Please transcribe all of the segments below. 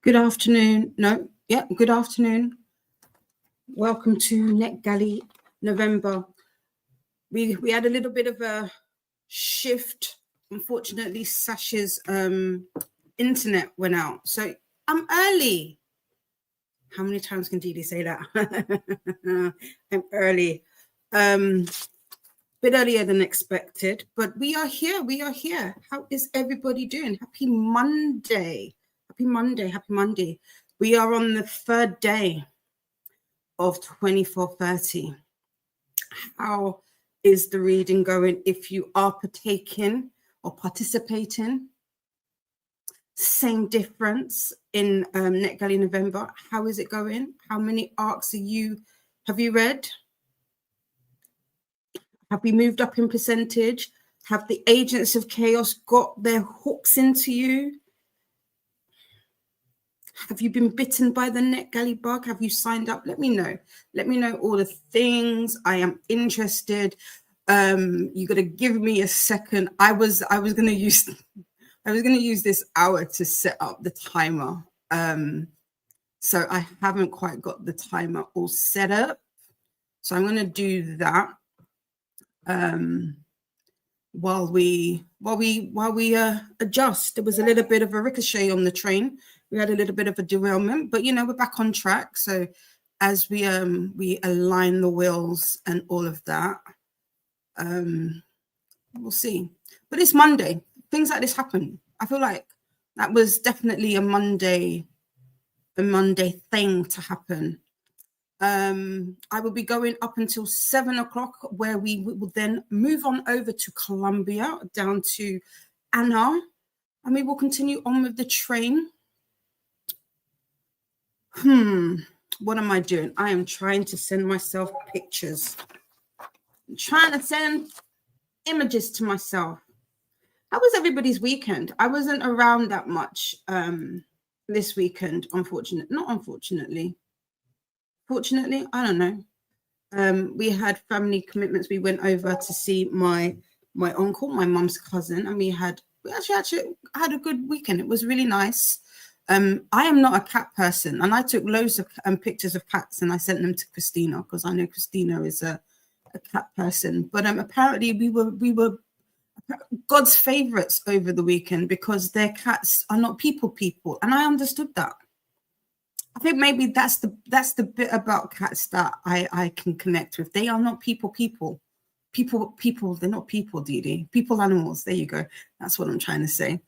Good afternoon. No, yeah, good afternoon. Welcome to NetGalley November. We had a little bit of a shift. Unfortunately, Sasha's internet went out, so I'm early. How many times can Didi say that? I'm early. Bit earlier than expected, but we are here. We are here. How is everybody doing? Happy Monday. Happy Monday, happy Monday. We are on the third day of 2430. How is the reading going? If you are partaking or participating, same difference in NetGalley November. How is it going? How many arcs have you read? Have we moved up in percentage? Have the agents of chaos got their hooks into you? Have you been bitten by the NetGalley bug? Have you signed up? Let me know. Let me know all the things. I am interested. You got to give me a second. I was going to use this hour to set up the timer. So I haven't quite got the timer all set up. So I'm going to do that while we adjust. There was a little bit of a ricochet on the train. We had a little bit of a derailment, but we're back on track. So as we align the wheels and all of that, we'll see. But it's Monday. Things like this happen. I feel like that was definitely a Monday thing to happen. I will be going up until 7 o'clock, where we will then move on over to Colombia, down to Anna, and we will continue on with the train. What am I doing? I am trying to send myself pictures. I'm trying to send images to myself. How was everybody's weekend? I wasn't around that much this weekend, unfortunately. Fortunately, I don't know. We had family commitments. We went over to see my uncle, my mum's cousin, and we actually had a good weekend. It was really nice. I am not a cat person, and I took loads of pictures of cats, and I sent them to Christina because I know Christina is a cat person. But apparently we were God's favorites over the weekend because their cats are not people, and I understood that. I think maybe that's the bit about cats that I can connect with. They are not people. They're not people, Didi. People, animals. There you go. That's what I'm trying to say.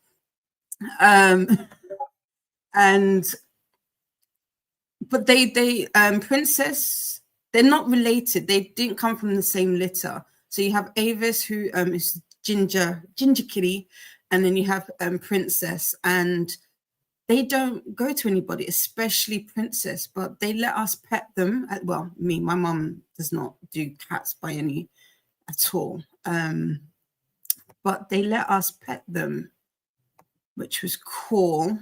But they Princess, they're not related. They didn't come from the same litter. So you have Avis, who is ginger kitty, and then you have Princess, and they don't go to anybody, especially Princess, but they let us pet them. Well, my mum does not do cats by any at all. But they let us pet them, which was cool.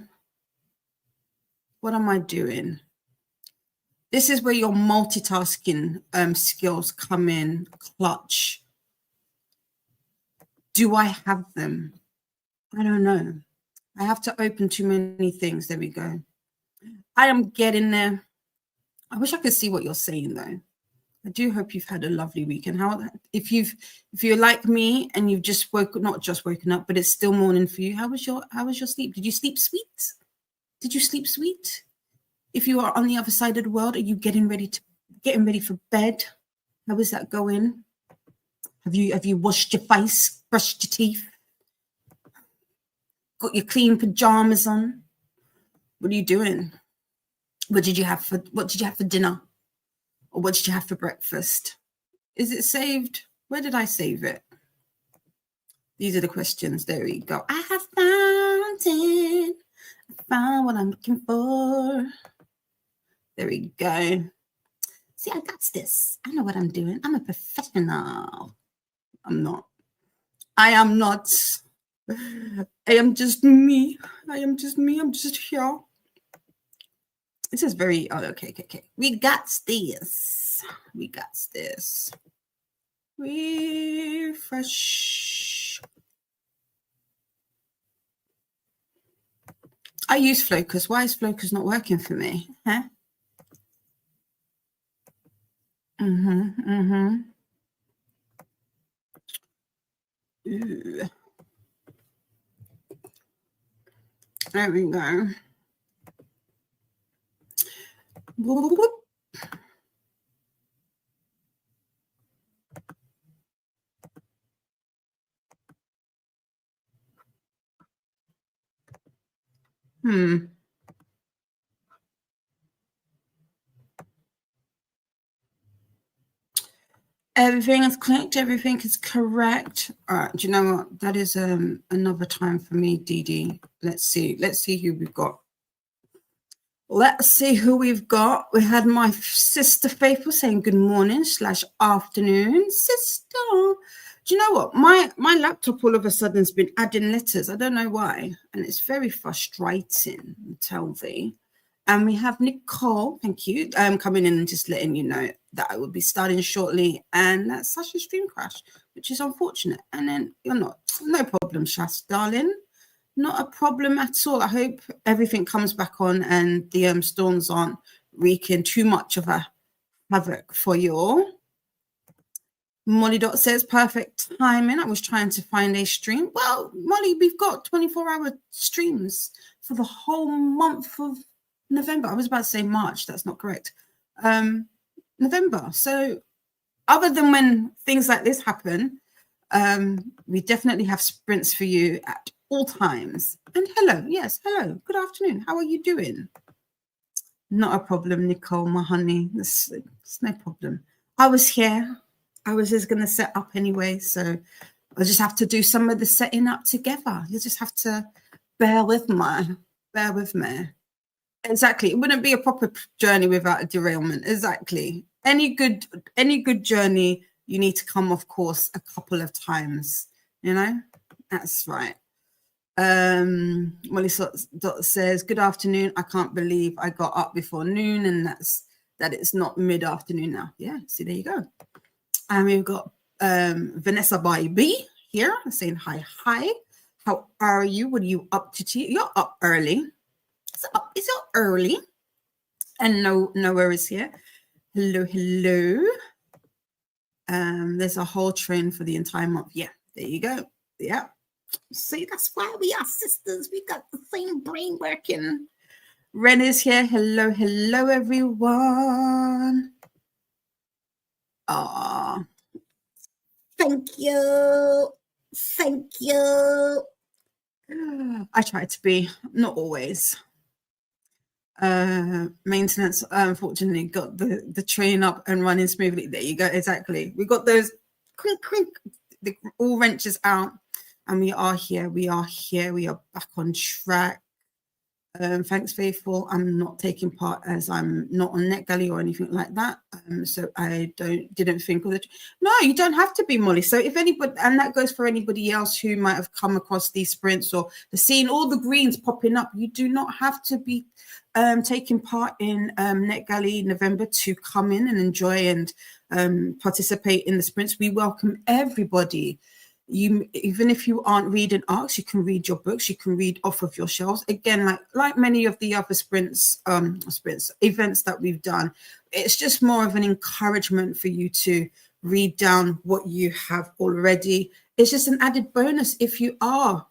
What am I doing? This is where your multitasking skills come in clutch. Do I have them? I don't know. I have to open too many things. There we go. I am getting there. I wish I could see what you're saying, though. I do hope you've had a lovely weekend. If you're like me and you've just not just woken up, but it's still morning for you, how was your sleep? Did you sleep sweet? Did you sleep sweet? If you are on the other side of the world, are you getting ready for bed? How is that going? Have you washed your face, brushed your teeth, got your clean pajamas on? What are you doing? What did you have for dinner? Or what did you have for breakfast? Is it saved? Where did I save it? These are the questions. There we go. I have found it. I found what I'm looking for. There we go. See, I got this. I know what I'm doing. I'm a professional. I'm not. I am not. I am just me. I'm just here. This is very, okay. We got this. Refresh. I use Focus. Why is Focus not working for me? Huh? Ooh. There we go. Everything is clicked. Everything is correct. All right. Do you know what? That is another time for me, Dee Dee. Let's see who we've got. We had my sister Faithful saying good morning / afternoon. Sister, do you know what? My laptop all of a sudden has been adding letters. I don't know why. And it's very frustrating, I tell thee. And we have Nicole, thank you, coming in and just letting you know that I will be starting shortly. And that's such a stream crash, which is unfortunate. And then you're not. No problem, Shas, darling. Not a problem at all. I hope everything comes back on and the storms aren't wreaking too much of a havoc for you all. Molly Dot says, perfect timing. I was trying to find a stream. Well, Molly, we've got 24-hour streams for the whole month of November. I was about to say March. That's not correct. November. So other than when things like this happen, we definitely have sprints for you at all times. And hello. Yes, hello. Good afternoon. How are you doing? Not a problem, Nicole, my honey. It's no problem. I was here. I was just going to set up anyway. So I'll just have to do some of the setting up together. You'll just have to bear with me. Exactly. It wouldn't be a proper journey without a derailment. Exactly. Any good journey, you need to come off course a couple of times. You know, that's right. Molly Dot says, good afternoon. I can't believe I got up before noon, and that it's not mid-afternoon now. Yeah, see, there you go. And we've got Vanessa by B here saying hi. How are you? What are you up to? You're up early. It's up early. And Noah is here. Hello. There's a whole train for the entire month. Yeah, there you go. Yeah. See, that's why we are sisters. We got the same brain working. Ren is here. Hello, everyone. Thank you. I try to be, not always. Maintenance, unfortunately, got the train up and running smoothly. There you go. Exactly. We got those clink, all wrenches out. And we are here. We are back on track. Thanks, Faithful. I'm not taking part as I'm not on NetGalley or anything like that. So I didn't think of it. No, you don't have to be, Molly. So if anybody, and that goes for anybody else who might have come across these sprints or seen all the greens popping up, you do not have to be taking part in NetGalley November to come in and enjoy and participate in the sprints. We welcome everybody even if you aren't reading ARCs, you can read your books, you can read off of your shelves. Again, like many of the other sprints events that we've done, it's just more of an encouragement for you to read down what you have already. It's just an added bonus if you are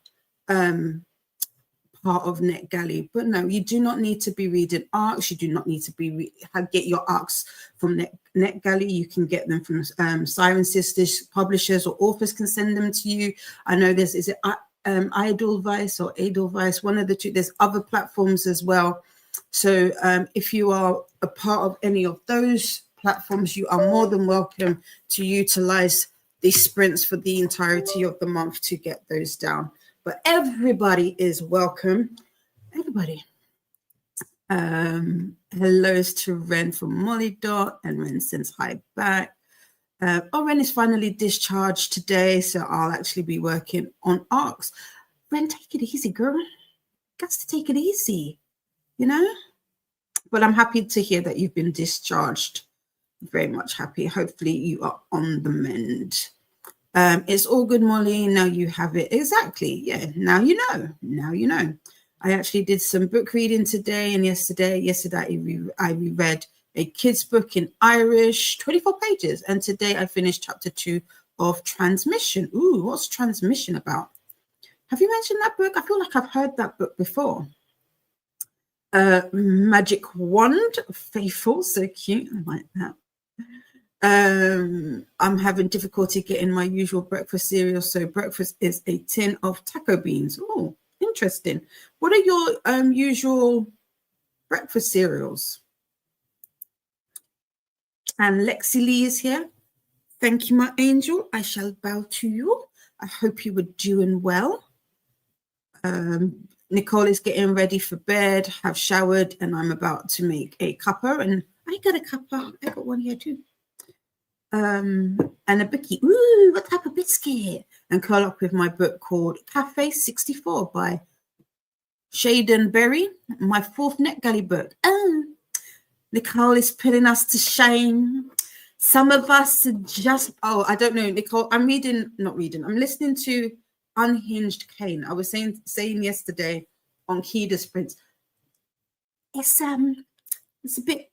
part of NetGalley. But no, you do not need to be reading ARCs. You do not need to be get your ARCs from NetGalley. You can get them from Siren Sisters, publishers or authors can send them to you. I know is it Edelweiss or Edelweiss, one of the two. There's other platforms as well. So if you are a part of any of those platforms, you are more than welcome to utilize these sprints for the entirety of the month to get those down. But everybody is welcome. Everybody. Hellos to Ren from Molly Dot, and Ren sends hi back. Ren is finally discharged today, so I'll actually be working on ARCs. Ren, take it easy, girl. Got to take it easy, you know? But I'm happy to hear that you've been discharged. Very much happy. Hopefully you are on the mend. It's all good, Molly. Now you have it. Exactly. Yeah. Now you know. Now you know. I actually did some book reading today and yesterday. Yesterday I reread a kid's book in Irish, 24 pages. And today I finished chapter 2 of Transmission. Ooh, what's Transmission about? Have you mentioned that book? I feel like I've heard that book before. Magic Wand, Faithful, so cute. I like that. I'm having difficulty getting my usual breakfast cereal, so breakfast is a tin of taco beans. Oh, interesting. What are your usual breakfast cereals? And Lexi Lee is here. Thank you, my angel. I shall bow to you. I hope you were doing well. Nicole is getting ready for bed, have showered, and I'm about to make a cuppa. And I got a cuppa. I got one here too. And a bookie. Ooh, what type of biscuit? And curl up with my book called Cafe 64 by Shaden Berry, my 4th NetGalley book. Oh, Nicole is putting us to shame. Some of us are just, I don't know, Nicole, I'm listening to Unhinged Kane. I was saying yesterday on Koda Sprints, it's a bit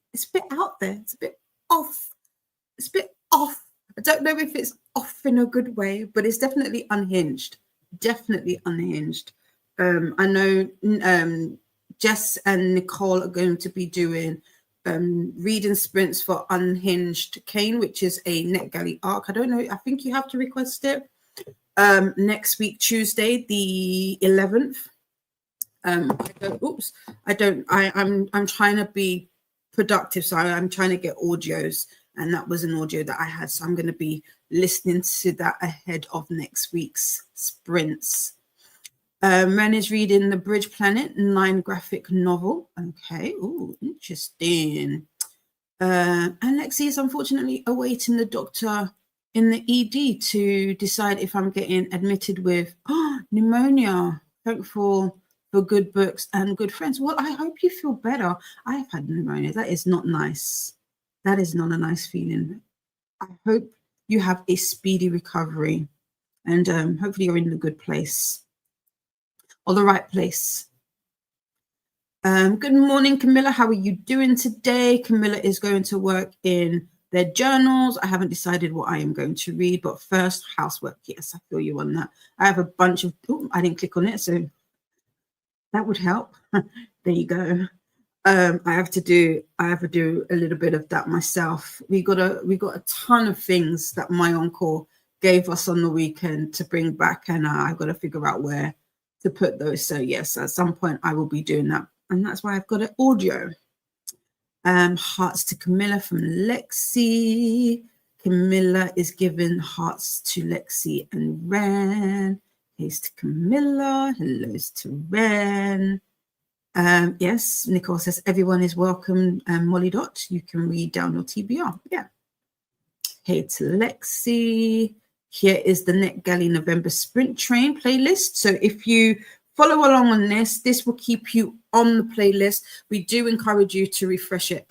out there. It's a bit off. It's a bit off. I don't know if it's off in a good way, but it's definitely unhinged. Definitely unhinged. I know Jess and Nicole are going to be doing reading sprints for Unhinged Kane, which is a NetGalley arc. I don't know. I think you have to request it. Next week, Tuesday, the 11th. I'm trying to be productive, so I'm trying to get audios, and that was an audio that I had, so I'm going to be listening to that ahead of next week's sprints. Ren is reading The Bridge Planet 9 graphic novel. Okay, ooh, interesting. And Lexi is unfortunately awaiting the doctor in the ED to decide if I'm getting admitted with pneumonia. Thankful for good books and good friends. Well, I hope you feel better. I've had pneumonia. That is not nice. That is not a nice feeling. I hope you have a speedy recovery, and hopefully you're in the good place or the right place. Good morning, Camilla. How are you doing today? Camilla is going to work in their journals. I haven't decided what I am going to read, but first, housework. Yes, I feel you on that. I have a bunch of, I didn't click on it, so that would help. There you go. I have to do a little bit of that myself. We got a ton of things that my uncle gave us on the weekend to bring back, and I've got to figure out where to put those. So yes, at some point I will be doing that, and that's why I've got an audio. Hearts to Camilla from Lexi. Camilla is giving hearts to Lexi and Ren. Here's to Camilla. Hellos to Ren. Yes, Nicole says everyone is welcome. Molly Dot, you can read down your TBR. Yeah. Hey to Lexi. Here is the NetGalley November Sprint Train playlist. So if you follow along on this will keep you on the playlist. We do encourage you to refresh it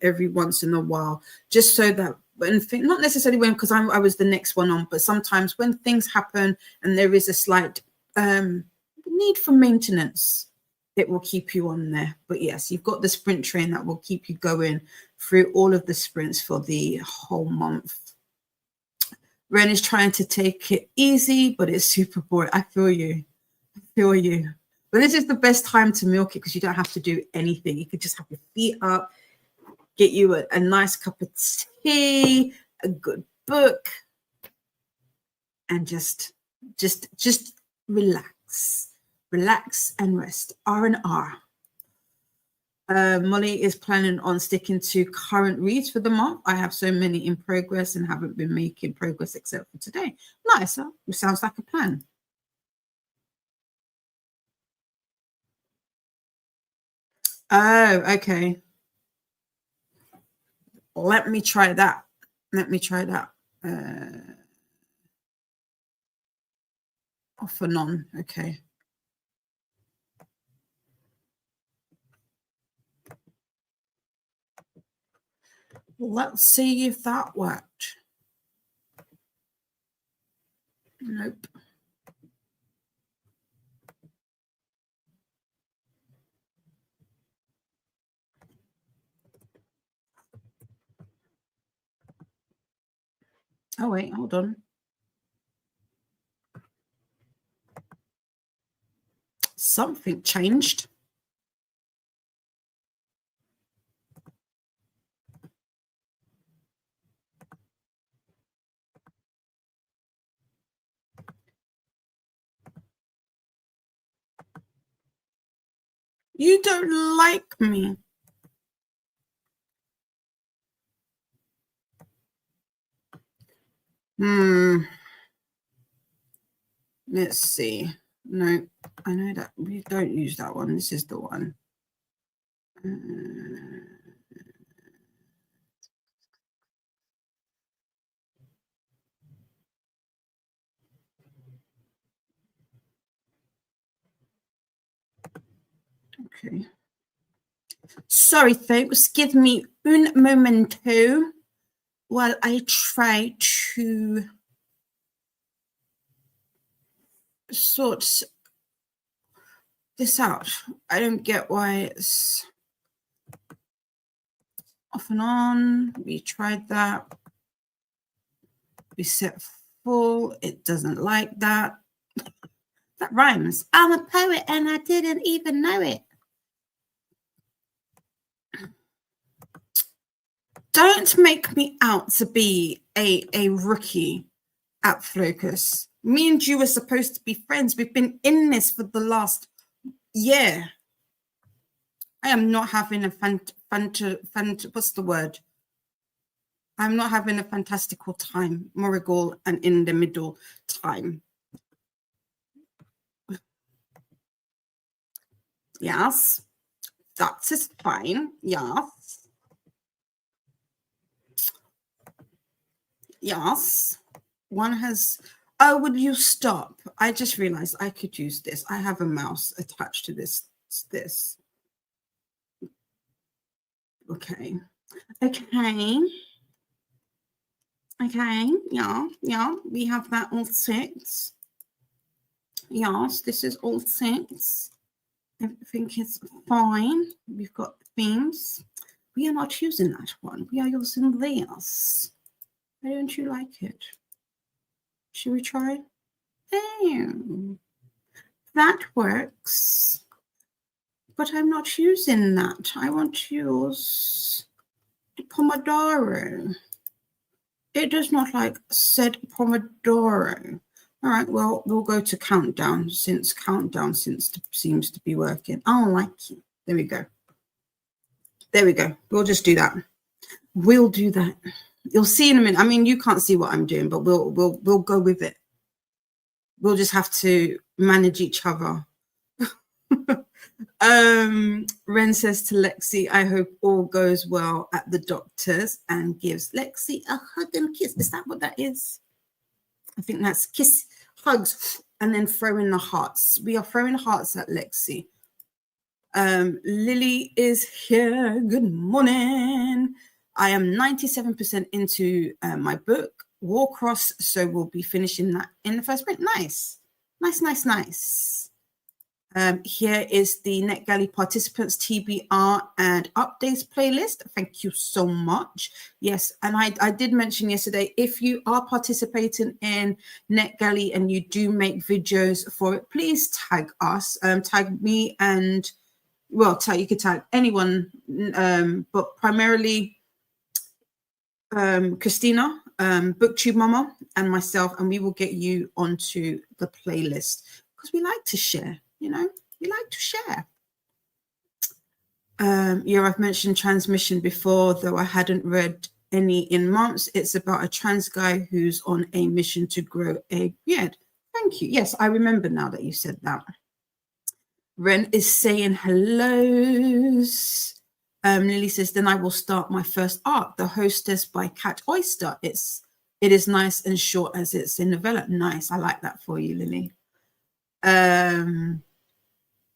every once in a while, just so that not necessarily when, because I was the next one on, but sometimes when things happen and there is a slight need for maintenance, it will keep you on there. But yes, you've got the sprint train that will keep you going through all of the sprints for the whole month. Ren is trying to take it easy, but it's super boring. I feel you. I feel you. But this is the best time to milk it because you don't have to do anything. You could just have your feet up, get you a nice cup of tea, a good book, and just relax. Relax and rest. R&R. Molly is planning on sticking to current reads for the month. I have so many in progress and haven't been making progress except for today. Nice, huh? It sounds like a plan. Oh, okay. Let me try that. Let me try that. Off and on. Okay. Let's see if that worked. Nope. Oh, wait, hold on. Something changed. You don't like me. Let's see. No, I know that we don't use that one. This is the one. Okay. Sorry, folks. Give me un momento while I try to sort this out. I don't get why it's off and on. We tried that. We set full. It doesn't like that. That rhymes. I'm a poet and I didn't even know it. Don't make me out to be a rookie at Focus. Me and you are supposed to be friends. We've been in this for the last year. I am not having a what's the word? I'm not having a fantastical time, Morigal, and in the middle time. Yes, that is fine. Yes. Yes. One has... Oh, would you stop? I just realized I could use this. I have a mouse attached to this. This. Okay. Okay. Okay. Yeah. Yeah. We have that all set. Yes. This is all set. I think it's fine. We've got themes. We are not using that one. We are using this. Why don't you like it? Should we try? Oh, that works. But I'm not using that. I want to use the Pomodoro. It does not like said Pomodoro. All right, well, we'll go to countdown since seems to be working. I don't like it. There we go. There we go. We'll just do that. We'll do that. You'll see in a minute. I mean, you can't see what I'm doing, but we'll go with it. We'll just have to manage each other. Ren says to Lexi, I hope all goes well at the doctor's, and gives Lexi a hug and kiss. Is that what that is? I think that's kiss, hugs, and then throwing the hearts. We are throwing hearts at Lexi. Lily is here. Good morning. I am 97% into my book, Warcross, so we'll be finishing that in the first print. Nice. Here is the NetGalley participants TBR and updates playlist. Thank you so much. Yes, and I did mention yesterday, if you are participating in NetGalley and you do make videos for it, please tag us, tag me, and well, you could tag anyone, but primarily Christina, Booktube Mama, and myself, and we will get you onto the playlist because we like to share. You know, we like to share. Yeah, I've mentioned Transmission before, though I hadn't read any in months. It's about a trans guy who's on a mission to grow a beard. Thank you. Yes, I remember now that you said that. Ren is saying hellos. Lily says, then I will start my first arc, The Hostess by Cat Oyster. It is nice and short as it's a novella. Nice. I like that for you, Lily.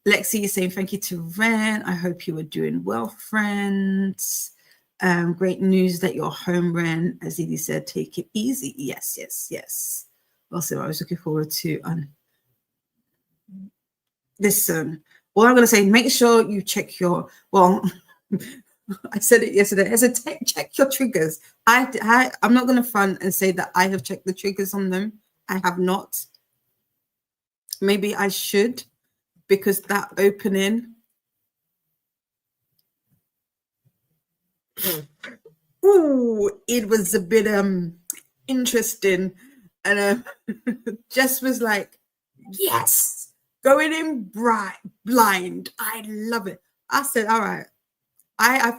Lexi is saying thank you to Ren. I hope you are doing well, friends. Great news that you're home, Ren. As Edie said, take it easy. Yes. Also, I was looking forward to listen. All I'm going to say, make sure you check your, well, I said it yesterday. I said, check your triggers. I'm not going to front and say that I have checked the triggers on them. I have not. Maybe I should, because that opening, it was a bit interesting, and Jess was like, yes, going in blind. I love it. I said, all right. I'm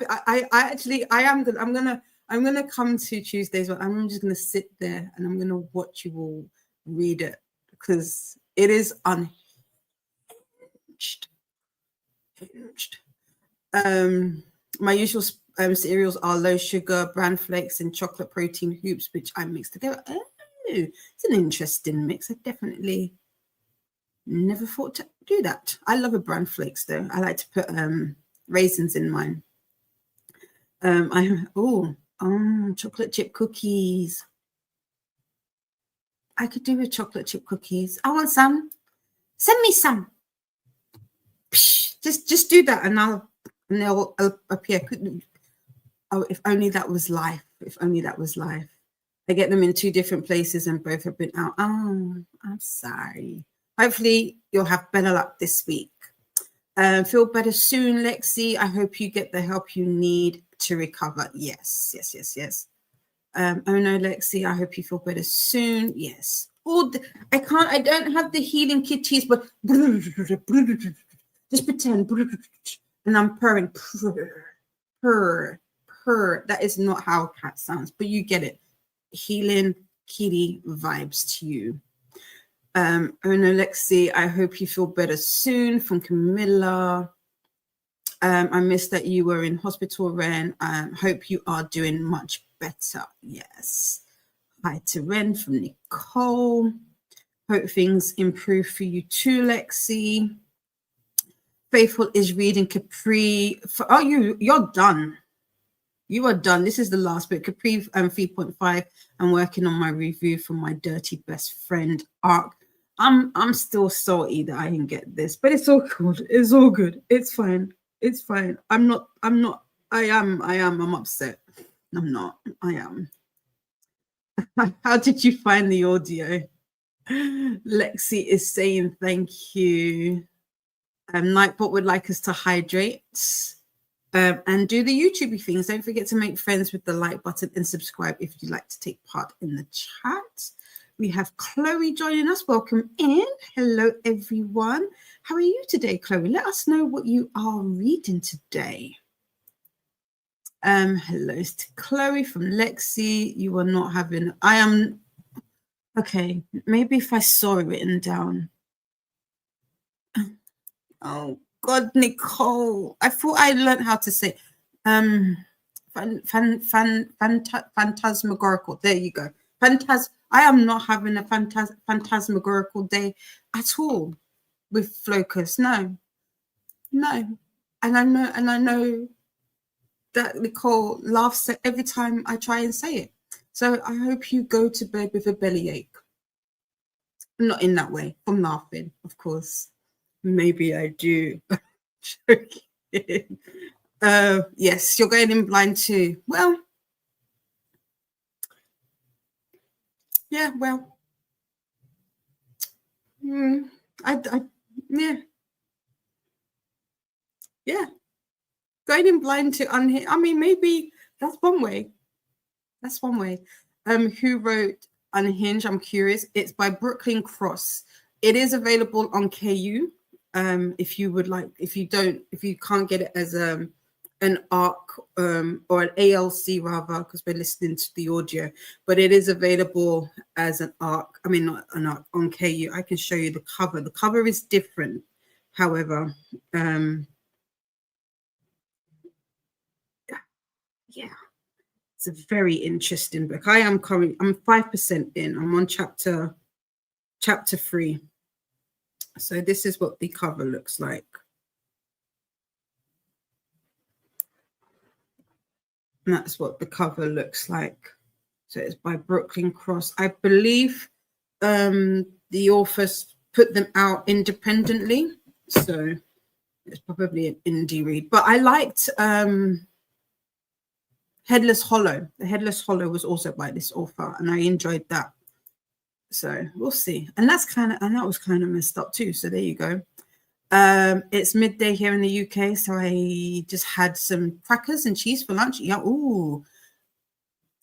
gonna come to Tuesdays, but I'm just gonna sit there and I'm gonna watch you all read it because it is unhinged. My usual cereals are low sugar, bran flakes, and chocolate protein hoops, which I mix together. Oh, it's an interesting mix. I definitely never thought to do that. I love a bran flakes though. I like to put raisins in mine. Chocolate chip cookies. I could do with chocolate chip cookies. I want some. Send me some. Just do that, and they'll appear. Oh, if only that was life. If only that was life. I get them in 2 different places, and both have been out. Oh, I'm sorry. Hopefully, you'll have better luck this week. Feel better soon, Lexi. I hope you get the help you need to recover. Yes. Oh no, Lexi, I hope you feel better soon. Yes. I don't have the healing kitties, but just pretend. And I'm purring. Purr. That is not how a cat sounds, but you get it. Healing kitty vibes to you. Oh no, Lexi, I hope you feel better soon, from Camilla. I missed that you were in hospital, Ren. Hope you are doing much better. Yes. Hi to Ren from Nicole. Hope things improve for you too, Lexi. Faithful is reading Capri. You're done. You are done. This is the last bit. Capri 3.5. I'm working on my review for my Dirty Best Friend arc. I'm still salty that I didn't get this, but it's all good. It's all good. It's fine. It's fine. I'm upset. I'm not. I am. How did you find the audio? Lexi is saying thank you. Nightbot would like us to hydrate and do the YouTube things. Don't forget to make friends with the like button and subscribe if you'd like to take part in the chat. We have Chloe joining us. Welcome in. Hello, everyone. How are you today, Chloe? Let us know what you are reading today. Hello to Chloe from Lexi. You are not having... I am... Okay, maybe if I saw it written down. Oh, God, Nicole. I thought I learned how to say... phantasmagorical. There you go. I am not having a phantasmagorical day at all with Flocus. No. And I know that Nicole laughs at every time I try and say it. So I hope you go to bed with a bellyache. Not in that way, from laughing, of course. Maybe I do. Yes, you're going in blind too. Well, yeah, well, yeah. Going in blind to unhinged. I mean, maybe that's one way. That's one way. Who wrote Unhinged? I'm curious. It's by Brooklyn Cross. It is available on KU. If you would like, if you can't get it as an ARC or an ALC rather, because we're listening to the audio, but it is available as an ARC. I mean, not an ARC on KU. I can show you the cover. The cover is different, however. Yeah, it's a very interesting book. I'm 5% in. I'm on chapter 3. So this is what the cover looks like. And that's what the cover looks like. So it's by Brooklyn Cross. I believe the authors put them out independently. So it's probably an indie read. But I liked Headless Hollow. The Headless Hollow was also by this author, and I enjoyed that. So we'll see. And that was kind of messed up too. So there you go. It's midday here in the UK, so I just had some crackers and cheese for lunch. Yeah. Ooh.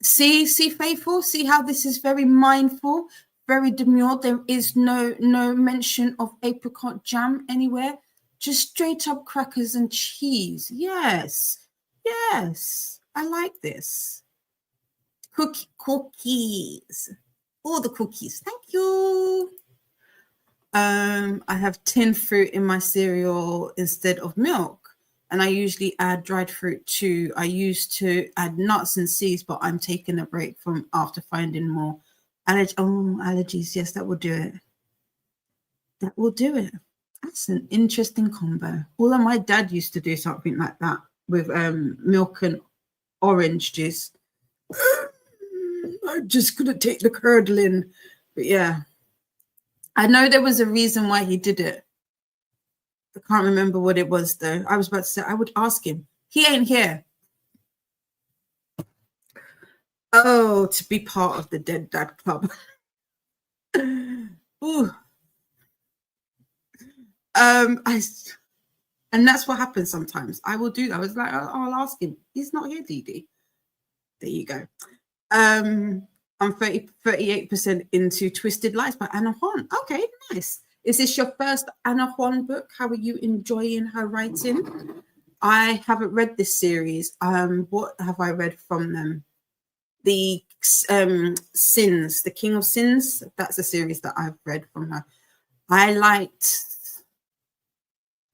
See, Faithful. See how this is very mindful, very demure. There is no mention of apricot jam anywhere. Just straight up crackers and cheese. Yes. I like this. Cookies. All the cookies. Thank you. I have tinned fruit in my cereal instead of milk. And I usually add dried fruit too. I used to add nuts and seeds, but I'm taking a break from after finding more allergies. Yes, that will do it. That will do it. That's an interesting combo. Although my dad used to do something like that with milk and orange juice. I just couldn't take the curdling. But yeah, I know there was a reason why he did it. I can't remember what it was though. I was about to say, I would ask him. He ain't here. Oh, to be part of the Dead Dad Club. Ooh. And that's what happens sometimes. I will do that. I was like, I'll ask him. He's not here, Dee. There you go. I'm 38% into Twisted Lights by Anna Huon. Okay, nice. Is this your first Anna Huon book? How are you enjoying her writing? I haven't read this series. What have I read from them? The Sins, The King of Sins. That's a series that I've read from her. I liked,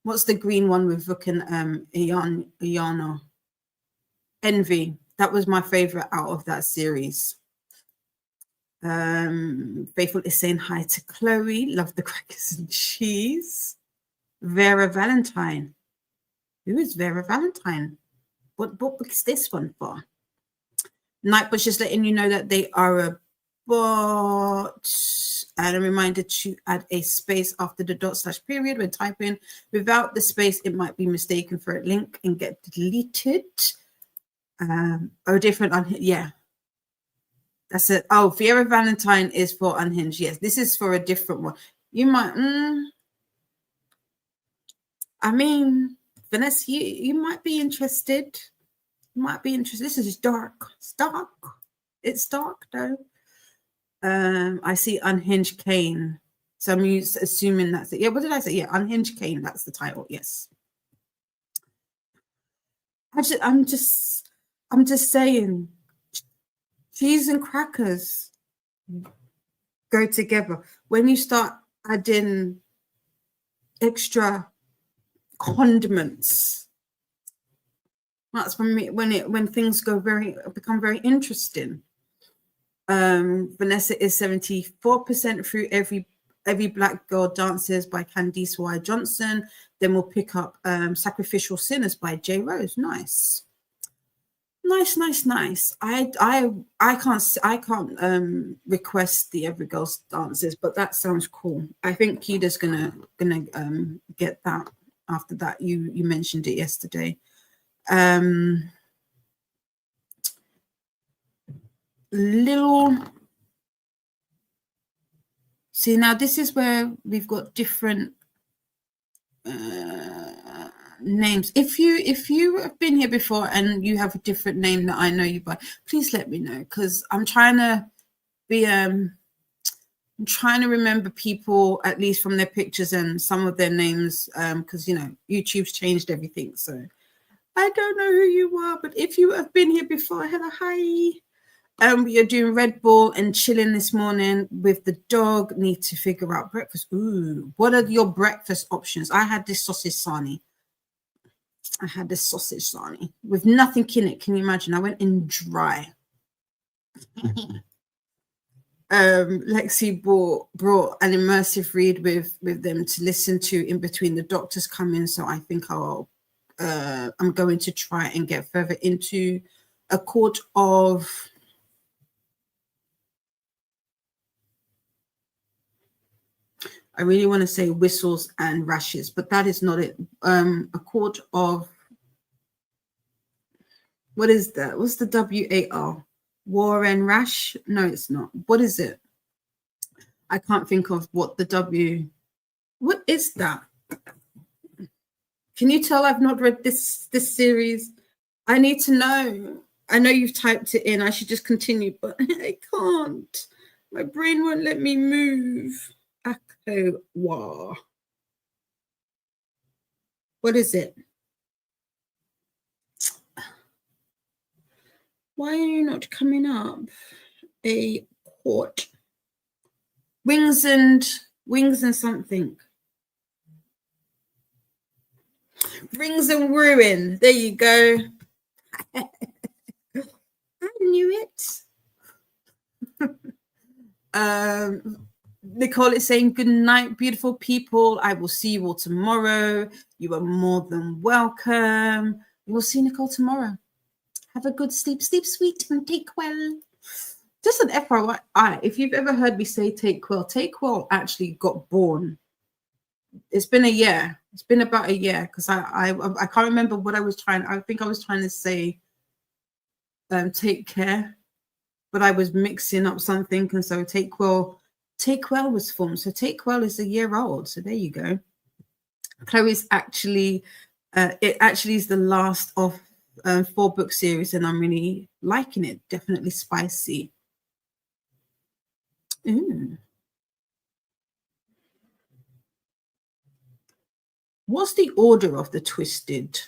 what's the green one with Vuk and Iana? Envy. That was my favorite out of that series. Faithful is saying hi to Chloe. Love the crackers and cheese. Vera Valentine. Who is Vera Valentine? What book is this one for? Nightbush just letting you know that they are a bot. And a reminder to add a space after the /period when typing. Without the space, it might be mistaken for a link and get deleted. Different. Yeah. That's it. Oh, Vera Valentine is for Unhinged. Yes, this is for a different one. You might, I mean, Vanessa, you might be interested. You might be interested. This is dark. It's dark. It's dark, though. I see Unhinged Kane. So I'm assuming that's it. Yeah, what did I say? Yeah, Unhinged Kane. That's the title. Yes. I'm just saying. Cheese and crackers go together. When you start adding extra condiments, that's when things become very interesting. Vanessa is 74% through Every Black Girl Dances by Candice Y. Johnson. Then we'll pick up Sacrificial Sinners by J. Rose. Nice. Nice. I can't request the Every Girl's dances, but that sounds cool. I think Keda's gonna get that after that. You mentioned it yesterday. Little. See, now this is where we've got different names. If you have been here before and you have a different name that I know you by, please let me know, because I'm trying to be I'm trying to remember people, at least from their pictures and some of their names, because YouTube's changed everything, so I don't know who you are. But if you have been here before, hello, hi. You're doing Red Bull and chilling this morning with the dog. Need to figure out breakfast. Ooh, what are your breakfast options? I had this sausage sarnie. With nothing in it. Can you imagine? I went in dry. Lexi brought an immersive read with them to listen to in between the doctors come in. So I think I'm going to try and get further into A Court of... I really want to say Whistles and Rashes, but that is not it. A Court of... What is that? What's the WAR? War and Rash? No, it's not. What is it? I can't think of what the W... What is that? Can you tell I've not read this series? I need to know. I know you've typed it in. I should just continue, but I can't. My brain won't let me move. War. What is it? Why are you not coming up? A court. Wings and something. Rings and Ruin. There you go. I knew it. Nicole is saying, good night, beautiful people. I will see you all tomorrow. You are more than welcome. We'll see Nicole tomorrow. Have a good sleep. Sleep sweet and take well. Just an FYI, if you've ever heard me say take well actually got born. It's been a year. It's been about a year, because I can't remember what I was trying. I think I was trying to say take care, but I was mixing up something, and so take well was formed. So take well is a year old. So there you go. Chloe's actually it actually is the last of 4-book series, and I'm really liking it. Definitely spicy. Ooh. What's the order of the twisted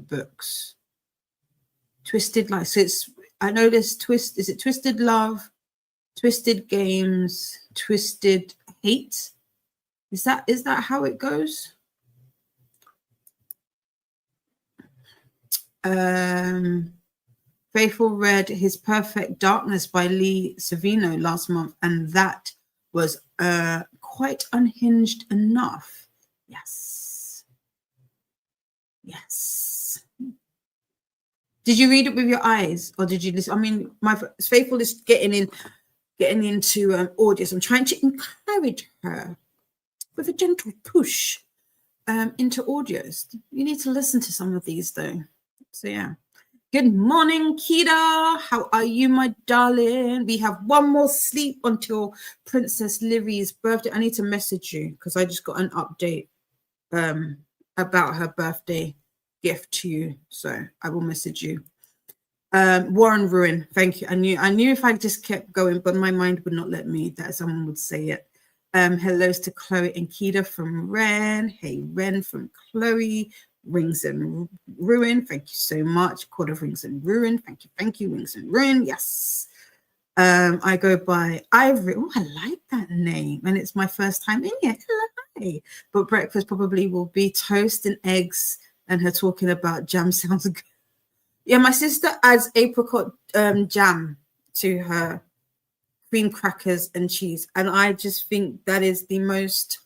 books? Twisted Life. So it's, I know there's is it Twisted Love, Twisted Games, Twisted Hate? Is that how it goes? Faithful read His Perfect Darkness by Lee Savino last month, and that was quite unhinged enough. Yes. Did you read it with your eyes, or did you listen? I mean, my Faithful is getting into audios. I'm trying to encourage her with a gentle push into audios. You need to listen to some of these, though. So yeah. Good morning, Koda. How are you, my darling? We have one more sleep until Princess Livy's birthday. I need to message you because I just got an update about her birthday gift to you. So I will message you. War and Ruin. Thank you. I knew if I just kept going, but my mind would not let me, that someone would say it. Hellos to Chloe and Koda from Ren. Hey, Ren from Chloe. Rings and Ruin. Thank you so much. Koda Rings and Ruin. Thank you. Rings and Ruin. Yes. I go by Ivory. Oh, I like that name. And it's my first time in here. Hi. But breakfast probably will be toast and eggs, and her talking about jam sounds good. Yeah, my sister adds apricot jam to her cream crackers and cheese. And I just think that is the most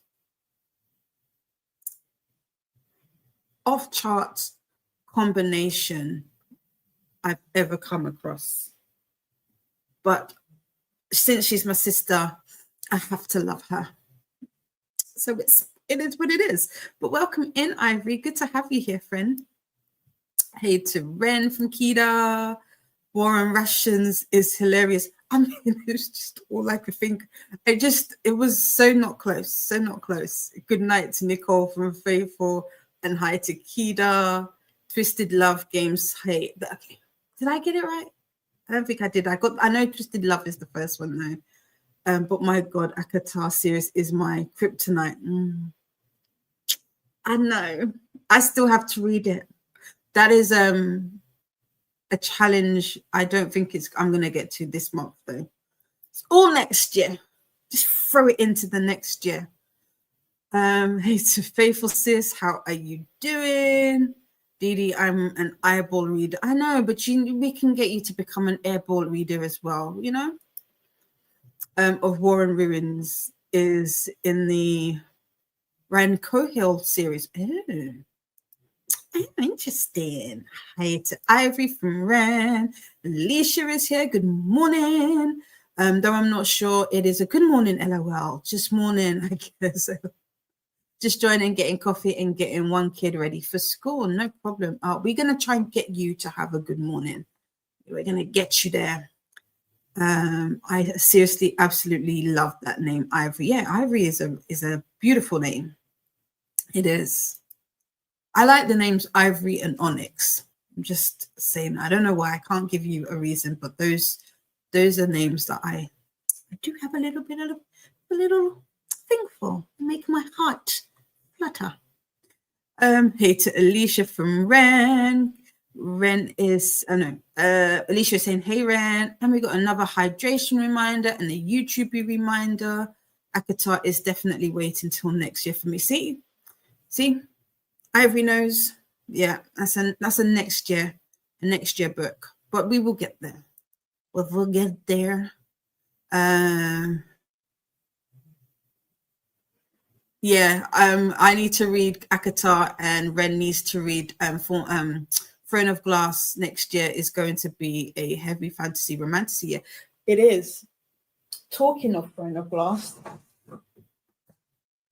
off-charts combination I've ever come across. But since she's my sister, I have to love her. So it is what it is. But welcome in, Ivory. Good to have you here, friend. Hey to Ren from Koda. Warren Rations is hilarious. I mean, it was just all I could think. It was so not close, so not close. Good night to Nicole from Faithful, and hi to Koda. Twisted Love Games. Hey, okay. Did I get it right? I don't think I did. I know Twisted Love is the first one though. But my God, ACOTAR series is my kryptonite. I know. I still have to read it. That is a challenge. I don't think I'm going to get to this month though. It's all next year. Just throw it into the next year. Hey to Faithful Sis, how are you doing? Didi, I'm an eyeball reader. I know, but we can get you to become an airball reader as well, you know? Of War and Ruins is in the Ryan Cohill series. Oh, interesting. Hi to Ivory from Ren. Alicia is here. Good morning. Though I'm not sure it is a good morning, LOL. Just morning, I guess. Just joining, getting coffee and getting one kid ready for school. No problem. We're going to try and get you to have a good morning. We're going to get you there. I seriously absolutely love that name, Ivory. Yeah, Ivory is a beautiful name. It is. I like the names Ivory and Onyx. I'm just saying, I don't know why. I can't give you a reason, but those are names that I do have a little bit of a little thing for. Make my heart flutter. Hey to Alicia from Ren. Ren is, Alicia is saying, hey, Ren. And we got another hydration reminder and a YouTube reminder. ACOTAR is definitely waiting till next year for me. See? Ivory knows. Yeah, that's a next year book. But we will get there. We'll get there. Yeah, I need to read ACOTAR and Ren needs to read Throne of Glass. Next year is going to be a heavy fantasy romantic year. It is. Talking of Throne of Glass,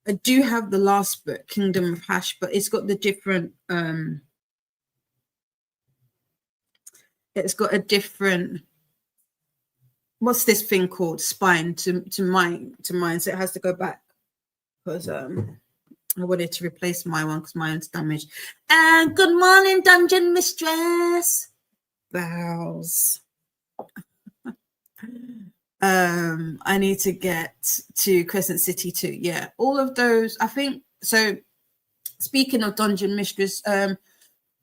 I do have the last book, Kingdom of Hash, but it's got the different it's got a different, what's this thing called, spine to mine, so it has to go back because I wanted to replace my one because mine's damaged. And good morning, Dungeon Mistress. Bows. I need to get to Crescent City too. Yeah, all of those. I think so. Speaking of Dungeon Mistress,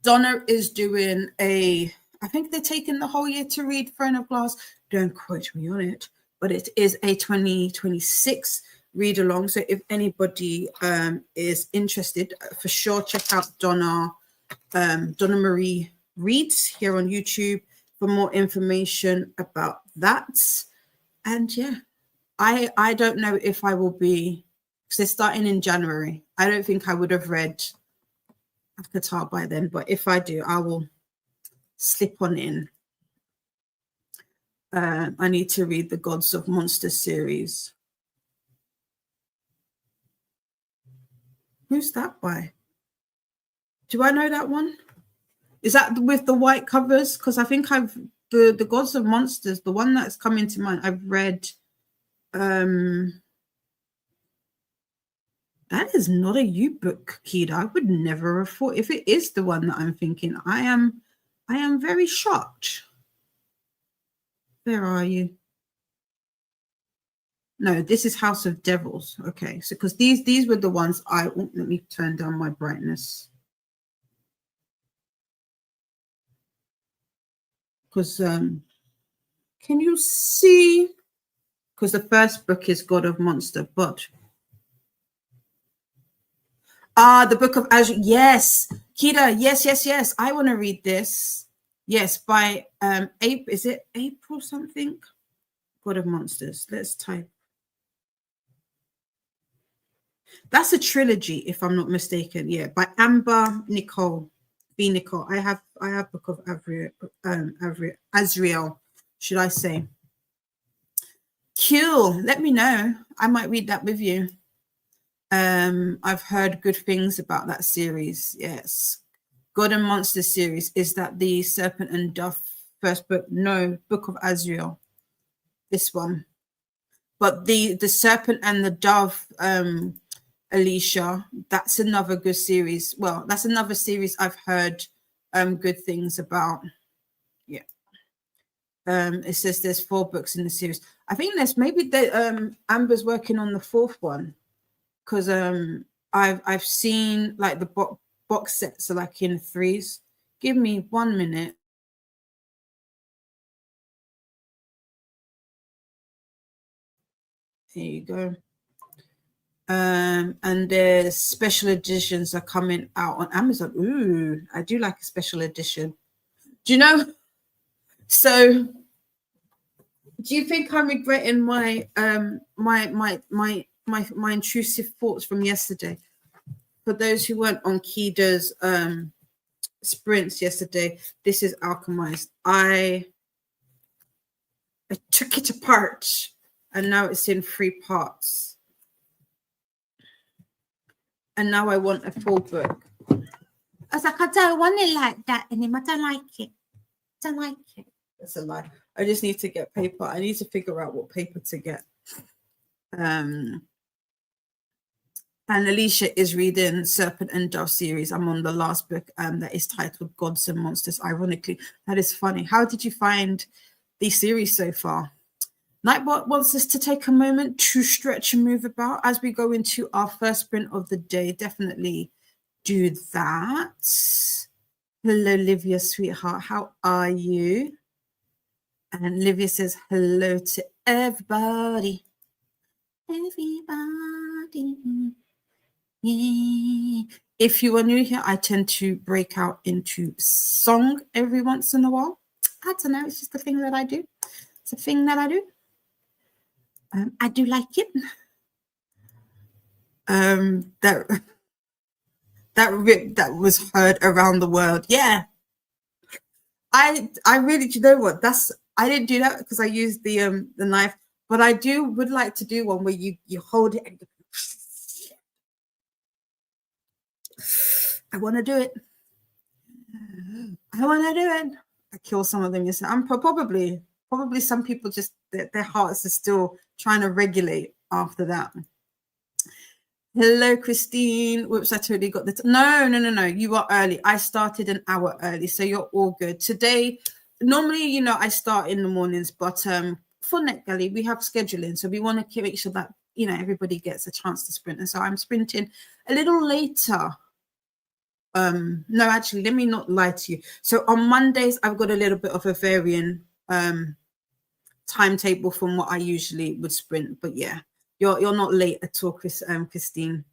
Donna is doing I think they're taking the whole year to read Throne of Glass. Don't quote me on it, but it is a 2026 read along. So if anybody is interested, for sure check out Donna Marie Reads here on YouTube for more information about that. And yeah, I don't know if I will be, because they're starting in January. I don't think I would have read ACOTAR by then, but if I do, I will slip on in. I need to read the Gods of Monsters series. Who's that by? Do I know that one? Is that with the white covers? Because I think the Gods of Monsters, the one that's coming to mind, I've read. That is not a you book, Kida. I would never have thought. If it is the one that I'm thinking, I am very shocked. Where are you? No, this is House of Devils. Okay, so because these were the ones let me turn down my brightness. Because can you see? Because the first book is God of Monster, but the Book of Azure. Yes, Kida. Yes. I want to read this. Yes, by April. Is it April something? God of Monsters. Let's type. That's a trilogy, if I'm not mistaken. Yeah, by Amber Nicole. Finical. I have Book of Azriel, should I say. Cool. Let me know. I might read that with you. I've heard good things about that series. Yes. God and Monster series. Is that the Serpent and Dove first book? No, Book of Azriel. This one. But the Serpent and the Dove, Alicia, that's another good series. Well, that's another series I've heard good things about. Yeah. It says there's 4 books in the series. I think there's maybe Amber's working on the 4th one, because I've seen like the box sets are like in 3s. Give me 1 minute. Here you go. And there's special editions are coming out on Amazon. Ooh, I do like a special edition. Do you know? So, do you think I'm regretting my my intrusive thoughts from yesterday? For those who weren't on Koda's sprints yesterday, this is alchemized. I took it apart, and now it's in 3 parts. And now I want a full book. I was like, I don't want it like that anymore. I don't like it. Don't like it. That's a lie. I just need to get paper. I need to figure out what paper to get. And Alicia is reading Serpent and Dove series. I'm on the last book that is titled Gods and Monsters. Ironically, that is funny. How did you find the series so far? Nightbot wants us to take a moment to stretch and move about as we go into our first sprint of the day. Definitely do that. Hello, Livia, sweetheart. How are you? And Livia says hello to everybody. Everybody. Yeah. If you are new here, I tend to break out into song every once in a while. I don't know. It's just a thing that I do. It's a thing that I do. I do like it. That rip that was heard around the world. Yeah. I really, do you know what? I didn't do that because I used the knife, but I would like to do one where you hold it and I want to do it. I want to do it. I kill some of them. Yes, I'm probably some people just their hearts are still trying to regulate after that. Hello, Christine. Whoops, I totally got the no. You are early. I started an hour early, so you're all good. Today, normally, I start in the mornings, but for NetGalley, we have scheduling, so we want to make sure that everybody gets a chance to sprint. And so I'm sprinting a little later. No, actually, let me not lie to you. So on Mondays, I've got a little bit of a varying timetable from what I usually would sprint, but yeah. You're not late at all, Christine.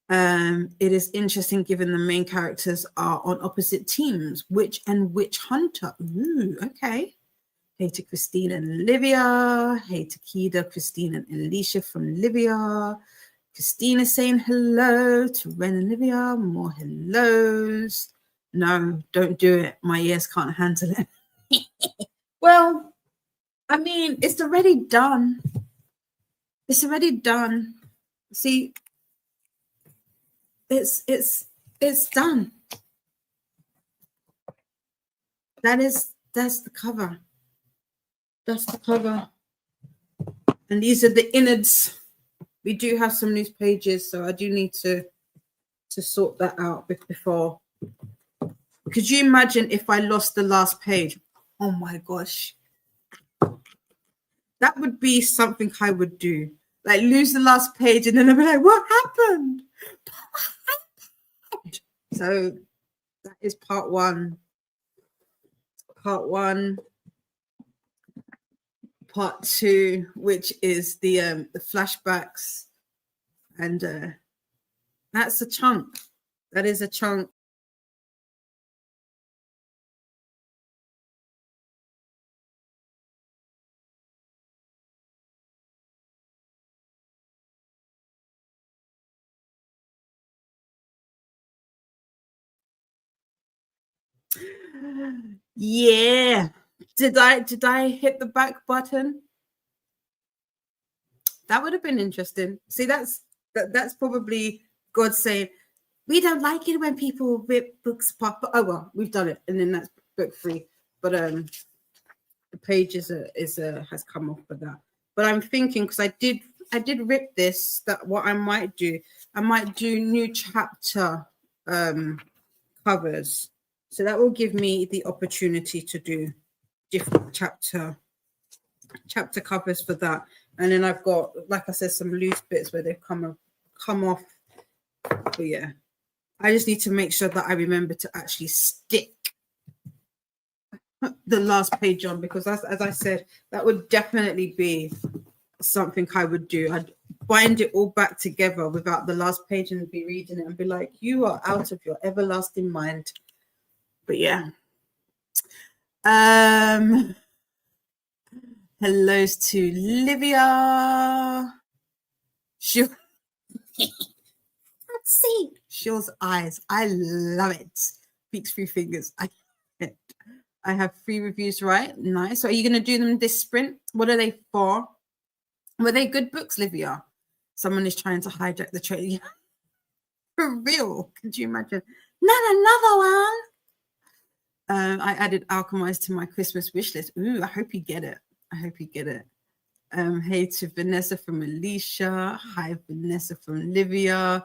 It is interesting given the main characters are on opposite teams. Which hunter? Ooh, okay. Hey to Christine and Livia. Hey to Koda, Christine and Alicia from Livia. Christine is saying hello to Ren and Livia. More hellos. No, don't do it. My ears can't handle it. Well, I mean, it's already done. It's already done. See, it's done. That's the cover. That's the cover. And these are the innards. We do have some loose pages, so I do need to sort that out before. Could you imagine if I lost the last page? Oh my gosh. That would be something I would do. Like lose the last page and then I'd be like, what happened? So that is part 1. Part 1. Part 2, which is the flashbacks. And that's a chunk. That is a chunk. Yeah. Did I hit the back button? That would have been interesting. See, that's probably God saying, we don't like it when people rip books pop. Oh well, we've done it, and then that's book 3. But the page has come off for that. But I'm thinking, because I did rip this, that what I might do new chapter covers. So that will give me the opportunity to do different chapter covers for that. And then I've got, like I said, some loose bits where they've come off. But yeah, I just need to make sure that I remember to actually stick the last page on, because as I said, that would definitely be something I would do. I'd bind it all back together without the last page and be reading it and be like, you are out of your everlasting mind. But yeah. Hellos to Livia. Let's see. Shill's eyes. I love it. Speaks 3 fingers. I have 3 reviews, right? Nice. So are you going to do them this sprint? What are they for? Were they good books, Livia? Someone is trying to hijack the train. For real. Could you imagine? Not another one. I added Alchemize to my Christmas wish list. Ooh, I hope you get it. Hey to Vanessa from Alicia. Hi, Vanessa from Livia.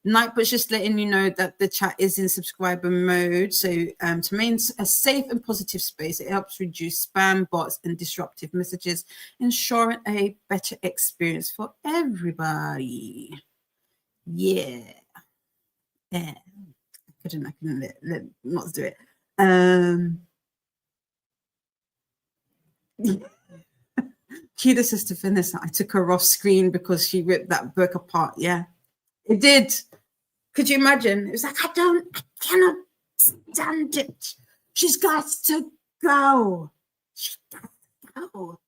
Nightbot's just letting you know that the chat is in subscriber mode. So to maintain a safe and positive space, it helps reduce spam, bots, and disruptive messages, ensuring a better experience for everybody. Yeah. I couldn't let not do it. Koda says to Vanessa, I took her off screen because she ripped that book apart. Yeah, it did. Could you imagine? It was like, I cannot stand it. She's got to go. She got to go.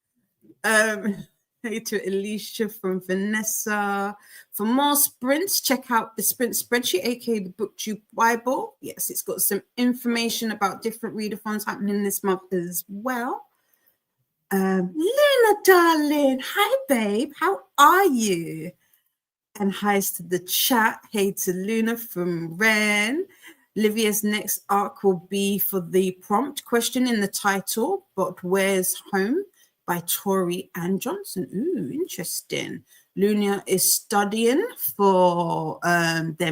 Hey to Alicia from Vanessa. For more sprints, check out the sprint spreadsheet, aka the Booktube Bible. Yes, it's got some information about different readathons happening this month as well. Luna, darling. Hi, babe. How are you? And hi's to the chat. Hey to Luna from Ren. Livia's next arc will be for the prompt question in the title, but where's home? By Tori Ann Johnson. Ooh, interesting. Luna is studying for their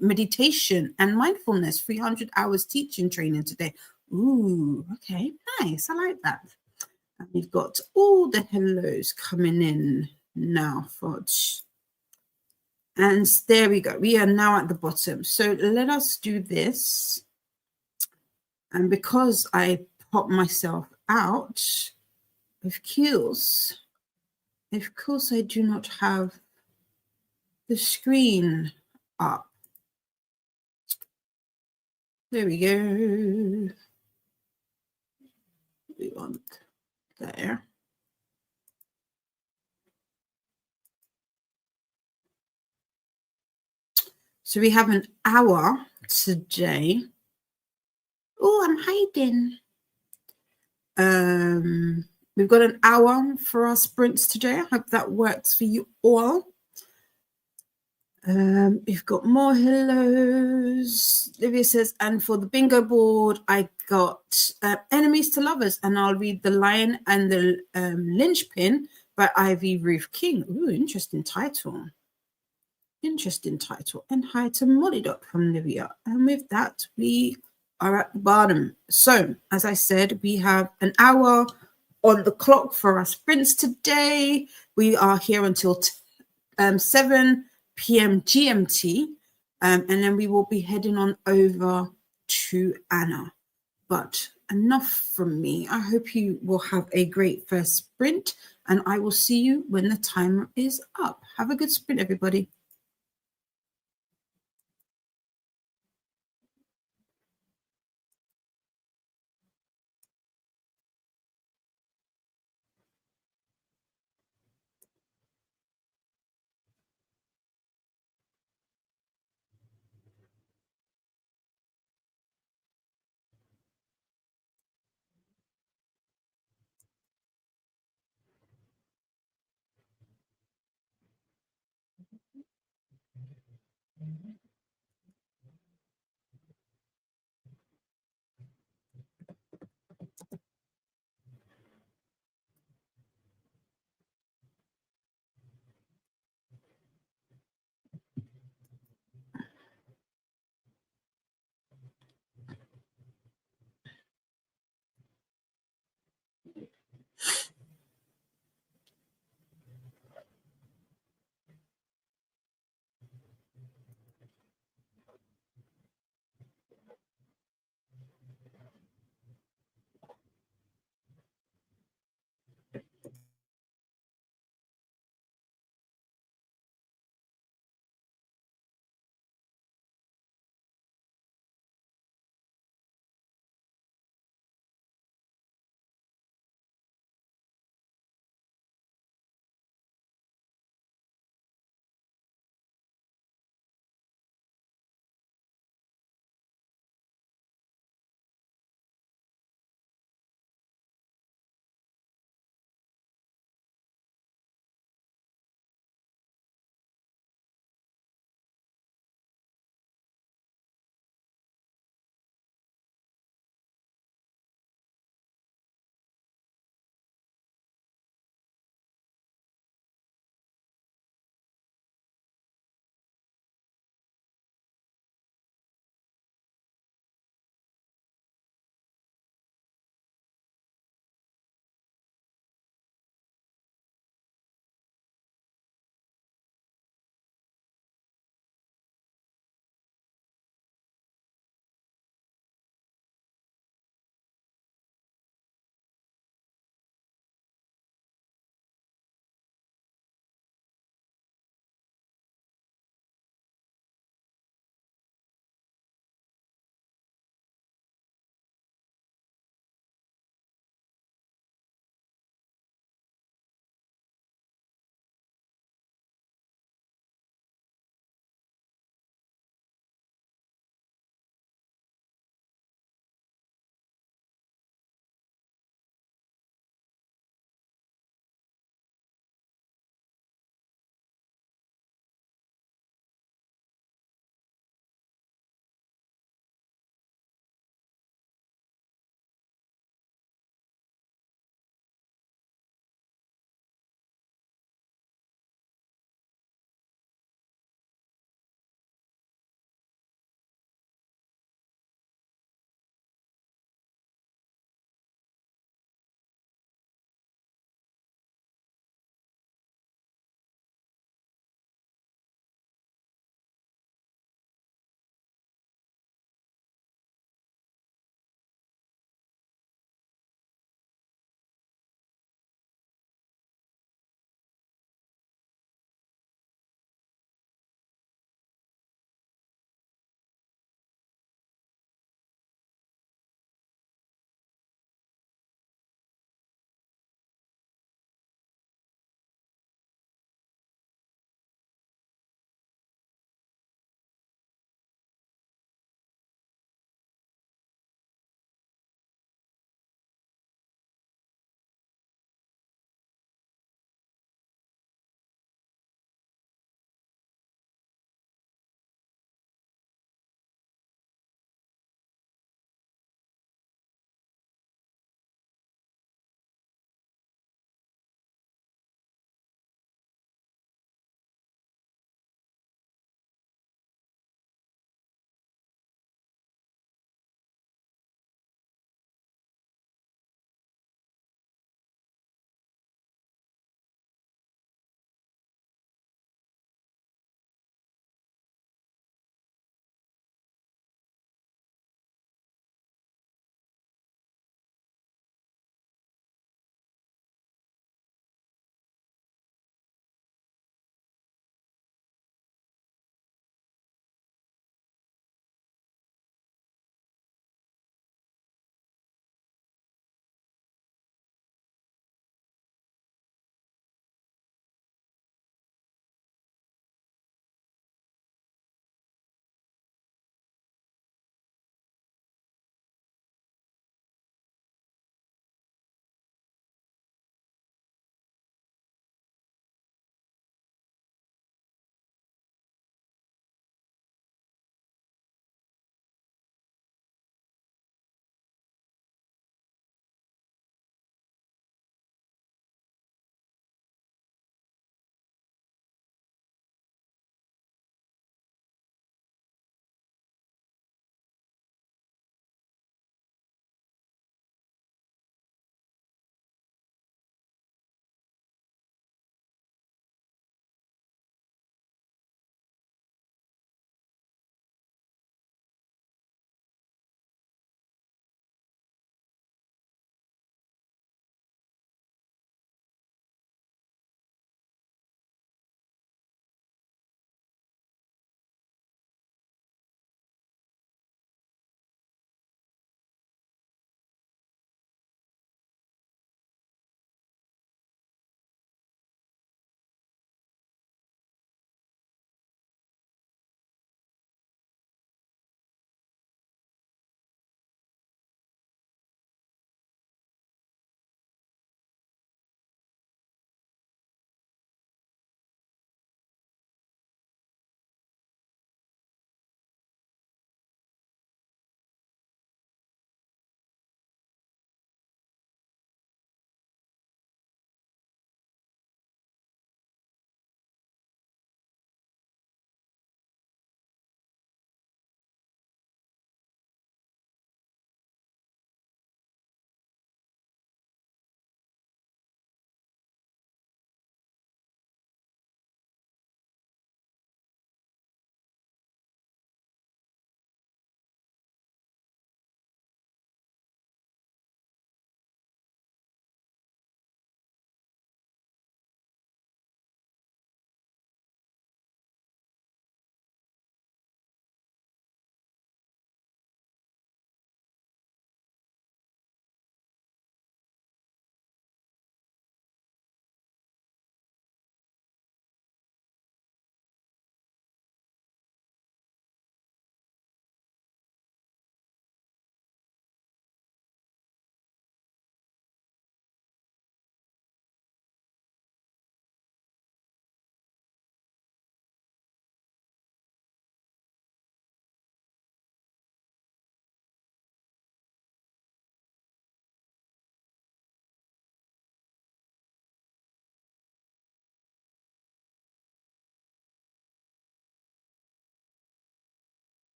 meditation and mindfulness, 300 hours teaching training today. Ooh, okay, nice. I like that. And we've got all the hellos coming in now, Fudge. And there we go. We are now at the bottom. So let us do this. And because I pop myself out, of course, I do not have the screen up. There we go. We want there. So we have an hour today. Oh, I'm hiding. We've got an hour for our sprints today. I hope that works for you all. We've got more hellos. Livia says, and for the bingo board, I got Enemies to Lovers, and I'll read The Lion and the Linchpin by Ivy Ruth King. Ooh, interesting title. And hi to Molly Dot from Livia. And with that, we are at the bottom. So, as I said, we have an hour on the clock for our sprints today. We are here until 7 p.m. GMT, and then we will be heading on over to Anna. But enough from me. I hope you will have a great first sprint, and I will see you when the timer is up. Have a good sprint, everybody.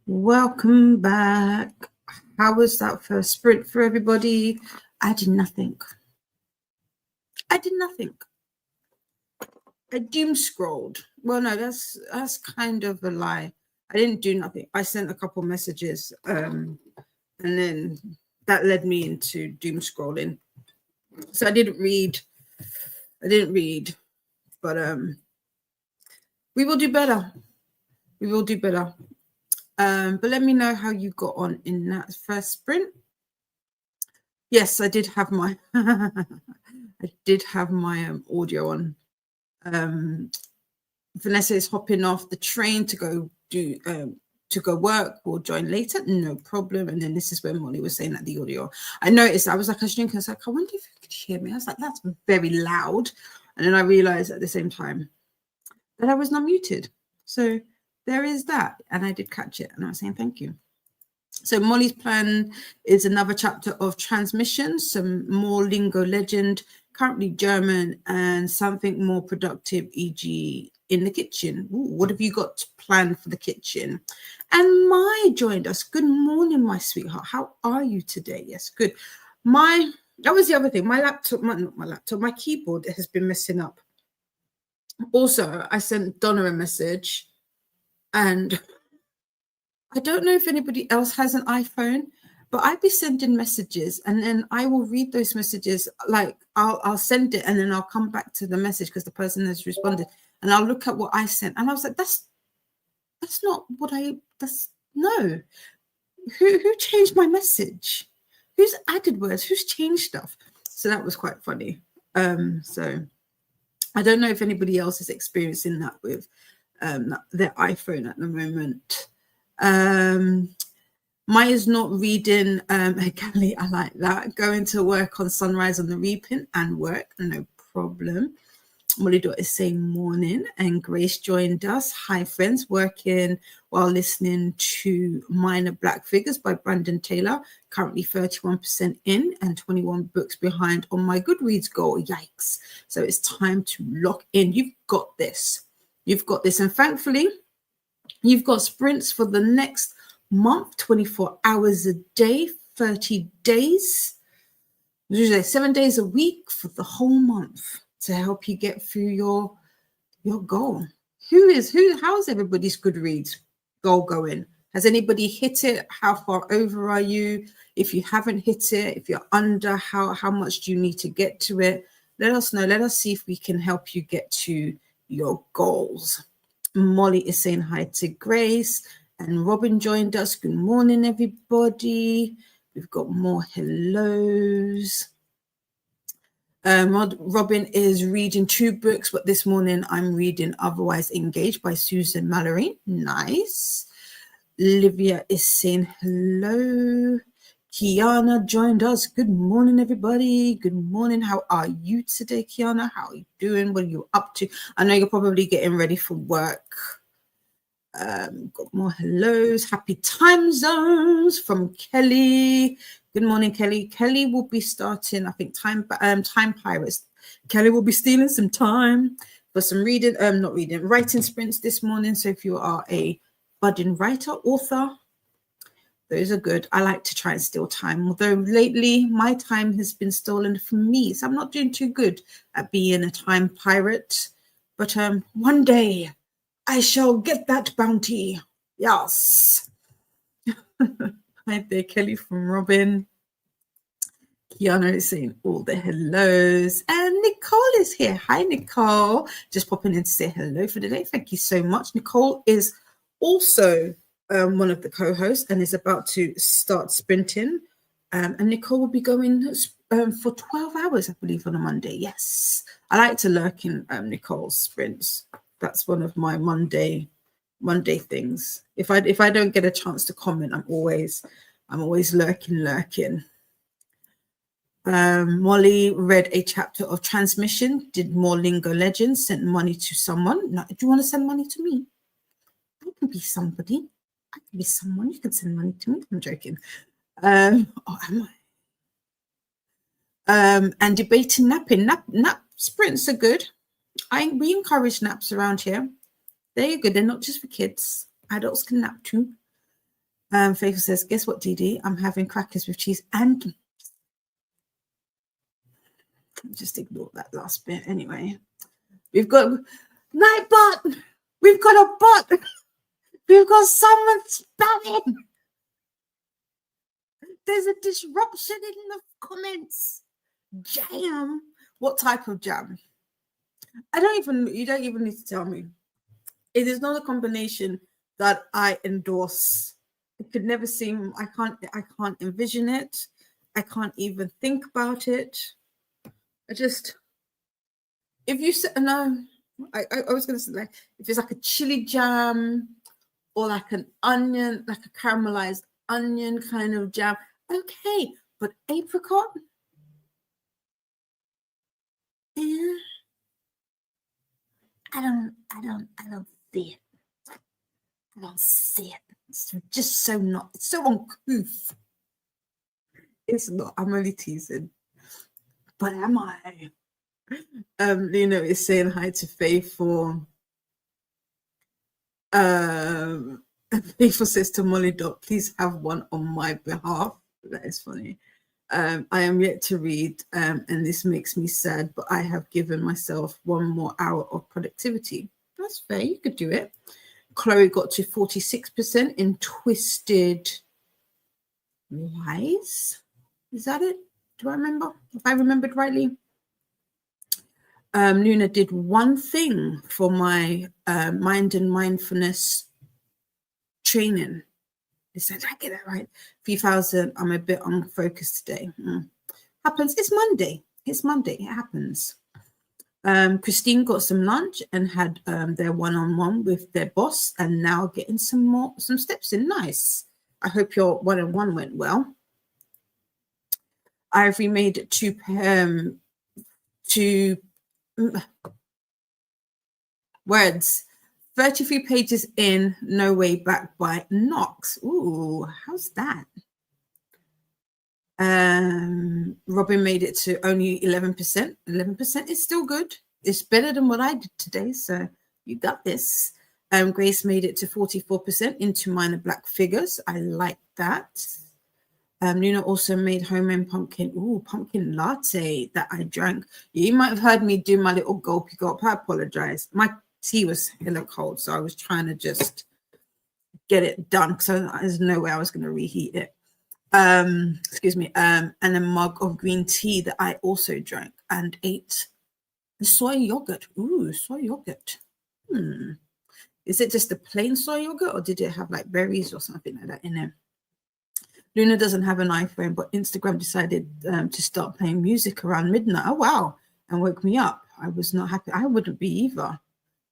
Welcome back. How was that first sprint for everybody? I did nothing. I doom scrolled. Well, no, that's kind of a lie. I didn't do nothing. I sent a couple messages, and then that led me into doom scrolling. So I didn't read, but we will do better. But let me know how you got on in that first sprint. Yes, I did have my audio on. Vanessa is hopping off the train to go work. We'll join later, no problem. And then this is when Molly was saying that the audio. I noticed, I was drinking. I was like, I wonder if you could hear me. I was like, that's very loud. And then I realized at the same time that I was not muted. So there is that. And I did catch it. And I was saying thank you. So Molly's plan is another chapter of transmission, some more lingo legend, currently German, and something more productive, e.g. in the kitchen. Ooh, what have you got planned for the kitchen? And Mai joined us. Good morning, my sweetheart. How are you today? Yes, good. That was the other thing. My keyboard has been messing up. Also, I sent Donna a message, and I don't know if anybody else has an iPhone, but I'd be sending messages and then I will read those messages. Like I'll send it and then I'll come back to the message because the person has responded and I'll look at what I sent. And I was like, that's not what no. Who changed my message? Who's added words? Who's changed stuff? So that was quite funny. So I don't know if anybody else is experiencing that with their iPhone at the moment. Maya's not reading Kelly, I like that. Going to work on Sunrise on the Reaping and work, no problem. Molly Dot is saying morning, and Grace joined us. Hi friends, working while listening to Minor Black Figures by Brandon Taylor, currently 31% in and 21 books behind on my Goodreads goal. Yikes. So it's time to lock in. You've got this. And thankfully, you've got sprints for the next month, 24 hours a day, 30 days, usually 7 days a week for the whole month to help you get through your goal. How's everybody's Goodreads goal going? Has anybody hit it? How far over are you? If you haven't hit it, if you're under, how much do you need to get to it? Let us know. Let us see if we can help you get to your goals. Molly is saying hi to Grace, and Robin joined us. Good morning, everybody. We've got more hellos. Robin is reading 2 books, but this morning I'm reading Otherwise Engaged by Susan Mallory. Nice. Livia is saying hello. Kiana joined us. Good morning, everybody. Good morning. How are you today, Kiana? How are you doing? What are you up to? I know you're probably getting ready for work. Got more hellos. Happy time zones from Kelly. Good morning, Kelly. Kelly will be starting, I think, Time Pirates. Kelly will be stealing some time for some writing sprints this morning. So if you are a budding writer, author, those are good. I like to try and steal time, although lately my time has been stolen from me. So I'm not doing too good at being a time pirate. But one day I shall get that bounty. Yes. Hi there, Kelly from Robin. Kiana is saying all the hellos. And Nicole is here. Hi, Nicole. Just popping in to say hello for the day. Thank you so much. Nicole is also one of the co-hosts and is about to start sprinting. And Nicole will be going for 12 hours, I believe, on a Monday. Yes. I like to lurk in Nicole's sprints. That's one of my Monday things. If I don't get a chance to comment, I'm always lurking. Molly read a chapter of Transmission, did more lingo legends, sent money to someone. Now, do you want to send money to me? I can be somebody. I can be someone. You can send money to me. I'm joking. Am I? And debating napping. Nap sprints are good. We encourage naps around here. They're good. They're not just for kids. Adults can nap too. Faithful says, guess what, Dee? I'm having crackers with cheese and just ignore that last bit anyway. We've got Nightbot. We've got a bot. We've got someone spamming. There's a disruption in the comments. Jam. What type of jam? You don't even need to tell me. It is not a combination that I endorse. It could never seem, I can't envision it. I can't even think about it. If you said, no, I was going to say, like, if it's like a chili jam or like an onion, like a caramelized onion kind of jam, okay, but apricot? Yeah. I don't see it. I don't see it. It's just so not, it's so uncouth. It's not, I'm only teasing. But am I? Lena is saying hi to Faithful. Faithful says to Molly Dot, please have one on my behalf. That is funny. I am yet to read, and this makes me sad, but I have given myself 1 more hour of productivity. That's fair. You could do it. Chloe got to 46% in Twisted Lies. Is that it? Do I remember? If I remembered rightly. Luna did 1 thing for my mind and mindfulness training. It said, I get that right. 3,000. I'm a bit unfocused today. Happens. It's Monday. It's Monday. It happens. Christine got some lunch and had their one-on-one with their boss, and now getting some steps in. Nice. I hope your one-on-one went well. Ivory made it to words. 33 pages in, No Way Back by Knox. Ooh, how's that? Robin made it to only 11%. 11% is still good. It's better than what I did today, so you got this. Grace made it to 44% into Minor Black Figures. I like that. Luna also made homemade pumpkin latte that I drank. You might have heard me do my little gulpy gulp. I apologize. My tea was hella cold, so I was trying to just get it done because there's no way I was going to reheat it. Excuse me. And a mug of green tea that I also drank and ate. The soy yogurt. Ooh, soy yogurt. Is it just a plain soy yogurt, or did it have like berries or something like that in there? Luna doesn't have an iPhone, but Instagram decided to start playing music around midnight. Oh, wow. And woke me up. I was not happy. I wouldn't be either,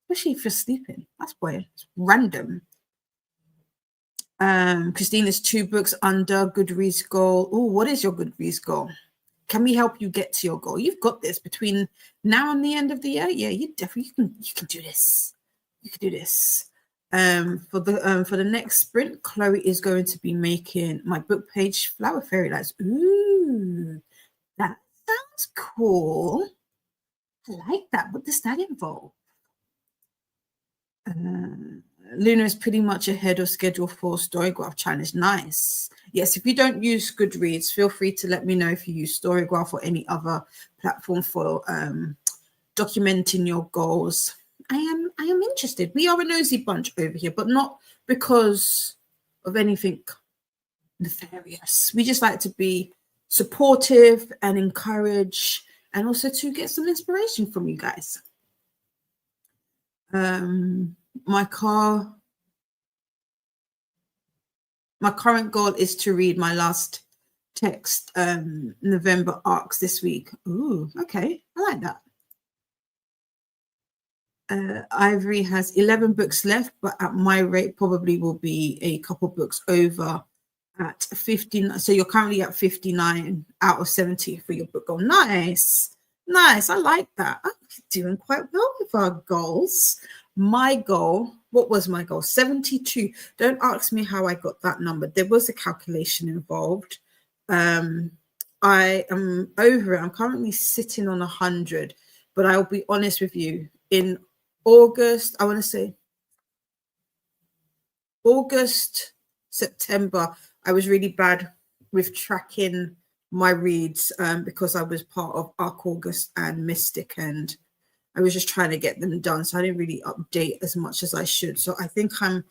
especially if you're sleeping. That's weird. It's random. Christine is 2 books under Goodreads goal. Oh, what is your Goodreads goal? Can we help you get to your goal? You've got this between now and the end of the year. Yeah, you definitely you can do this. You can do this. For the next sprint, Chloe is going to be making my book page flower fairy lights. Ooh, that sounds cool. I like that. What does that involve? Luna is pretty much ahead of schedule for Storygraph Challenge. Nice. Yes, if you don't use Goodreads, feel free to let me know if you use Storygraph or any other platform for documenting your goals. I am interested. We are a nosy bunch over here, but not because of anything nefarious. We just like to be supportive and encourage, and also to get some inspiration from you guys. My current goal is to read my last text November arcs this week. Ooh, okay. I like that. Ivory has 11 books left, but at my rate probably will be a couple books over at 15. So you're currently at 59 out of 70 for your book goal. Nice. I like that. I'm doing quite well with our goals. My goal, what was my goal? 72. Don't ask me how I got that number. There was a calculation involved. I am over it. I'm currently sitting on 100, but I'll be honest with you. In August, I want to say August, September, I was really bad with tracking my reads because I was part of Arc August and Mystic, and I was just trying to get them done. So I didn't really update as much as I should. So I think I'm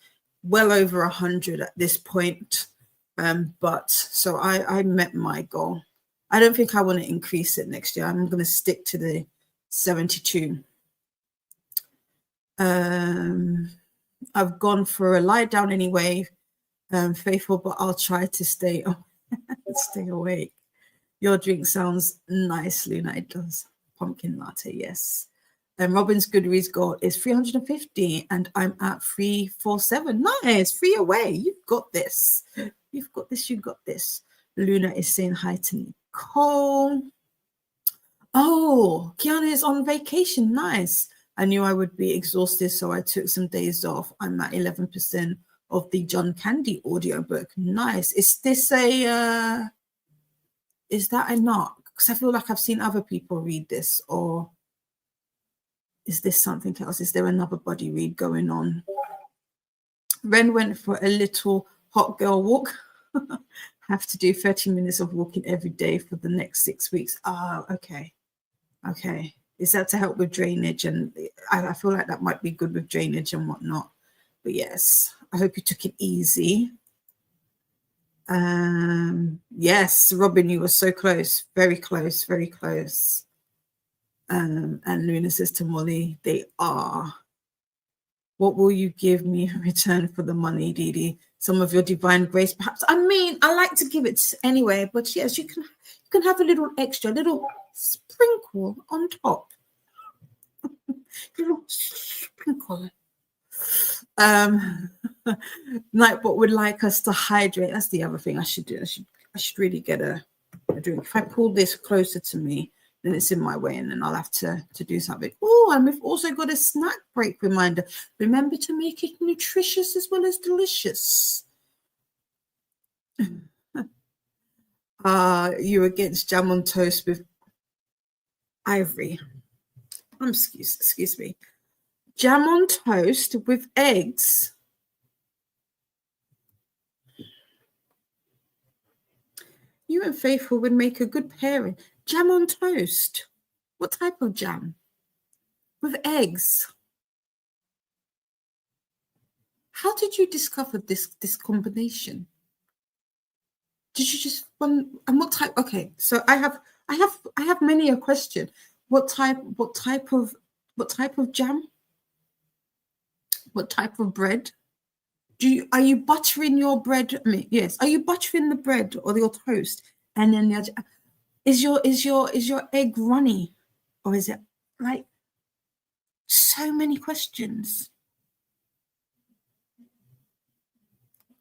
well over 100 at this point. But so I met my goal. I don't think I want to increase it next year. I'm going to stick to the 72. I've gone for a lie down anyway, Faithful, but I'll try to stay awake. Your drink sounds nice, Luna. It does. Pumpkin latte, yes. And Robin's Goodreads goal is 350, and I'm at 347. Nice, 3 away. You've got this. You've got this. You've got this. Luna is saying hi to Nicole. Oh, Kiana is on vacation. Nice. I knew I would be exhausted, so I took some days off. I'm at 11% of the John Candy audiobook. Nice. Is this a is that a knock? Because I feel like I've seen other people read this, or is this something else? Is there another body read going on? Ren went for a little hot girl walk. Have to do 30 minutes of walking every day for the next 6 weeks. Oh, okay. Okay. Is that to help with drainage? And I feel like that might be good with drainage and whatnot. But yes, I hope you took it easy. Yes, Robin, you were so close. Very close, very close. And Luna says to Molly, they are. What will you give me in return for the money, Dee Dee? Some of your divine grace, perhaps. I mean, I like to give it anyway, but yes, you can have a little extra, little sprinkle on top. Little sprinkle. Nightbot would like us to hydrate. That's the other thing I should do. I should really get a drink. If I pull this closer to me, then it's in my way, and then I'll have to do something. Oh, and we've also got a snack break reminder. Remember to make it nutritious as well as delicious. You against jam on toast with Ivory. Excuse me. Jam on toast with eggs. You and Faithful would make a good pairing. Jam on toast. What type of jam? With eggs. How did you discover this combination? Did you just and what type? Okay, so I have many a question. What type of jam? What type of bread? Are you buttering your bread? I mean, yes. Are you buttering the bread or your toast? And then is your egg runny, or is it like so many questions?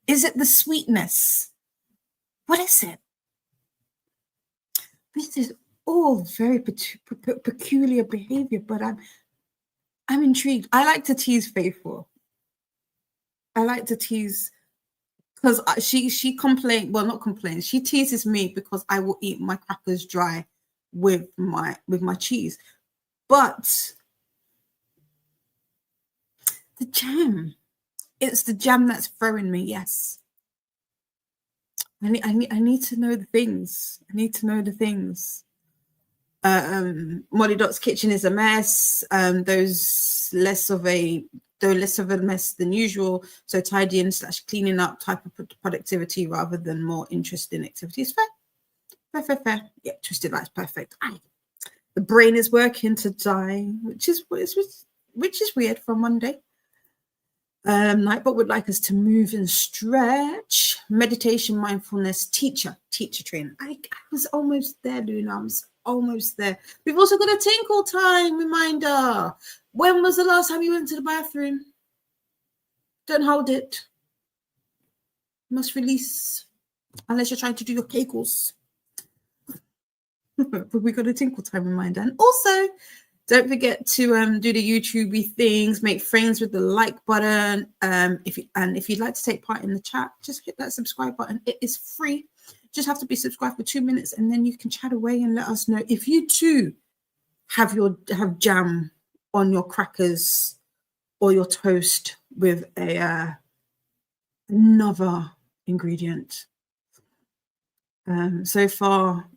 Is it the sweetness? What is it? This is all very peculiar behavior, but I'm intrigued. I like to tease Faithful. I like to tease because she complains. Well, not complains. She teases me because I will eat my crackers dry with my cheese. But the jam, it's the jam that's throwing me. Yes. I need to know the things. I need to know the things. Molly Dot's kitchen is a mess. Though less of a mess than usual. So tidying / cleaning up type of productivity rather than more interesting activities. Fair. Yeah, twisted light's perfect. The brain is working to die, which is weird for Monday. Nightbot would like us to move and stretch. Meditation, mindfulness, teacher training. I was almost there, Luna. I was almost there. We've also got a tinkle time reminder. When was the last time you went to the bathroom? Don't hold it. You must release, unless you're trying to do your kegels. But we got a tinkle time reminder. And also, don't forget to do the YouTubey things, make friends with the like button. If you'd like to take part in the chat, just hit that subscribe button. It is free. Just have to be subscribed for 2 minutes, and then you can chat away and let us know if you too have jam on your crackers or your toast with another ingredient. So far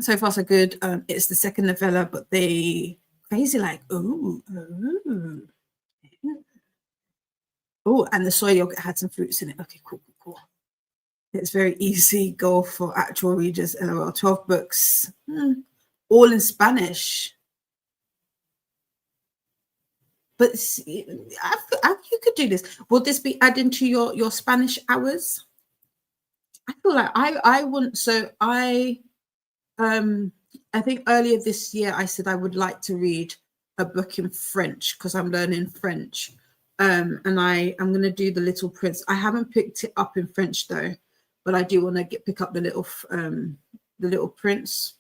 so good. It's the second novella, but they crazy like, oh, and the soy yogurt had some fruits in it. Okay, cool. It's very easy go for actual readers. LOL. 12 books, all in Spanish. But see, you could do this. Will this be adding to your Spanish hours? I feel like I want. So I think earlier this year I said I would like to read a book in French because I'm learning French. And I'm going to do The Little Prince. I haven't picked it up in French though, but I do want to pick up The Little Prince.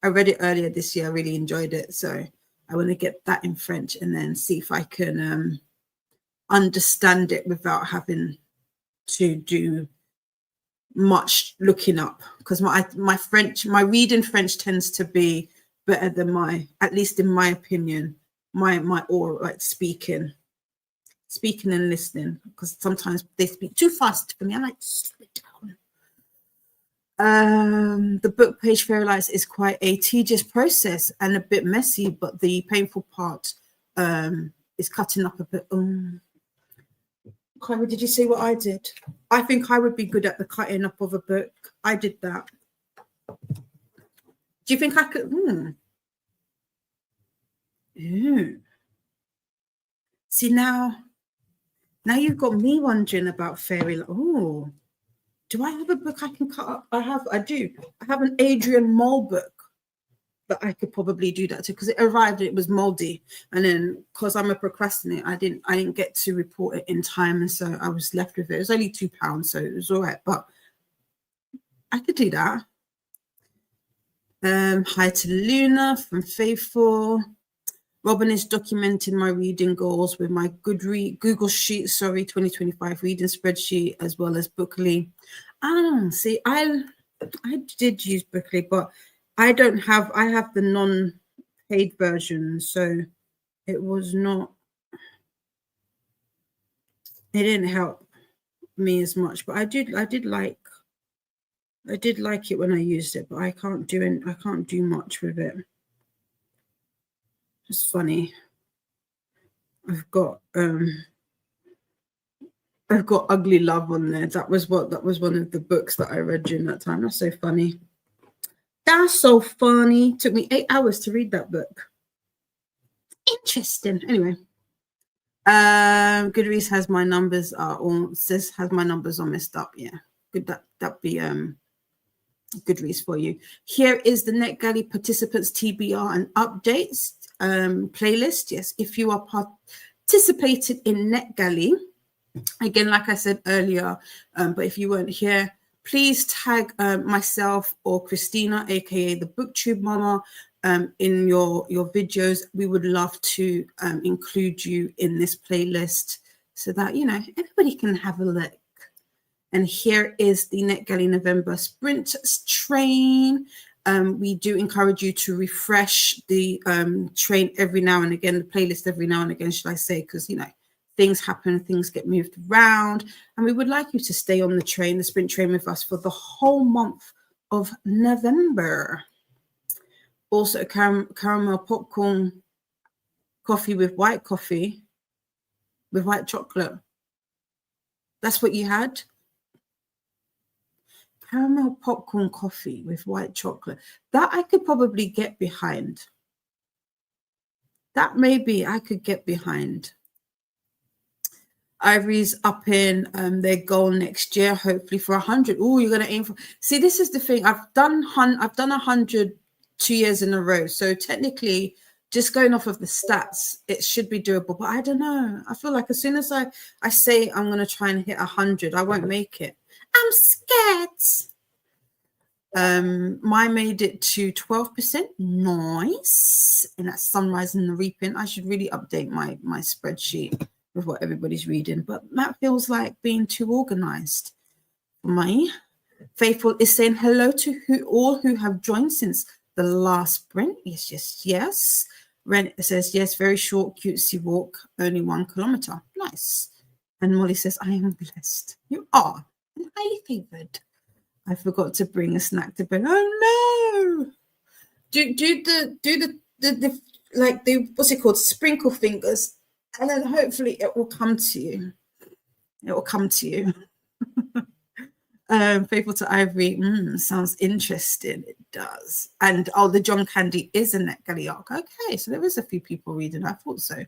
I read it earlier this year. I really enjoyed it. So I want to get that in French and then see if I can understand it without having to do much looking up, because my reading French tends to be better than at least in my opinion, my oral, like speaking and listening, because sometimes they speak too fast for me. I like to slow it down. The book page Fairy is quite a tedious process and a bit messy, but the painful part is cutting up a bit. Kyra, did you see what I did? I think I would be good at the cutting up of a book. I did that. Do you think I could? See, now you've got me wondering about fairy. Oh, do I have a book I can cut up? I do. I have an Adrian Mole book that I could probably do that too, because it arrived, it was moldy, and then because I'm a procrastinator, I didn't get to report it in time, and so I was left with it. It was only £2, so it was all right, but I could do that. Hi to Luna from Faithful. Robin is documenting my reading goals with my Google Sheet, 2025 reading spreadsheet, as well as Bookly. See, I did use Bookly, but I have the non-paid version, so it didn't help me as much, but I did like it when I used it, but I can't do much with it. It's funny. I've got Ugly Love on there. That was one of the books that I read during that time. That's so funny. That's so funny. It took me 8 hours to read that book. Interesting. Anyway, Goodreads has my numbers has my numbers all messed up. Yeah, good. That'd be Goodreads for you. Here is the NetGalley participants TBR and updates playlist. Yes, if you are participated in NetGalley, again, like I said earlier, but if you weren't here, please tag myself or Christina, aka the Booktube Mama, in your videos. We would love to include you in this playlist so that everybody can have a look. And here is the NetGalley November Sprint Train. We do encourage you to refresh the train every now and again, the playlist every now and again, should I say, because things happen, things get moved around, and we would like you to stay on the train, the sprint train, with us for the whole month of November. Also, caramel popcorn coffee with white chocolate. That's what you had? Caramel popcorn coffee with white chocolate. That I could probably get behind. That maybe I could get behind. Ivory's up in their goal next year, hopefully for 100. Oh, you're gonna aim for. See, this is the thing. I've done 100 2 years in a row. So technically, just going off of the stats, it should be doable. But I don't know. I feel like as soon as I say I'm gonna try and hit 100, I won't make it. I'm scared. Mine made it to 12%. Nice. And that's Sunrise and the Reaping. I should really update my spreadsheet with what everybody's reading, but that feels like being too organized. My Faithful is saying hello to all who have joined since the last sprint. Yes. Ren says yes, very short, cutesy walk, only 1 kilometer. Nice. And Molly says, I am blessed. You are. and highly favored. I forgot to bring a snack to bed. Oh no! Do the like the what's it called? Sprinkle fingers, and then hopefully it will come to you. It will come to you. Faithful to Ivory, sounds interesting. It does. And the John Candy is a NetGalley arc. Okay, so there is a few people reading. I thought so.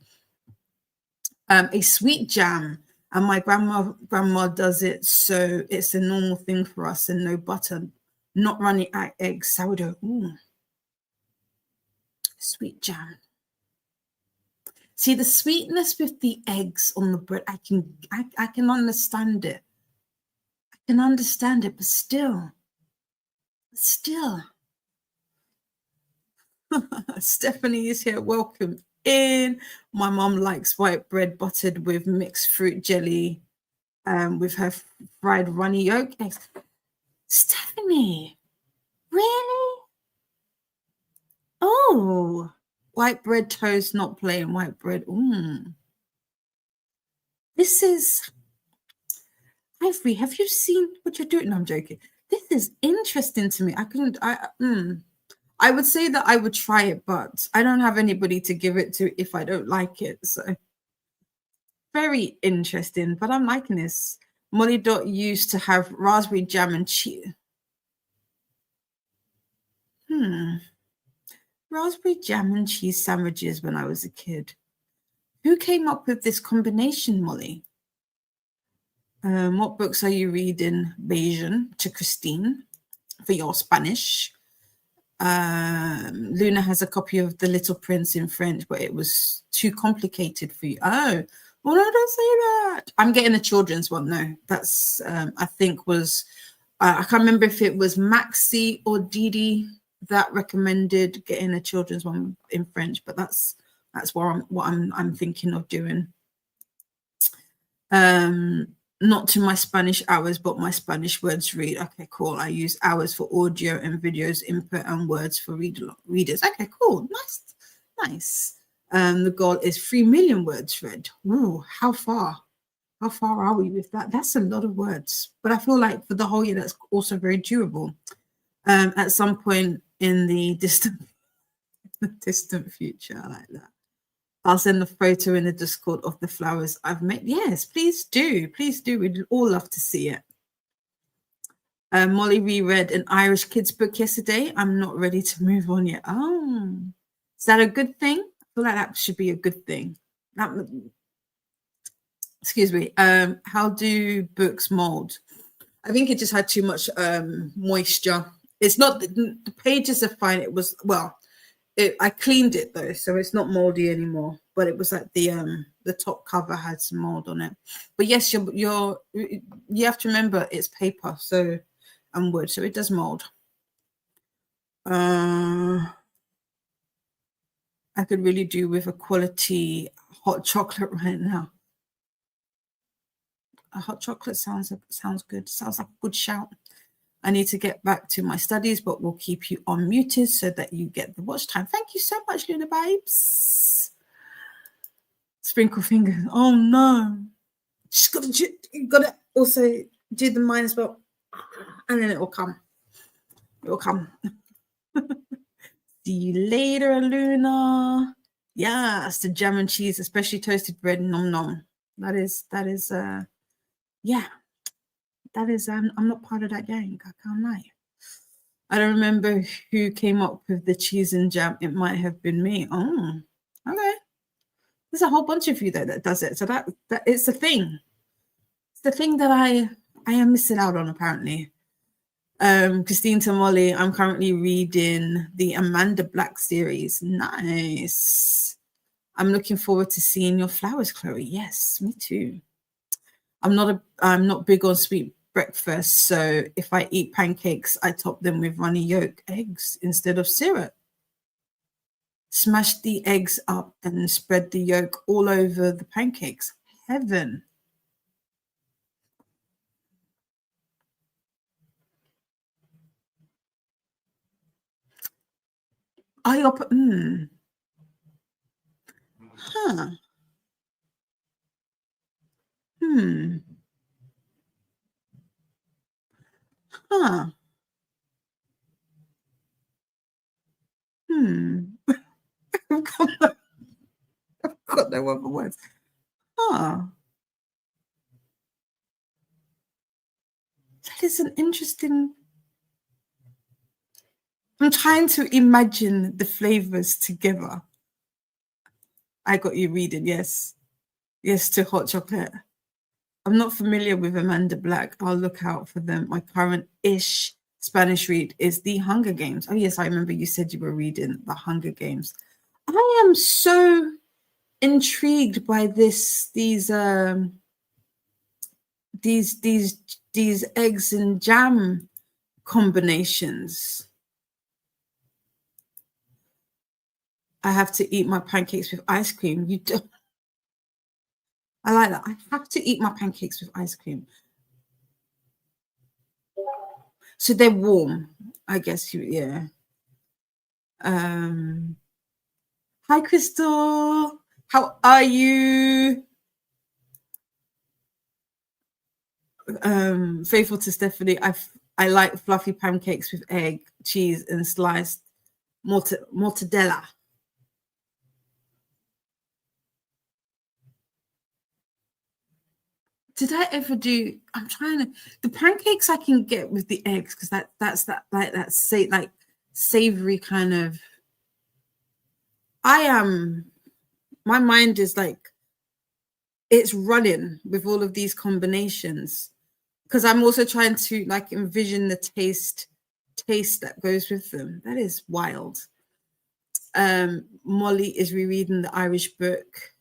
A sweet jam, and my grandma does it, so it's a normal thing for us, and no butter, not runny eggs, sourdough. Ooh. Sweet jam. See, the sweetness with the eggs on the bread, I can understand it. I can understand it, but still. Stephanie is here. Welcome in. My mom likes white bread buttered with mixed fruit jelly, with her fried runny yolk eggs. Stephanie, really? Oh, white bread toast, not plain white bread. This is Ivory. Have you seen what you're doing? No, I'm joking. This is interesting to me. I would say that I would try it, but I don't have anybody to give it to if I don't like it. So very interesting, but I'm liking this. Molly Dot used to have raspberry jam and cheese. Raspberry jam and cheese sandwiches when I was a kid. Who came up with this combination, Molly? What books are you reading? Bayesian to Christine for your Spanish. Luna has a copy of The Little Prince in French, but it was too complicated for you. Oh, well, no, don't say that. I'm getting a children's one. No, that's I think was I can't remember if it was Maxi or Didi that recommended getting a children's one in French, but that's what I'm thinking of doing. Not to my Spanish hours, but my Spanish words read. Okay, cool. I use hours for audio and videos input and words for readers. Okay, cool. Nice. The goal is 3 million words read. Ooh, how far? How far are we with that? That's a lot of words. But I feel like for the whole year, that's also very doable. At some point in the distant future, I like that. I'll send the photo in the Discord of the flowers I've made. Yes, please do. Please do. We'd all love to see it. Molly reread an Irish kids book yesterday. I'm not ready to move on yet. Oh, is that a good thing? I feel like that should be a good thing. Excuse me. How do books mold? I think it just had too much moisture. It's not, the pages are fine. It was, well, I cleaned it though, so it's not moldy anymore. But it was like the top cover had some mold on it. But yes, you have to remember it's paper, so and wood, so it does mold. I could really do with a quality hot chocolate right now. A hot chocolate sounds good. Sounds like a good shout. I need to get back to my studies, but we'll keep you unmuted so that you get the watch time. Thank you so much, Luna Babes. Sprinkle fingers. Oh no. Just gotta also do the mine as well. And then it will come. It will come. See you later, Luna. Yes, the jam and cheese, especially toasted bread. Nom nom. That is yeah. That is, I'm not part of that gang. I can't lie. I don't remember who came up with the cheese and jam. It might have been me. Oh, okay. There's a whole bunch of you that does it. So that it's a thing. It's the thing that I am missing out on, apparently. Christine to Molly, I'm currently reading the Amanda Black series. Nice. I'm looking forward to seeing your flowers, Chloe. Yes, me too. I'm not big on sweet breakfast, so if I eat pancakes, I top them with runny yolk eggs instead of syrup. Smash the eggs up and spread the yolk all over the pancakes. Heaven. Huh. Huh. I've got no other words. Huh. That is an interesting. I'm trying to imagine the flavors together. I got you reading, yes. Yes, to hot chocolate. I'm not familiar with Amanda Black. I'll look out for them. My current-ish Spanish read is The Hunger Games. Oh, yes, I remember you said you were reading The Hunger Games. I am so intrigued by these eggs and jam combinations. I have to eat my pancakes with ice cream. You don't. I like that. I have to eat my pancakes with ice cream. So they're warm, I guess. Yeah. Hi, Crystal. How are you? Faithful to Stephanie. I like fluffy pancakes with egg, cheese, and sliced mortadella. Did I ever do? I'm trying to. The pancakes I can get with the eggs because that's savory kind of. My mind is like, it's running with all of these combinations because I'm also trying to like envision the taste that goes with them. That is wild. Molly is rereading the Irish book.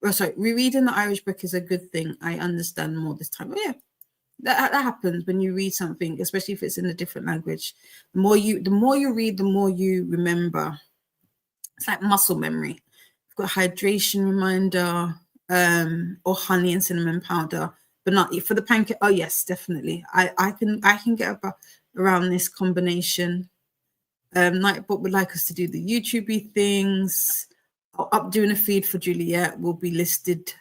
Oh, sorry, rereading the Irish book is a good thing. I understand more this time. Oh, yeah, that happens when you read something, especially if it's in a different language. The more you read, the more you remember. It's like muscle memory. You've got hydration reminder, or honey and cinnamon powder, but not for the pancake. Oh yes, definitely. I can get around this combination. Nightbot would like us to do the YouTube things. Up doing a feed for Juliet will be listed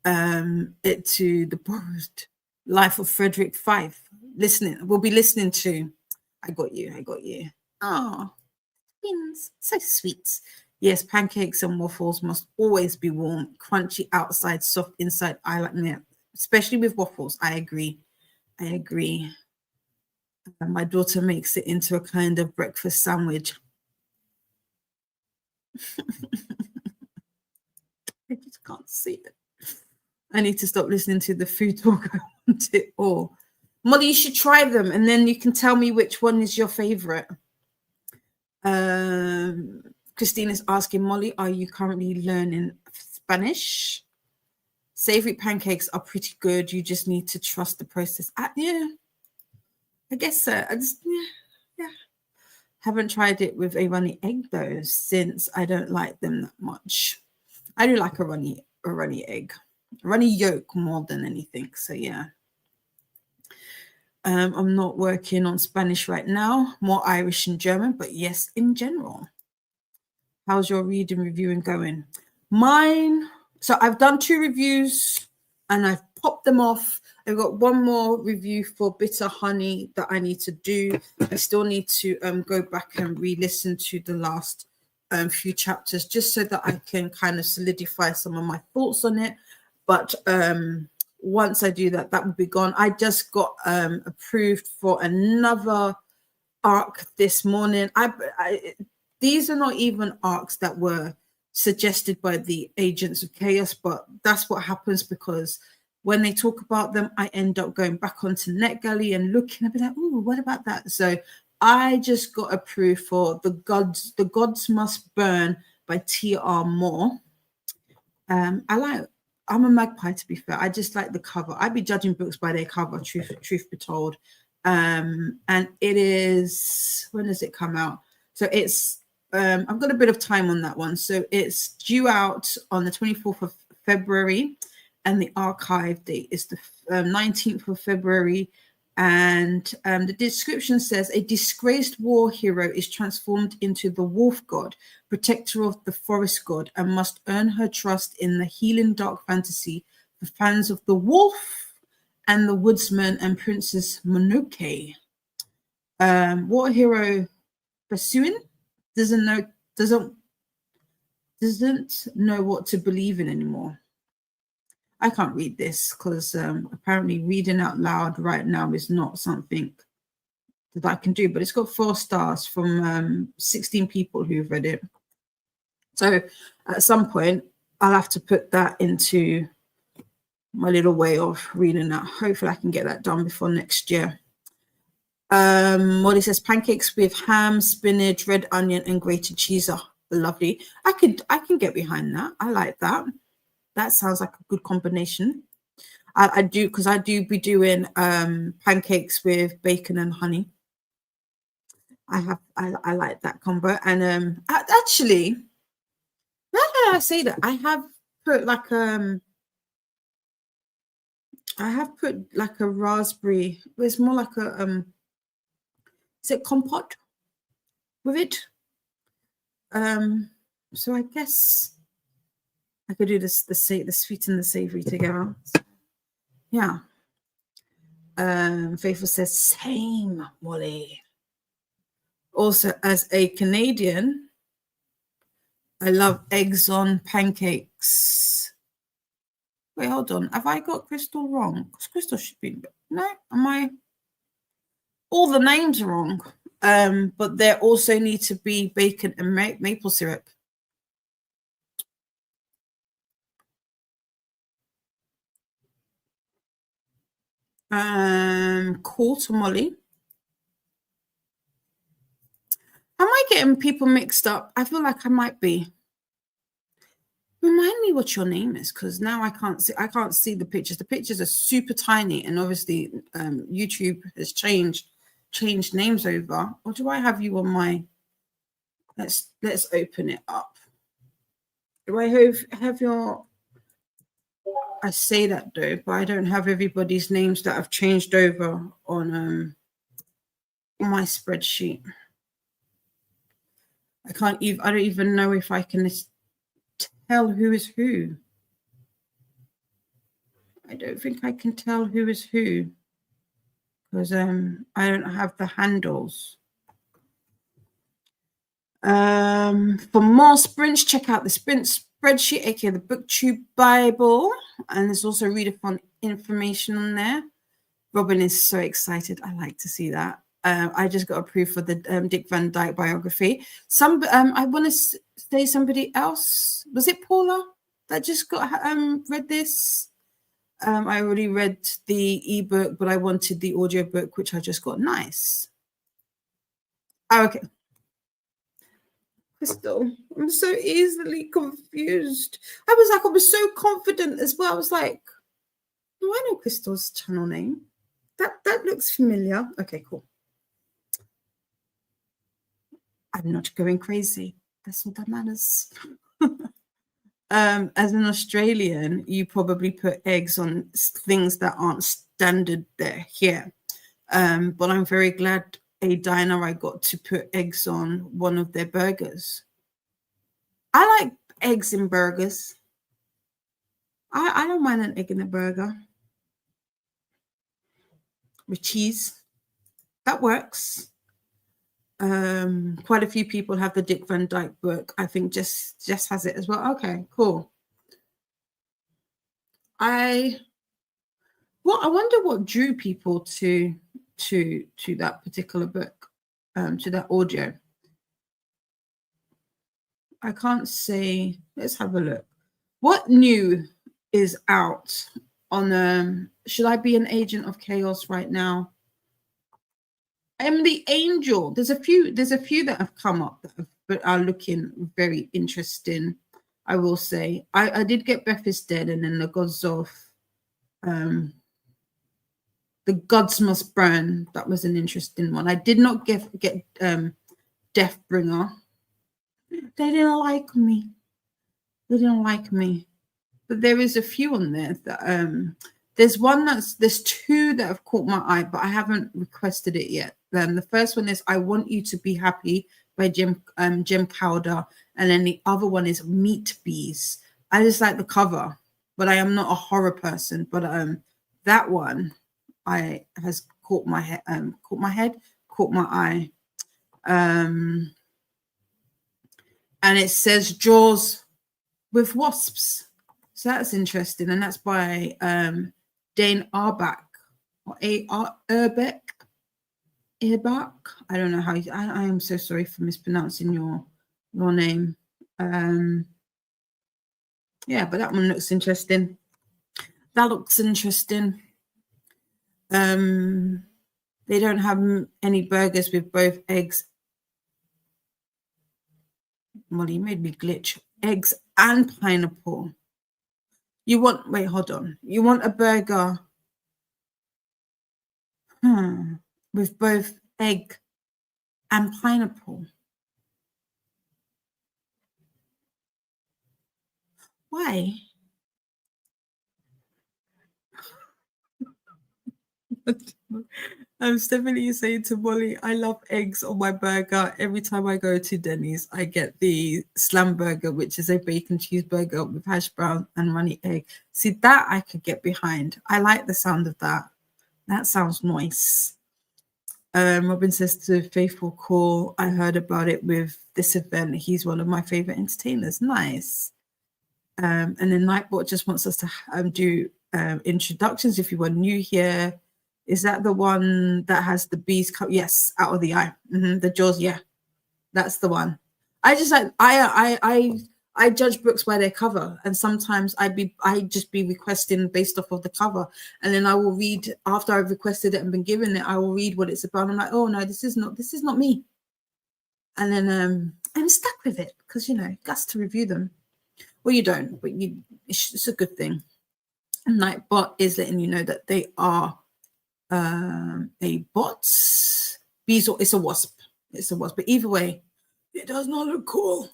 it to the borrowed life of Frederick Fife. We'll be listening to I got you. Oh, twins, so sweet. Yes, pancakes and waffles must always be warm, crunchy outside, soft inside. I like that, especially with waffles. I agree. My daughter makes it into a kind of breakfast sandwich. I just can't see it. I need to stop listening to the food talk. I want it all. Molly, you should try them and then you can tell me which one is your favorite. Christine is asking, Molly, are you currently learning Spanish? Savory pancakes are pretty good. You just need to trust the process. Yeah, I guess so. Yeah. Haven't tried it with a runny egg though, since I don't like them that much. I do like a runny egg, runny yolk more than anything. So yeah. I'm not working on Spanish right now, more Irish and German, but yes, in general. How's your reading reviewing going? Mine, so I've done 2 reviews and I've popped them off. I've got one more review for Bitter Honey that I need to do. I still need to go back and re-listen to the last few chapters just so that I can kind of solidify some of my thoughts on it. But once I do that, that will be gone. I just got approved for another arc this morning. These are not even arcs that were suggested by the Agents of Chaos, but that's what happens because when they talk about them, I end up going back onto NetGalley and looking a bit like, oh, what about that? So I just got approved for The Gods Must Burn by T.R. Moore. I'm a magpie, to be fair. I just like the cover. I'd be judging books by their cover, truth be told. And it is, when does it come out? So it's, I've got a bit of time on that one. So it's due out on the 24th of February and the archive date is the 19th of February. And the description says a disgraced war hero is transformed into the wolf god, protector of the forest god, and must earn her trust in the healing dark fantasy for fans of the wolf and the woodsman and Princess Mononoke. Water hero pursuing doesn't know what to believe in anymore. I can't read this because apparently reading out loud right now is not something that I can do, but it's got 4 stars from 16 people who've read it. So at some point, I'll have to put that into my little way of reading that. Hopefully I can get that done before next year. Molly says pancakes with ham, spinach, red onion, and grated cheese are lovely. I can get behind that. I like that. That sounds like a good combination. I do, because I do be doing pancakes with bacon and honey. I like that combo. And actually, now that I say that, I have put like a raspberry. It's more like a is it compote with it? So I guess I could do the sweet and the savory together. So, yeah. Faithful says same, Molly. Also, as a Canadian, I love eggs on pancakes. Wait, hold on. Have I got Crystal wrong? Because Crystal should be. No, am I? All the names are wrong. But there also need to be bacon and maple syrup. Quarter Molly. Am I getting people mixed up? I feel like I might be. Remind me what your name is, because now I can't see the pictures. The pictures are super tiny, and obviously YouTube has changed names over. Or do I have you on my? Let's open it up. Do I have your? I say that though, but I don't have everybody's names that have changed over on my spreadsheet. I don't even know if I can tell who is who. I don't think I can tell who is who because I don't have the handles. For more sprints, check out the sprint spreadsheet, aka the Booktube Bible, and there's also Readathon information on there. Robin is so excited. I like to see that. I just got approved for the Dick Van Dyke biography. I want to say somebody else. Was it Paula that just got read this? I already read the ebook, but I wanted the audiobook, which I just got. Nice. Oh, okay. Crystal, I'm so easily confused. I was so confident as well. I was like, do I know Crystal's channel name? That looks familiar. Okay, cool. I'm not going crazy. That's all that matters. As an Australian, you probably put eggs on things that aren't standard here. But I'm very glad a diner I got to put eggs on one of their burgers. I like eggs in burgers. I don't mind an egg in a burger with cheese. That works. Quite a few people have the Dick Van Dyke book. I think Jess has it as well. Okay, cool. I wonder what drew people to that particular book, to that audio. I can't say. Let's have a look. What new is out on Should I Be an Agent of Chaos right now? I'm the Angel. There's a few that have come up but are looking very interesting. I will say. I did get Beth is Dead, and then the Gods of The Gods Must Burn. That was an interesting one. I did not get Deathbringer. They didn't like me. But there is a few on there that there's two that have caught my eye, but I haven't requested it yet. The first one is I Want You to Be Happy by Jem Koda, and then the other one is Meat Bees. I just like the cover, but I am not a horror person. But that one has caught my caught my eye. And it says Jaws with wasps. So that's interesting. And that's by Dane Arbach or Erbach. I don't know how you, I am so sorry for mispronouncing your name. Yeah, but that one looks interesting. That looks interesting. They don't have any burgers with both eggs. Molly made me glitch. Eggs and pineapple. You want, wait, hold on. You want a burger with both egg and pineapple. Why? Stephanie saying to Molly, I love eggs on my burger. Every time I go to Denny's, I get the slam burger, which is a bacon cheeseburger with hash brown and runny egg. See, that I could get behind. I like the sound of that. That sounds nice. Robin says to Faithful Call, I heard about it with this event. He's one of my favorite entertainers. Nice. And then Nightbot just wants us to do introductions. If you are new here, is that the one that has the bees? Yes, out of the eye. The Jaws. Yeah, that's the one. I just like I judge books by their cover, and sometimes I just be requesting based off of the cover, and then I will read after I've requested it and been given it. I will read what it's about. I'm like, oh no, this is not me. And then I'm stuck with it because got to review them. Well, you don't, but it's a good thing. And Nightbot is letting you know that they are a bot. Bees, it's a wasp. It's a wasp. But either way, it does not look cool.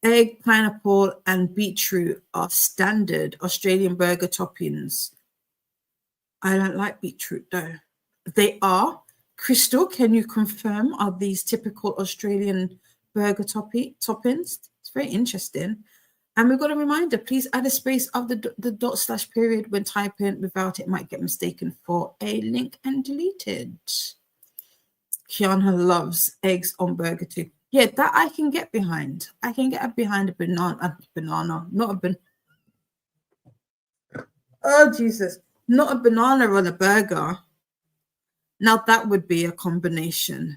Egg, pineapple, and beetroot are standard Australian burger toppings. I don't like beetroot though. They are. Crystal, can you confirm? Are these typical Australian burger toppings? It's very interesting. And we've got a reminder, please add a space of the / period when typing. Without it might get mistaken for a link and deleted. Kiana loves eggs on burger too. Yeah, that I can get behind. I can get behind a banana, not a banana. Oh, Jesus. Not a banana on a burger. Now that would be a combination.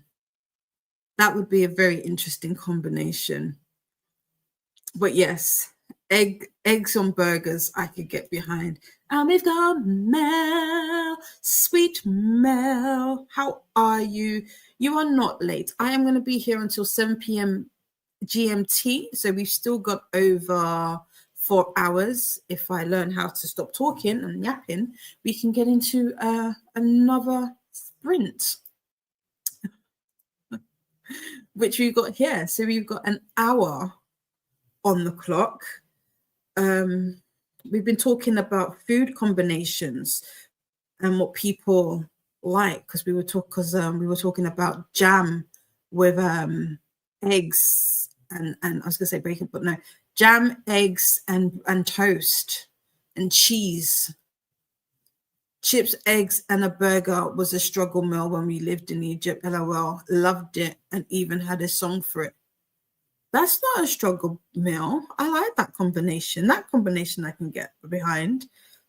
That would be a very interesting combination. But yes, eggs on burgers I could get behind. And we've got Mel, sweet Mel. How are you? You are not late. I am going to be here until 7 p.m. GMT. So we've still got over 4 hours. If I learn how to stop talking and yapping, we can get into another sprint, which we've got here. So we've got an hour on the clock. We've been talking about food combinations and what people like, because we were talking about jam with eggs and I was gonna say bacon, but no, jam, eggs, and toast and cheese. Chips, eggs, and a burger was a struggle meal when we lived in Egypt. LOL, loved it and even had a song for it. That's not a struggle meal. I like that combination. That combination I can get behind.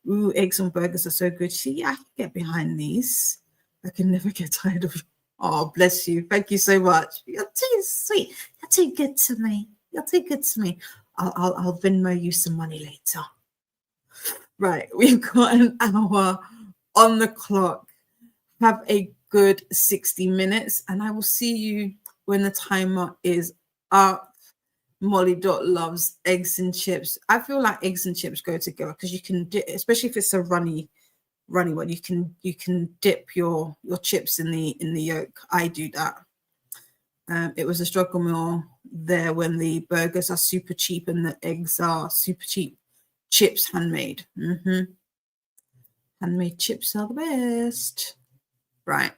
Ooh, eggs on burgers are so good. See, I can get behind these. I can never get tired of you. Oh, bless you. Thank you so much. You're too sweet. You're too good to me. You're too good to me. I'll Venmo you some money later. Right, we've got an hour on the clock. Have a good 60 minutes, and I will see you when the timer is up. Molly loves eggs and chips. I feel like eggs and chips go together because you can dip, especially if it's a runny one. You can dip your chips in the yolk. I do that. It was a struggle meal there when the burgers are super cheap and the eggs are super cheap. Chips handmade. Handmade chips are the best. Right.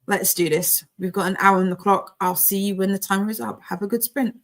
Let's do this. We've got an hour on the clock. I'll see you when the timer is up. Have a good sprint.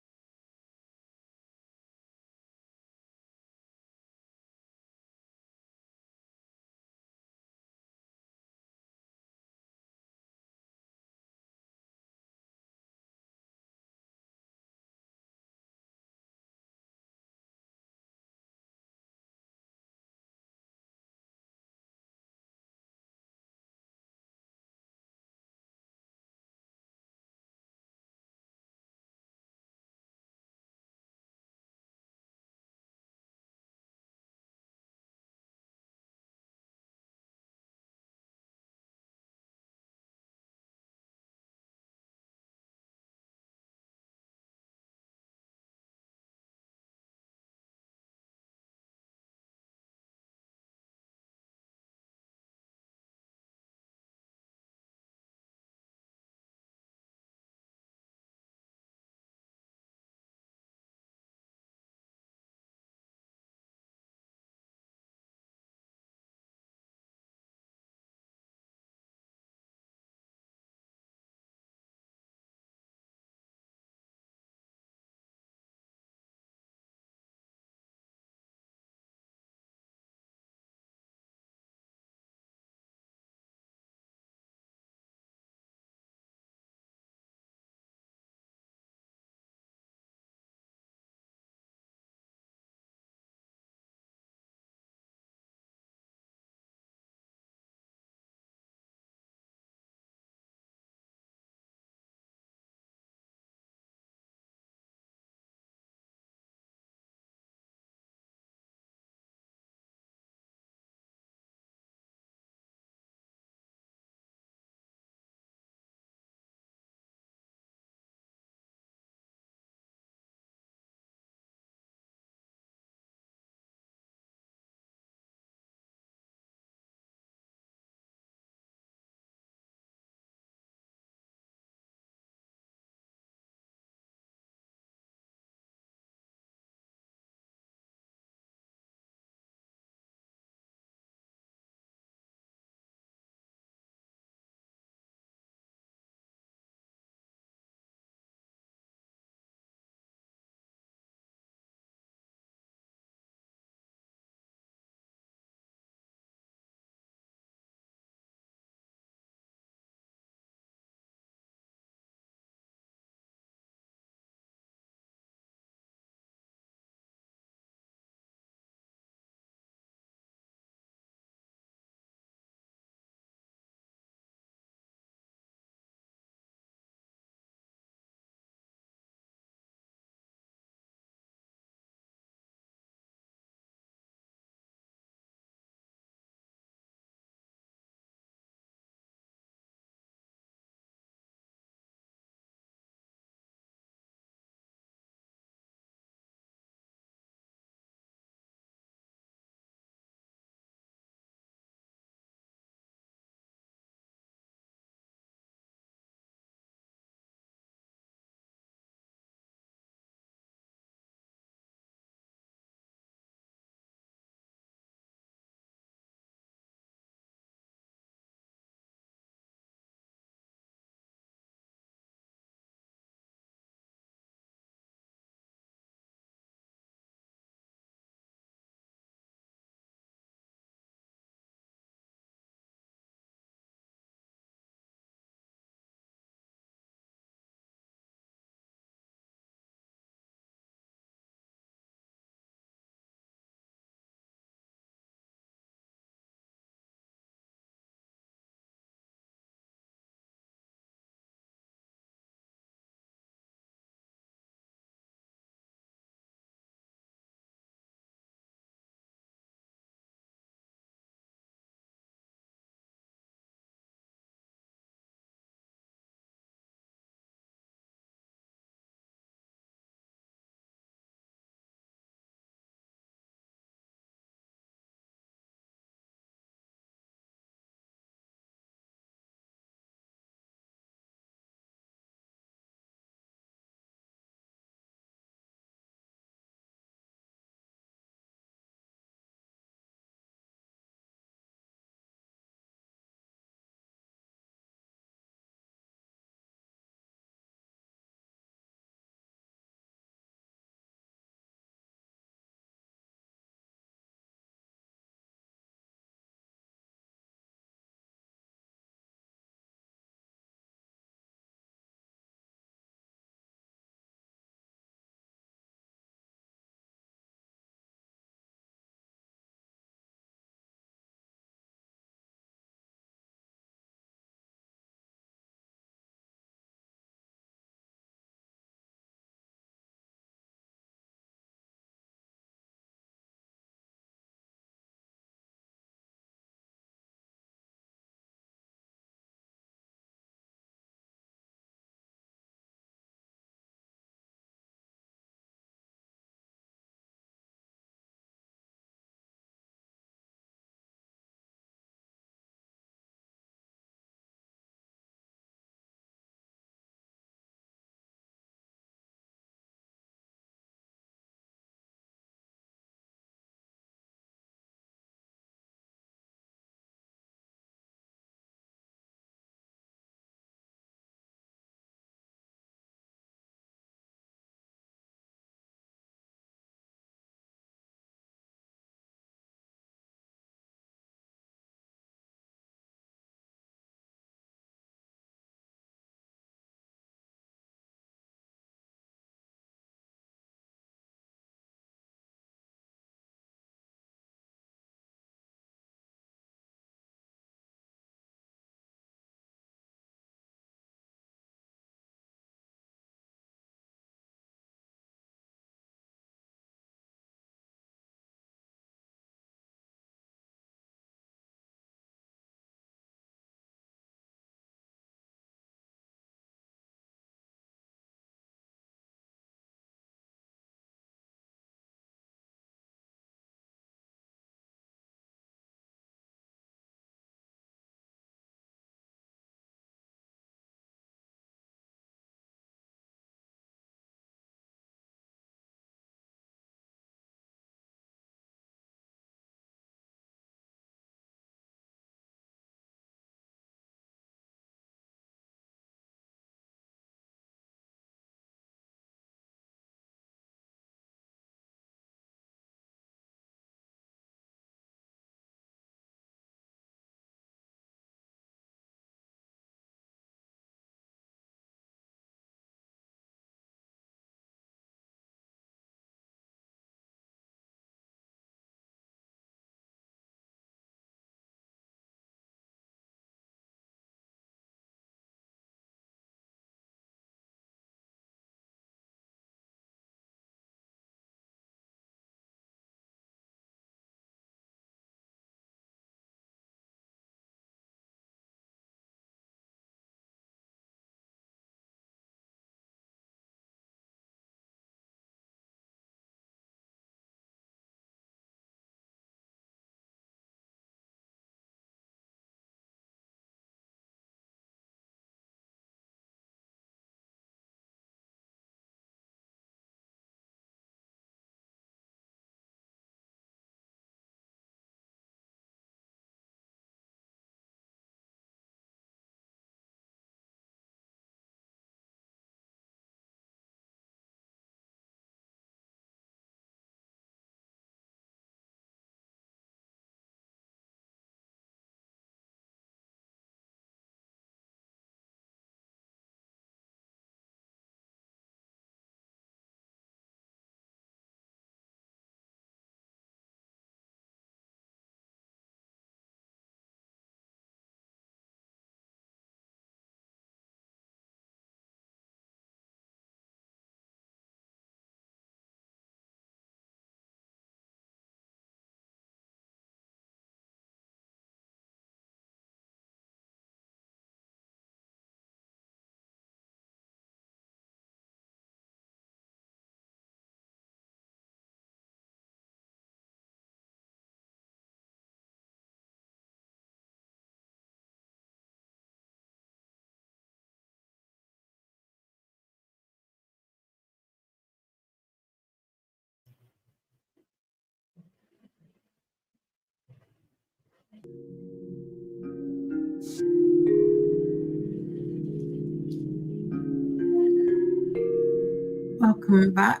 Welcome back.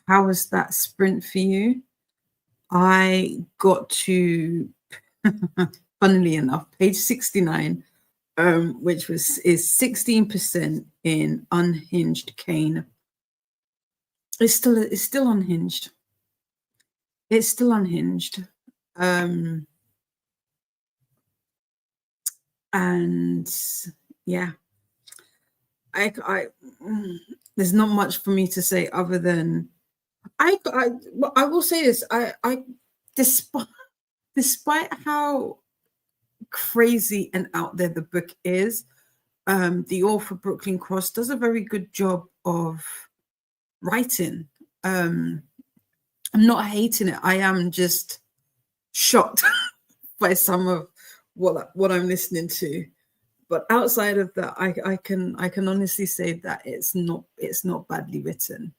How was that sprint for you? I got to, funnily enough, page 69, which is 16% in Unhinged Cane. It's still unhinged. It's still unhinged. And yeah, I there's not much for me to say other than I will say this. I despite how crazy and out there the book is, the author Brooklyn Cross does a very good job of writing. I'm not hating it. I am just shocked by some of what I'm listening to. But outside of that, I can honestly say that it's not badly written.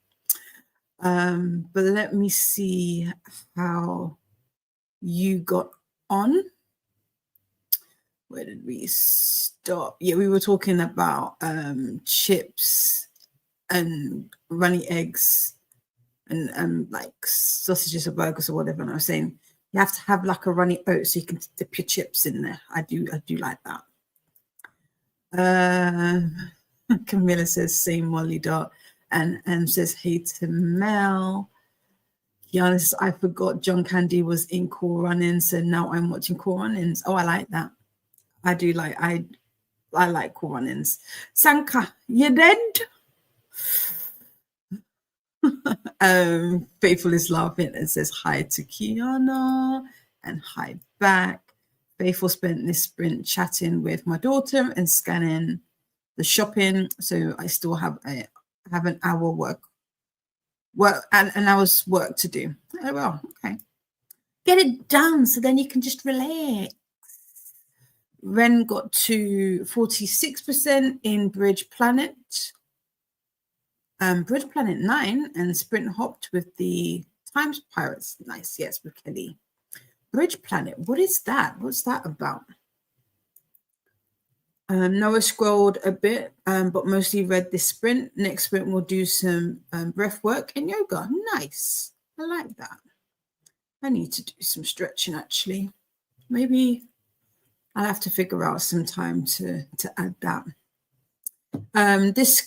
But let me see how you got on. Where did we stop? Yeah, we were talking about chips and runny eggs and like sausages or burgers or whatever. And I was saying you have to have like a runny oat so you can dip your chips in there. I do like that. Camilla says same Molly Dot and says hey to Mel. Kiana says I forgot John Candy was in Cool Runnings, so now I'm watching Cool Runnings. Oh, I like that. I do like I like Cool Runnings. Sanka, you dead? Faithful is laughing and says hi to Kiana and hi back. Faithful spent this sprint chatting with my daughter and scanning the shopping, so I still have an hour work and an hour's work to do. Oh well, okay. Get it done so then you can just relax. Ren got to 46% in Bridge Planet. Bridge Planet 9 and sprint hopped with the Times Pirates. Nice, yes, with Kelly. Bridge Planet, what is that? What's that about? Noah scrolled a bit, but mostly read this sprint. Next sprint, we'll do some breath work and yoga. Nice. I like that. I need to do some stretching, actually. Maybe I'll have to figure out some time to add that. This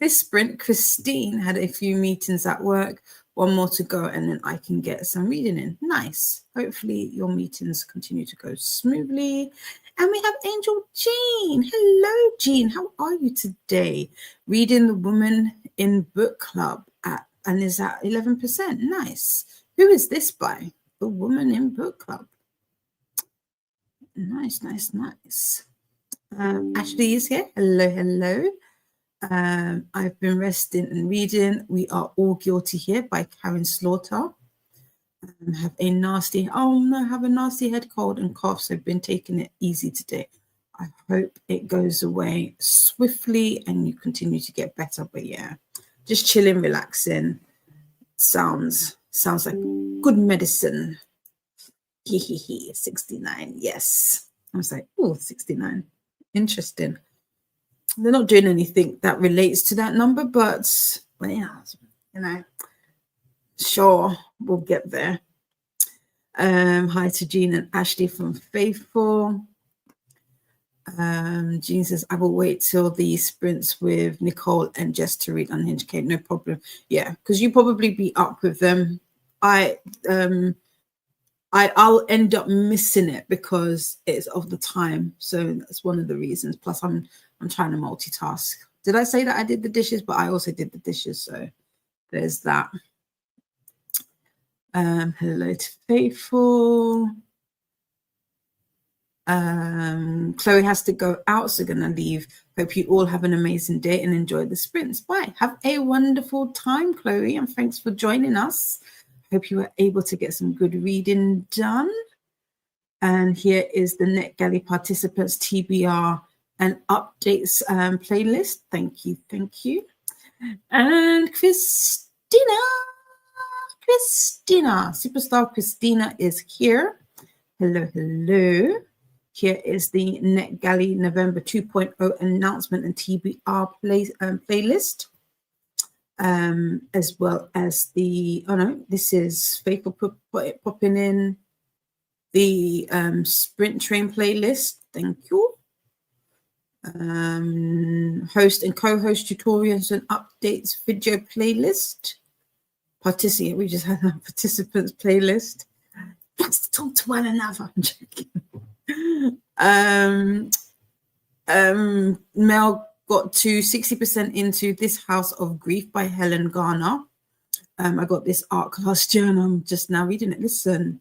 sprint, Christine had a few meetings at work, one more to go, and then I can get some reading in. Nice. Hopefully your meetings continue to go smoothly. And we have Angel Jean. Hello, Jean. How are you today? Reading The Woman in Book Club and is at 11%. Nice. Who is this by? The Woman in Book Club. Nice, nice, nice. Ashley is here. Hello, hello. I've been resting and reading We Are All Guilty Here by Karen Slaughter. Have a nasty head cold and cough, so I've been taking it easy today. I hope it goes away swiftly and you continue to get better. But yeah, just chilling, relaxing. Sounds like good medicine. 69. Yes. I was like, oh, 69. Interesting. They're not doing anything that relates to that number, but well, yeah, you know, sure, we'll get there. Hi to Jean and Ashley from Faithful. Jean says, I will wait till the sprints with Nicole and Jess to read Unhinged Kate. No problem. Yeah, because you probably be up with them. I'll end up missing it because it's of the time. So that's one of the reasons. Plus, I'm trying to multitask. Did I say that I did the dishes? But I also did the dishes. So there's that. Hello to Faithful. Chloe has to go out, so gonna leave. Hope you all have an amazing day and enjoy the sprints. Bye. Have a wonderful time, Chloe, and thanks for joining us. Hope you were able to get some good reading done. And here is the NetGalley participants TBR and updates playlist. Thank you. And Christina, Christina. Superstar Christina is here. Hello, hello. Here is the NetGalley November 2.0 announcement and TBR playlist. As well as the, oh no, this is Faithful popping in the Sprint Train playlist. Thank you. Host and co-host tutorials and updates video playlist. Participate. We just had a participants playlist. Let's talk to one another. I'm joking. Mel got to 60% into This House of Grief by Helen Garner. I got this art class year and I'm just now reading it. Listen,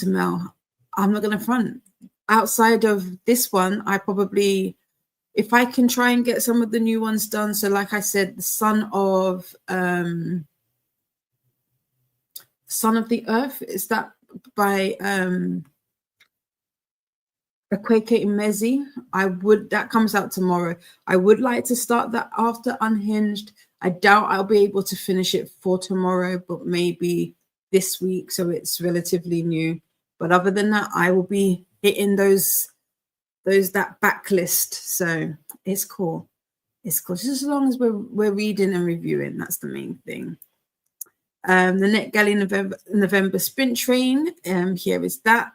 Mel, I'm not going to front. Outside of this one, I probably, if I can try and get some of the new ones done. So like I said, the Son of the Earth, is that by Akweke Imezi? That comes out tomorrow. I would like to start that after Unhinged. I doubt I'll be able to finish it for tomorrow, but maybe this week, so it's relatively new. But other than that, I will be hitting that backlist. So it's cool. It's cool. Just as long as we're reading and reviewing, that's the main thing. The NetGalley November Sprint Train. Here is that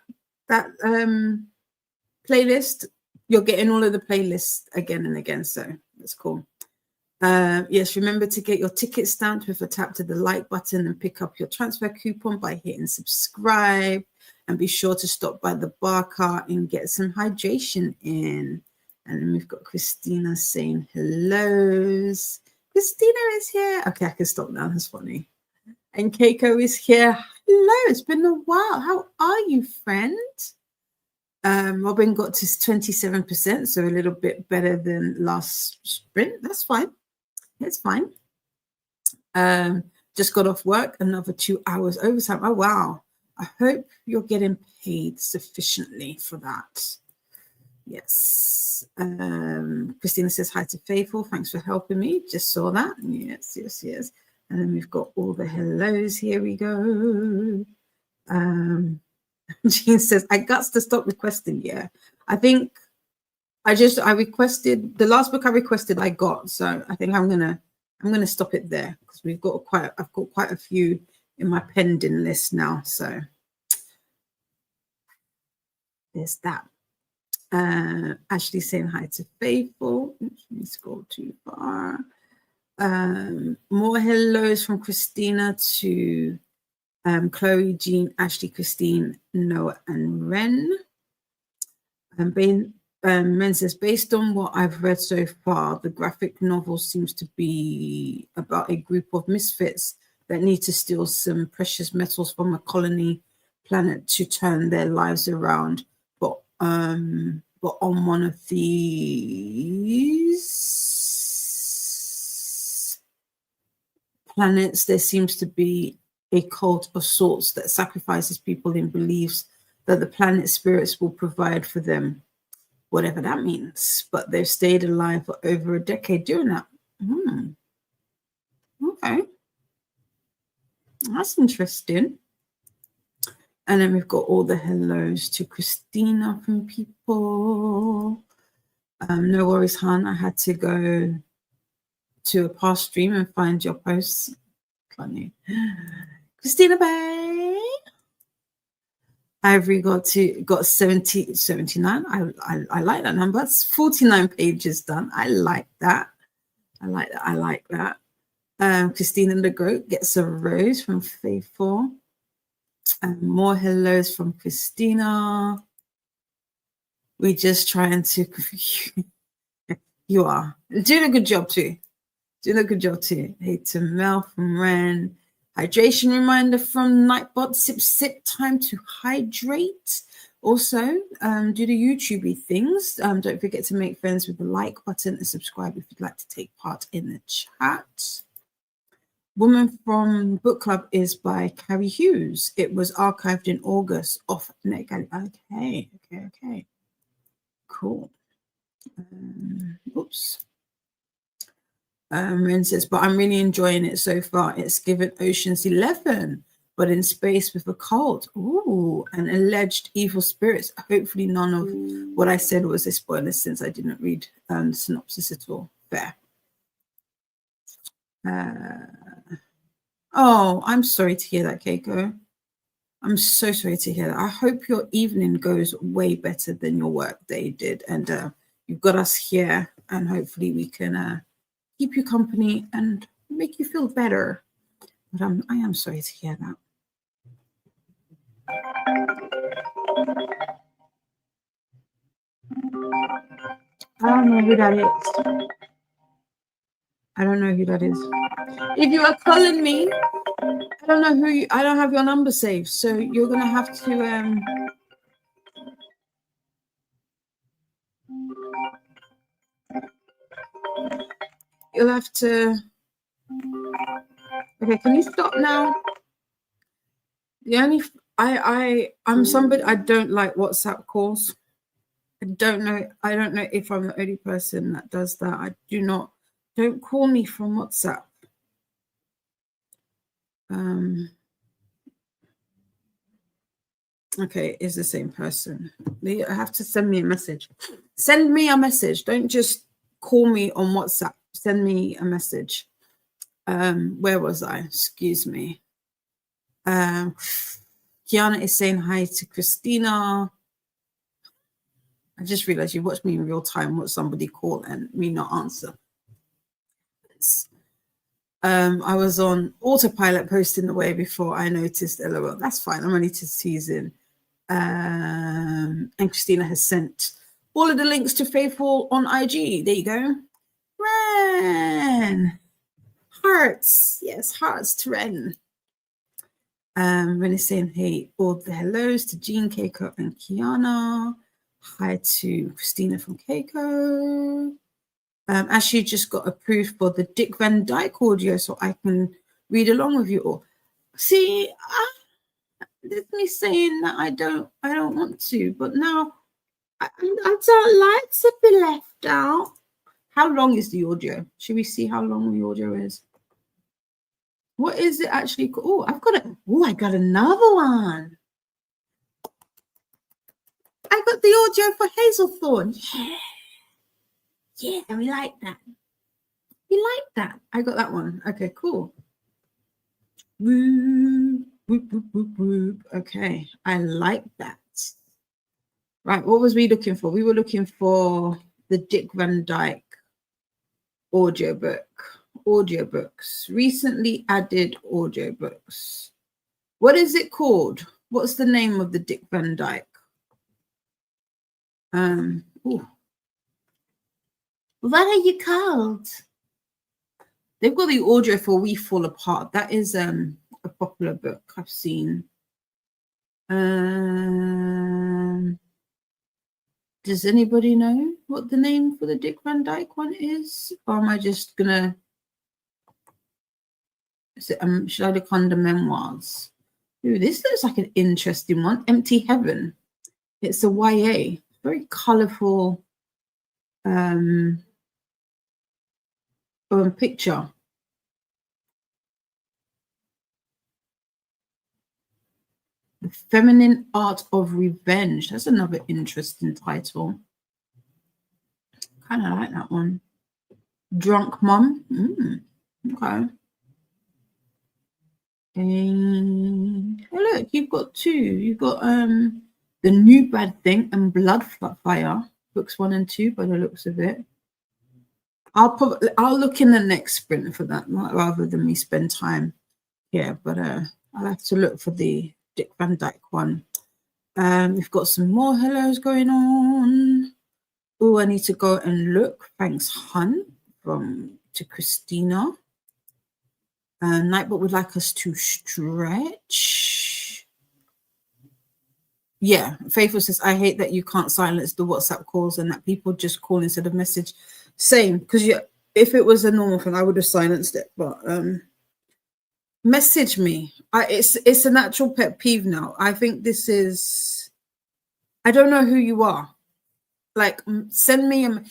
playlist. You're getting all of the playlists again and again, so that's cool. Yes, remember to get your ticket stamped with a tap to the like button and pick up your transfer coupon by hitting subscribe. And be sure to stop by the bar cart and get some hydration in. And then we've got Christina saying hellos. Christina is here. Okay, I can stop now. That's funny. And Keiko is here. Hello, it's been a while. How are you, friend? Robin got to 27%, so a little bit better than last sprint. That's fine. It's fine. Just got off work, another 2 hours overtime. Oh, wow. I hope you're getting paid sufficiently for that. Yes. Christina says hi to Faithful. Thanks for helping me. Just saw that. Yes, yes, yes. And then we've got all the hellos. Here we go. Jean says, I got to stop requesting. Yeah. I think I requested the last book I requested, I got. So I think I'm gonna stop it there because I've got quite a few in my pending list now. So there's that. Ashley saying hi to Faithful. Oops, let me scroll too far. More hellos from Christina to Chloe, Jean, Ashley, Christine, Noah, and Ren. Ren says, based on what I've read so far, the graphic novel seems to be about a group of misfits that need to steal some precious metals from a colony planet to turn their lives around. But on one of these planets, there seems to be a cult of sorts that sacrifices people in beliefs that the planet's spirits will provide for them, whatever that means. But they've stayed alive for over a decade doing that. Okay. That's interesting. And then we've got all the hellos to Christina from people. No worries, hon. I had to go to a past stream and find your posts. Funny. Christina Bay. Ivory got 79. I like that number. It's 49 pages done. I like that. I like that. Christina the Goat gets a rose from Faithful. More hellos from Christina. We're just trying to you are doing a good job too. Hey to Mel from Ren. Hydration reminder from Nightbot. Sip time to hydrate. Also, do the YouTubey things. Don't forget to make friends with the like button and subscribe if you'd like to take part in the chat. Woman from Book Club is by Carrie Hughes. It was archived in August off NetGalley. Okay. Cool. Oops. Rin says, but I'm really enjoying it so far. It's given Ocean's 11, but in space with a cult. Ooh, and alleged evil spirits. Hopefully none of what I said was a spoiler since I didn't read the synopsis at all. Fair. Oh, I'm sorry to hear that, Keiko. I'm so sorry to hear that. I hope your evening goes way better than your work day did. And you've got us here, and hopefully we can keep you company and make you feel better. But I am sorry to hear that. I don't know who that is. I don't know who that is. If you are calling me, I don't know who you, I don't have your number saved, so you're gonna have to you'll have to. Okay, can you stop now? The only I'm somebody, I don't like WhatsApp calls. I don't know if I'm the only person that does that. Don't call me from WhatsApp. Okay, it's the same person. You have to send me a message. Send me a message. Don't just call me on WhatsApp. Send me a message. Where was I? Excuse me. Kiana is saying hi to Christina. I just realized you watched me in real time, watch somebody call and me not answer. I was on autopilot posting away before I noticed LOL. That's fine. I'm only teasing. And Christina has sent all of the links to Faithful on IG. There you go. Ren. Hearts. Yes, hearts to Ren. Ren is saying, hey, all the hellos to Jean, Keiko, and Kiana. Hi to Christina from Keiko. Ashley just got approved for the Dick Van Dyke audio, so I can read along with you all. See, there's me saying that I don't want to, but now I don't like to be left out. How long is the audio? Should we see how long the audio is? What is it actually called? Oh, I got another one. I got the audio for Hazelthorne. Yeah, we like that. We like that. I got that one. Okay, cool. Whoop, whoop, whoop, whoop, whoop. Okay, I like that. Right, what was we looking for? We were looking for the Dick Van Dyke audiobooks. Recently added audiobooks. What is it called? What's the name of the Dick Van Dyke? What are you called? They've got the audio for We Fall Apart. That is a popular book I've seen. Does anybody know what the name for the Dick Van Dyke one is? Or am I just gonna... should I look under memoirs? Ooh, this looks like an interesting one. Empty Heaven. It's a YA. Very colourful picture. The Feminine Art of Revenge. That's another interesting title. Kind of like that one. Drunk Mum. Okay. And look, you've got two. You've got The New Bad Thing and Blood Fire, books 1 and 2 by the looks of it. I'll look in the next sprint for that, rather than me spend time here. But I'll have to look for the Dick Van Dyke one. We've got some more hellos going on. Oh, I need to go and look. Thanks, Hun, to Christina. Nightbot would like us to stretch. Yeah, Faithful says, I hate that you can't silence the WhatsApp calls and that people just call instead of message. Same, because if it was a normal thing, I would have silenced it. But message me. It's a natural pet peeve now. I think this is... I don't know who you are. Like, send me a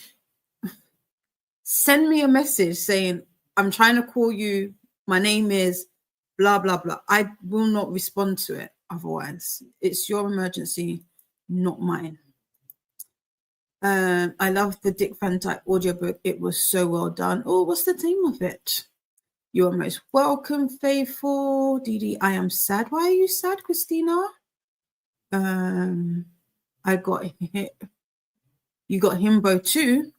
message saying, I'm trying to call you. My name is blah, blah, blah. I will not respond to it. Otherwise, it's your emergency, not mine. I love the Dick Van Dyke audiobook. It was so well done. Oh, what's the name of it? You are most welcome, Faithful. Dee, I am sad. Why are you sad, Christina? I got hit. You got himbo too.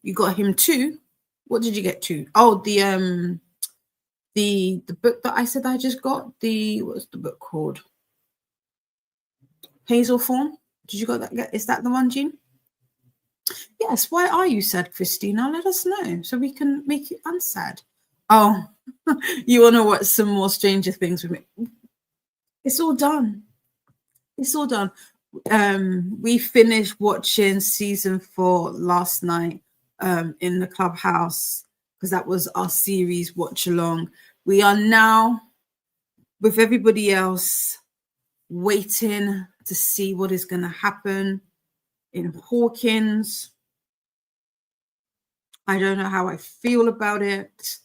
You got him too. What did you get too? Oh, the book that I said I just got. What's the book called? Hazel Fawn. Did you got that? Is that the one, Jean? Yes. Why are you sad, Christina? Let us know so we can make you unsad. Oh, you want to watch some more Stranger Things with me? It's all done. It's all done. We finished watching season 4 last night in the clubhouse because that was our series watch along. We are now with everybody else waiting to see what is going to happen in Hawkins. I don't know how I feel about it,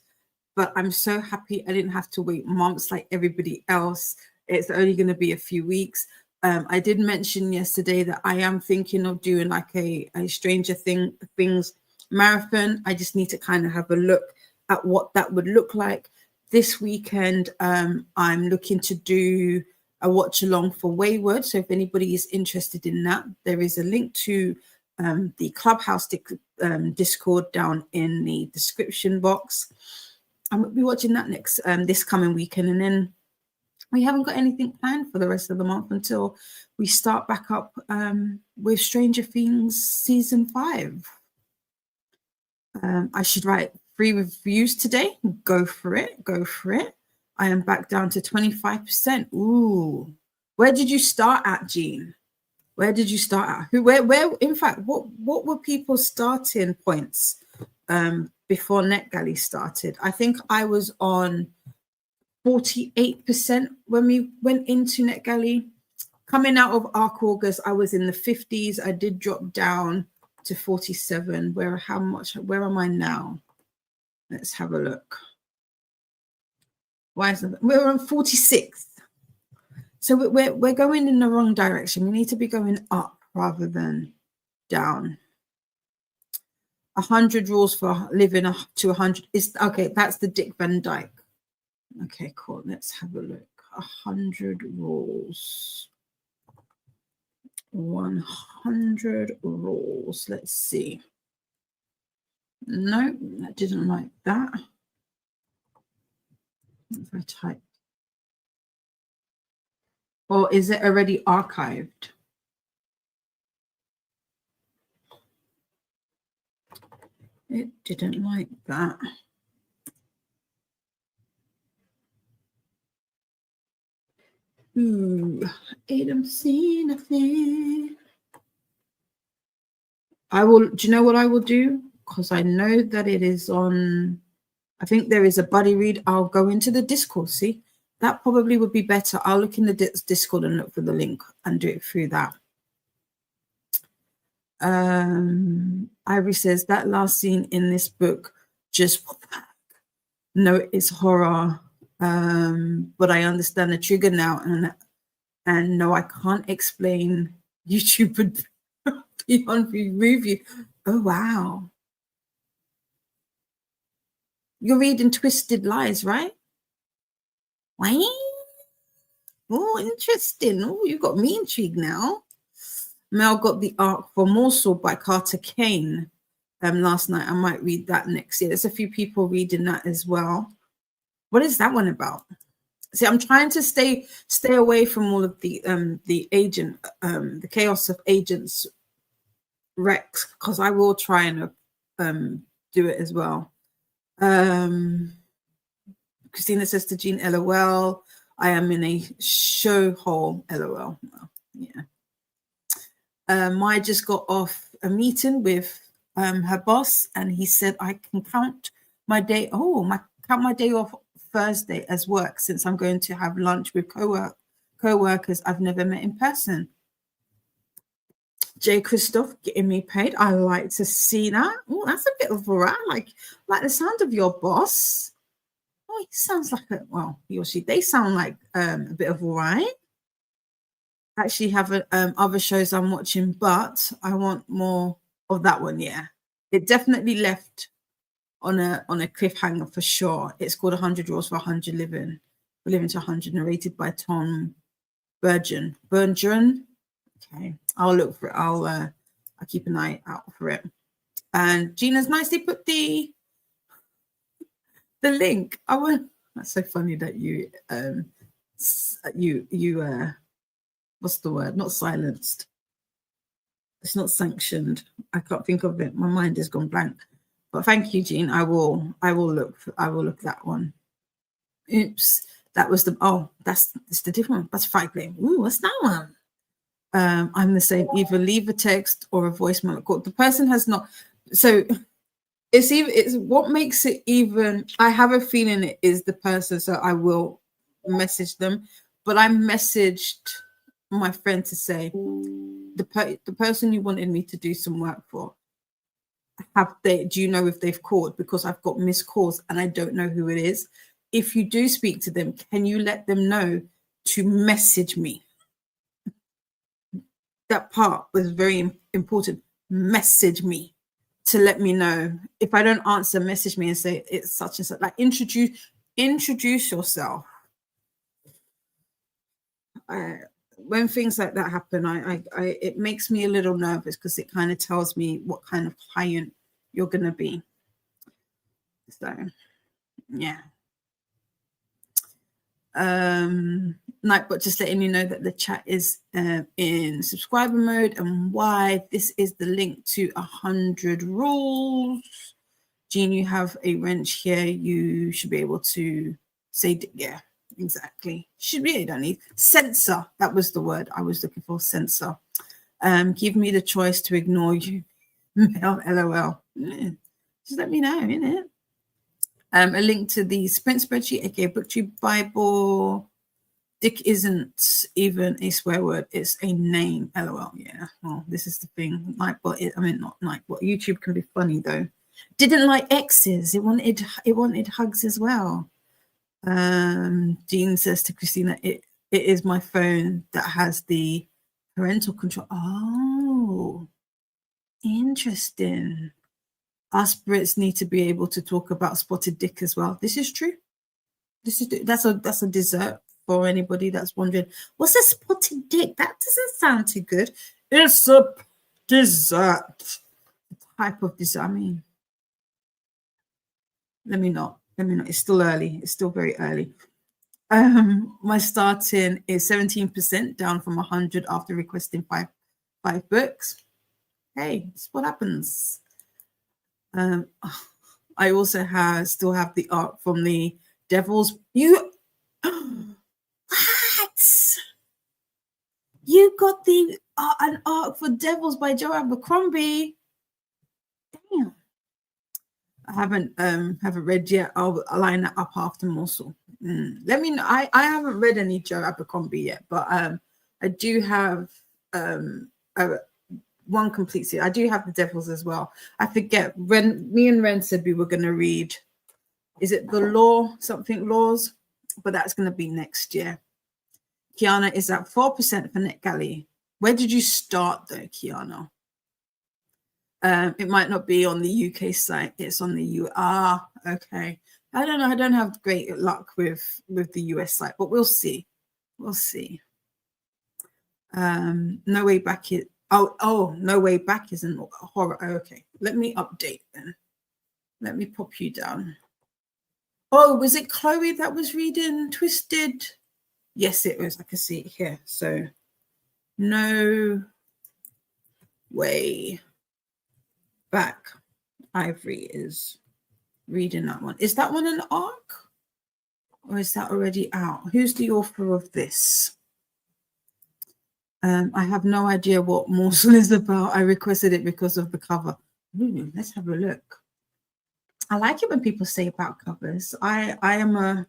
but I'm so happy I didn't have to wait months like everybody else. It's only going to be a few weeks. I did mention yesterday that I am thinking of doing like a Stranger Things marathon. I just need to kind of have a look at what that would look like. This weekend, I'm looking to do a watch along for Wayward. So if anybody is interested in that, there is a link to the Clubhouse Discord down in the description box. I'm going to be watching that next this coming weekend, and then we haven't got anything planned for the rest of the month until we start back up with Stranger Things season 5. I should write 3 reviews today. Go for it. Go for it. I am back down to 25%. Ooh. Where did you start at, Jean? Where did you start at? Where in fact, what were people's starting points before NetGalley started? I think I was on 48% when we went into NetGalley. Coming out of Arc August, I was in the 50s. I did drop down to 47. Where am I now? Let's have a look. Why is it? We're on 46. So we're going in the wrong direction. We need to be going up rather than down. 100 rules for living up to 100 is okay. That's the Dick Van Dyke. Okay, cool. Let's have a look. 100 rules. 100 rules. Let's see. No, that didn't like that. If I type. Or is it already archived? It didn't like that. Ooh, I don't see nothing. I will, do you know what I will do? Because I know that it is on, I think there is a buddy read. I'll go into the Discord, see? That probably would be better. I'll look in the Discord and look for the link and do it through that. Ivory says, that last scene in this book, just what the heck? No, it's horror. But I understand the trigger now, and no, I can't explain. YouTube would beyond review. Oh wow, you're reading Twisted Lies, right? Why? Oh, interesting. Oh, you got me intrigued now. Mel got the arc for Morsel by Carter Kane last night. I might read that next year. There's a few people reading that as well. What is that one about? See, I'm trying to stay away from all of the chaos of agents Rex, because I will try and do it as well. Christina says to Jean, LOL. I am in a show hole, LOL. Well, yeah. Maya just got off a meeting with her boss, and he said I can count my day. Count my day off Thursday as work, since I'm going to have lunch with co-workers I've never met in person. J. Christoph getting me paid. I like to see that. Oh, that's a bit of variety. Like the sound of your boss. Oh, he sounds like he or she, they sound like a bit of all right. I actually have other shows I'm watching, but I want more of that one. Yeah, it definitely left on a cliffhanger for sure. It's called 100 Rules for 100 Living to 100, narrated by Tom Bergeron. Okay, I'll look for it. I'll keep an eye out for it. And Gina's nicely put the link. That's so funny that you what's the word? Not silenced. It's not sanctioned. I can't think of it. My mind has gone blank. But thank you, Jean. I will look at that one. Oops. That was that's the different one. That's Fight Game. Ooh, what's that one? I'm the same. Either leave a text or a voicemail call. The person has not. So it's what makes it even. I have a feeling it is the person. So I will message them. But I messaged my friend to say the person you wanted me to do some work for. Do you know if they've called? Because I've got missed calls and I don't know who it is. If you do speak to them, can you let them know to message me? That part was very important. Message me to let me know. If I don't answer, message me and say it's such and such. Like introduce yourself. When things like that happen, it makes me a little nervous because it kind of tells me what kind of client you're going to be. So, yeah. Nightbot just letting you know that the chat is in subscriber mode and why this is the link to 100 rules. Jean, you have a wrench here. You should be able to say, yeah, exactly. Should be, don't need censor. That was the word I was looking for. Censor. Give me the choice to ignore you. LOL. Just let me know, innit? A link to the sprint spreadsheet, aka Booktube Bible. Dick isn't even a swear word; it's a name. LOL. Yeah. Well, this is the thing. Nightbot. Not Nightbot. YouTube can be funny though. Didn't like X's. It wanted hugs as well. Jean says to Christina, it is my phone that has the parental control. Oh, interesting. Us Brits need to be able to talk about spotted dick as well. This is true. That's a dessert for anybody that's wondering. What's a spotted dick? That doesn't sound too good. It's a dessert. A type of dessert. I mean, let me not. It's still early. It's still very early. My starting is 17% down from 100 after requesting five books. Hey, that's what happens. I also still have the art from the Devils. What? You got an art for Devils by Joe Abercrombie. Damn. I haven't read yet. I'll line that up after Morsel. Let me know. I haven't read any Joe Abercrombie yet, but I do have one complete series. I do have the Devils as well. I forget. Me and Ren said we were going to read. Is it the laws? But that's going to be next year. Kiana is at 4% for NetGalley. Where did you start though, Kiana? It might not be on the UK site. It's on the US. Okay. I don't know. I don't have great luck with the US site, but we'll see. We'll see. No Way Back is. Oh, No Way Back isn't horror. Oh, okay. Let me update then. Let me pop you down. Oh, was it Chloe that was reading Twisted? Yes, it was. I can see it here. So, No Way Back. Ivory is reading that one. Is that one an arc? Or is that already out? Who's the author of this? I have no idea what Morsel is about. I requested it because of the cover. Let's have a look. I like it when people say about covers. I am a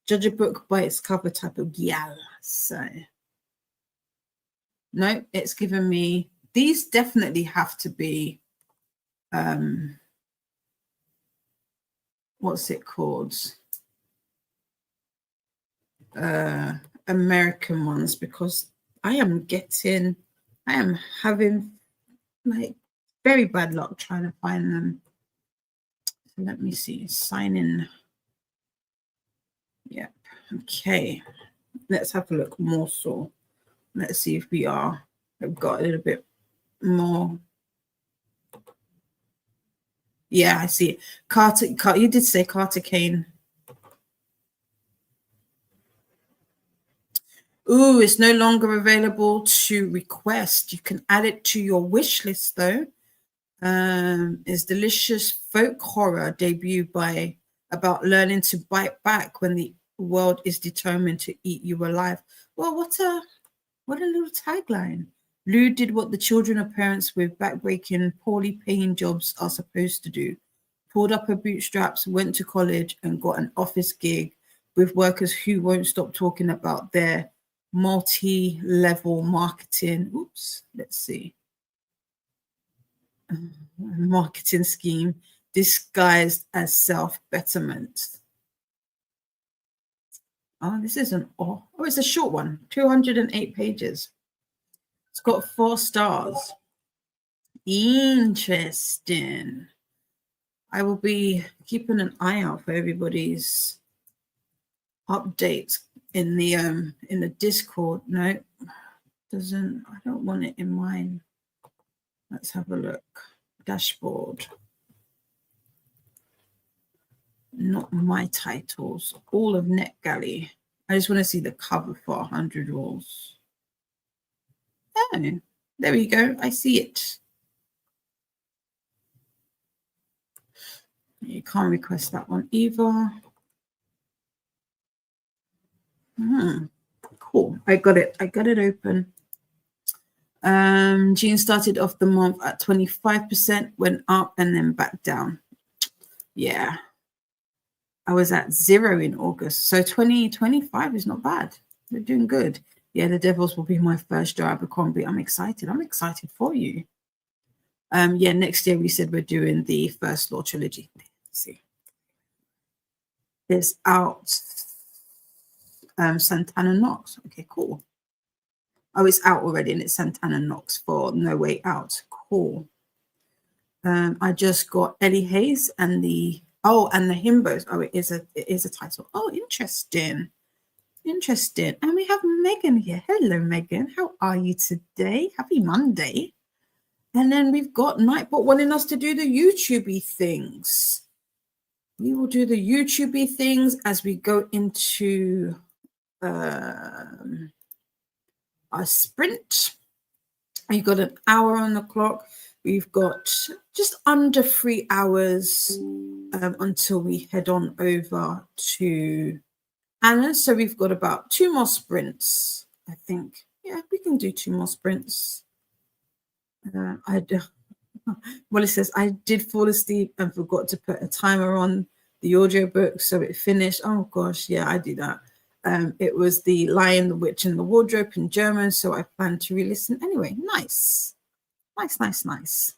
judge a book by its cover type of gal. So no, it's given me these definitely have to be, what's it called? American ones, because I am having like very bad luck trying to find them. So let me see. Sign in. Yep. Okay. Let's have a look more. So let's see if I've got a little bit more. Yeah, I see it. Carter, you did say Carter Kane. Ooh, it's no longer available to request. You can add it to your wish list though. Is delicious folk horror debut about learning to bite back when the world is determined to eat you alive. Well, what a little tagline. Lou did what the children of parents with backbreaking, poorly paying jobs are supposed to do. Pulled up her bootstraps, went to college, and got an office gig with workers who won't stop talking about their multi-level marketing. Oops, let's see. Marketing scheme disguised as self-betterment. Oh, this isn't. Oh, it's a short one, 208 pages. It's got 4 stars. Interesting. I will be keeping an eye out for everybody's updates in the Discord. No, doesn't. I don't want it in mine. Let's have a look. Dashboard. Not my titles. All of NetGalley. I just want to see the cover for 100 Rules. Oh, there we go. I see it. You can't request that one either. Cool. I got it open. June started off the month at 25%, went up and then back down. Yeah. I was at 0 in August. So 2025 is not bad. We're doing good. Yeah, The Devils will be my first Joe Abercrombie. I'm excited. I'm excited for you. Yeah, next year we said we're doing the First Law trilogy. Let's see. It's out. Santana Knox. Okay, cool. Oh, it's out already, and it's Santana Knox for No Way Out. Cool. I just got Ellie Hayes and the Himbos. Oh, it is a title. Oh, interesting. Interesting. And we have Megan here. Hello, Megan. How are you today? Happy Monday. And then we've got Nightbot wanting us to do the YouTube-y things. We will do the YouTube-y things as we go into our sprint. We've got an hour on the clock. We've got just under 3 hours until we head on over to Anna. So we've got about 2 more sprints, I think. Yeah, we can do 2 more sprints. Well, it says, I did fall asleep and forgot to put a timer on the audiobook, so it finished. Oh, gosh, yeah, I do that. It was The Lion, the Witch, and the Wardrobe in German, so I plan to re-listen. Anyway, nice. Nice.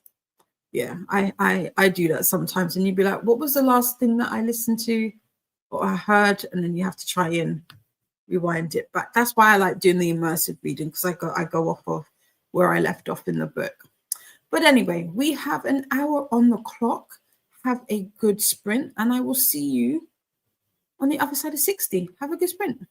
Yeah, I do that sometimes, and you'd be like, what was the last thing that I listened to or I heard? And then you have to try and rewind it back. That's why I like doing the immersive reading, because I go off of where I left off in the book. But anyway, we have an hour on the clock. Have a good sprint, and I will see you on the other side of 60. Have a good sprint.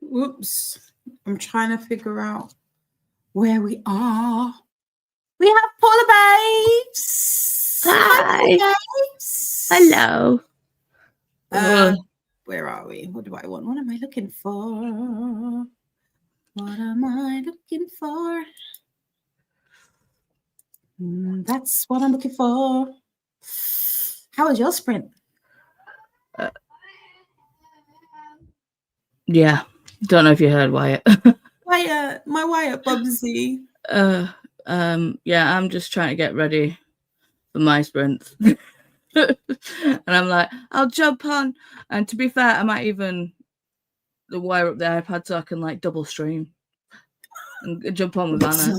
Whoops. I'm trying to figure out where we are. We have Paula Babes. Hi. Paula Babes. Hello. Where are we? What do I want? What am I looking for? What am I looking for? That's what I'm looking for. How was your sprint? Yeah. Don't know if you heard Wyatt. Wyatt, my Wyatt Bubsy. Yeah, I'm just trying to get ready for my sprint. And I'm like, I'll jump on. And to be fair, I might even wire up the iPad so I can like double stream and jump on with Anna.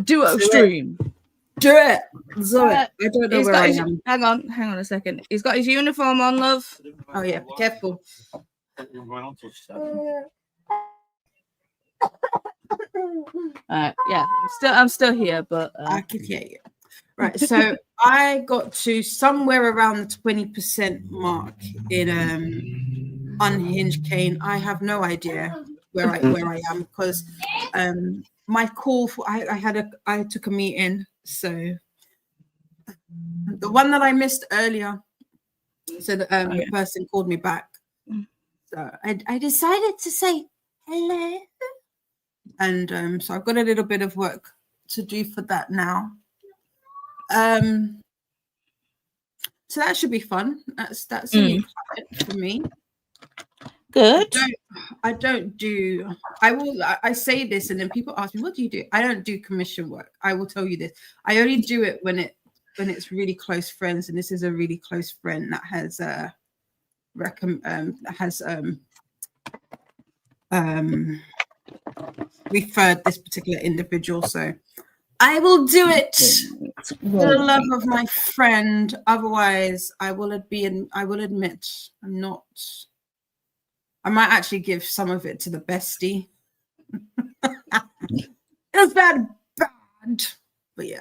Duo stream. Do it. Do it. I don't know where I am. Hang on a second. He's got his uniform on, love. Oh yeah, be careful. Yeah, I'm still here, but I can hear you. Right, so I got to somewhere around the 20% mark in Unhinged Cane. I have no idea where I am because my call for I took a meeting, so the one that I missed earlier, so that the person called me back. So I decided to say hello, and so I've got a little bit of work to do for that now. So that should be fun. That's a new client for me. Good. I say this and then people ask me, what do you do? I don't do commission work. I will tell you this. I only do it when it's really close friends, and this is a really close friend that has referred this particular individual, so I will do it for the love of my friend. Otherwise, I will admit I'm not. I might actually give some of it to the bestie. It was bad, but yeah,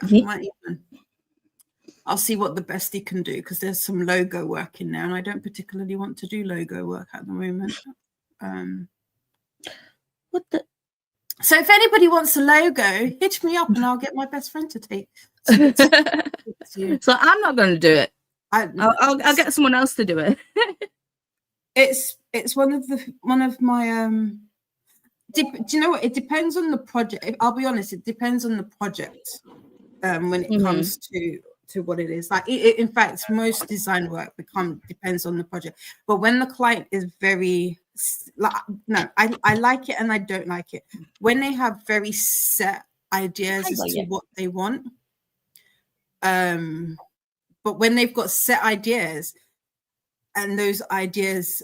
I'll see what the bestie can do because there's some logo work in there, and I don't particularly want to do logo work at the moment. What the? So if anybody wants a logo, hit me up and I'll get my best friend to take. So I'm not going to do it. I'll get someone else to do it. It's one of my do you know what? It depends on the project. I'll be honest, it depends on the project when it comes to what it is. Like in fact, most design work depends on the project. But when the client is very I like it and I don't like it. When they have very set ideas as to what they want, but when they've got set ideas and those ideas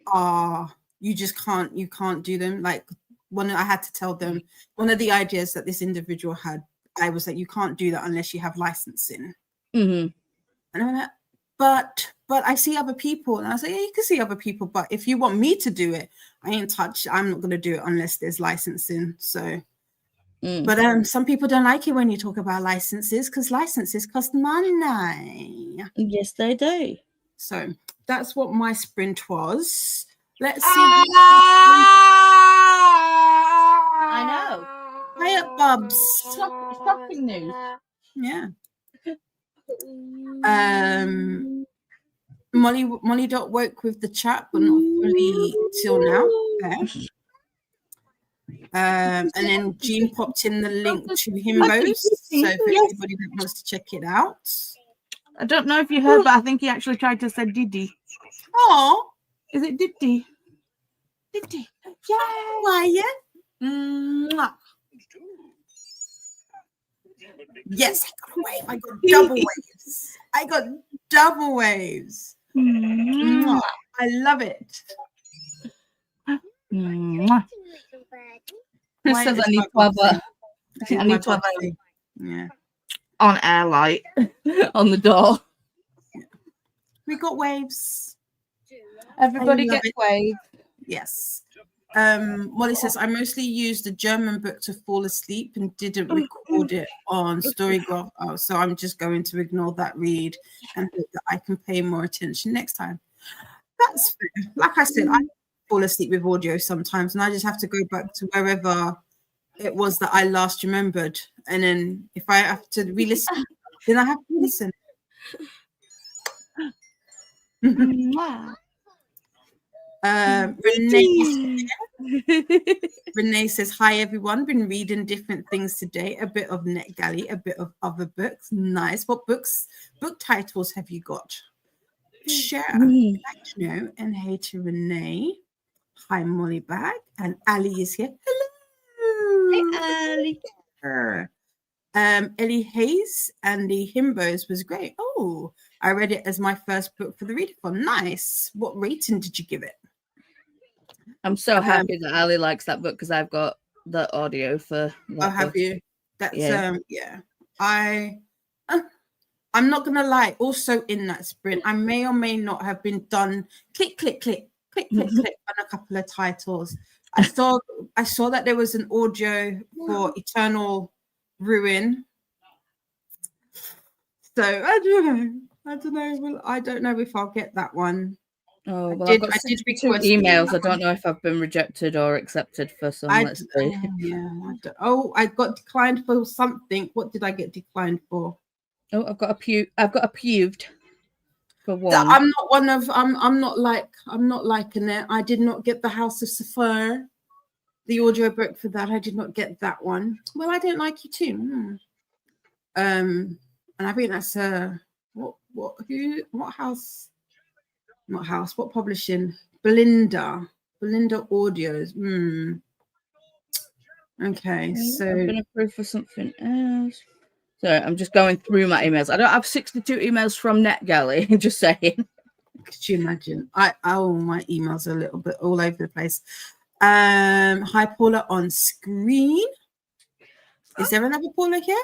are you can't do them. Like I had to tell them one of the ideas that this individual had, I was like, you can't do that unless you have licensing. And I'm like, but I see other people, and I was like, yeah, you can see other people, but if you want me to do it, I'm not going to do it unless there's licensing. So but some people don't like it when you talk about licenses because licenses cost money. Yes, they do. So that's what my sprint was. Let's see. I know. Hiya, Bubs. Shocking news. Yeah. Molly dot work with the chat, but not fully till now. Okay. And then Jean popped in the link to Himbos, so if anybody that wants to check it out. I don't know if you heard, but I think he actually tried to say Diddy. Oh, is it Diddy? Diddy. Yeah. Wyatt. Yes, I got double waves. I got double waves. I love it. It says I need to have a on air light on the door. We got waves. Everybody gets waves. Yes. Molly says, I mostly used a German book to fall asleep and didn't record it on Storygraph. Oh, so I'm just going to ignore that read and hope that I can pay more attention next time. That's fair. Like I said, I fall asleep with audio sometimes, and I just have to go back to wherever it was that I last remembered. And then if I have to re-listen, then I have to listen. Renee says, hi everyone, been reading different things today, a bit of NetGalley, a bit of other books. Nice. What book titles have you got? Share. I'd like to know. And hey to Renee. Hi Molly Bag, and Ali is here. Hello. Hey Ali. Ellie Hayes and the Himbos was great. Oh, I read it as my first book for the readathon. Nice. What rating did you give it? I'm so happy that Ali likes that book because I've got the audio for that. Oh, have you? That's yeah. I'm not gonna lie. Also, in that sprint, I may or may not have been done. Click, click, click, click, click, click on a couple of titles. I saw that there was an audio for Eternal Ruin. So I don't know. Well, I don't know if I'll get that one. Oh, well, I did request emails. I don't know if I've been rejected or accepted for some. Let's see. I got declined for something. What did I get declined for? Oh, I've got a puved for one. I'm not one of. I'm not liking it. I did not get the House of Sapphire, the audiobook for that. I did not get that one. Well, I don't like you too. And I think that's what house? Not house. What publishing? Belinda Audios. Okay, so I've been approved for something else. So I'm just going through my emails. I don't have 62 emails from NetGalley. Just saying. Could you imagine? My emails are a little bit all over the place. Hi Paula on screen. Is there another Paula here?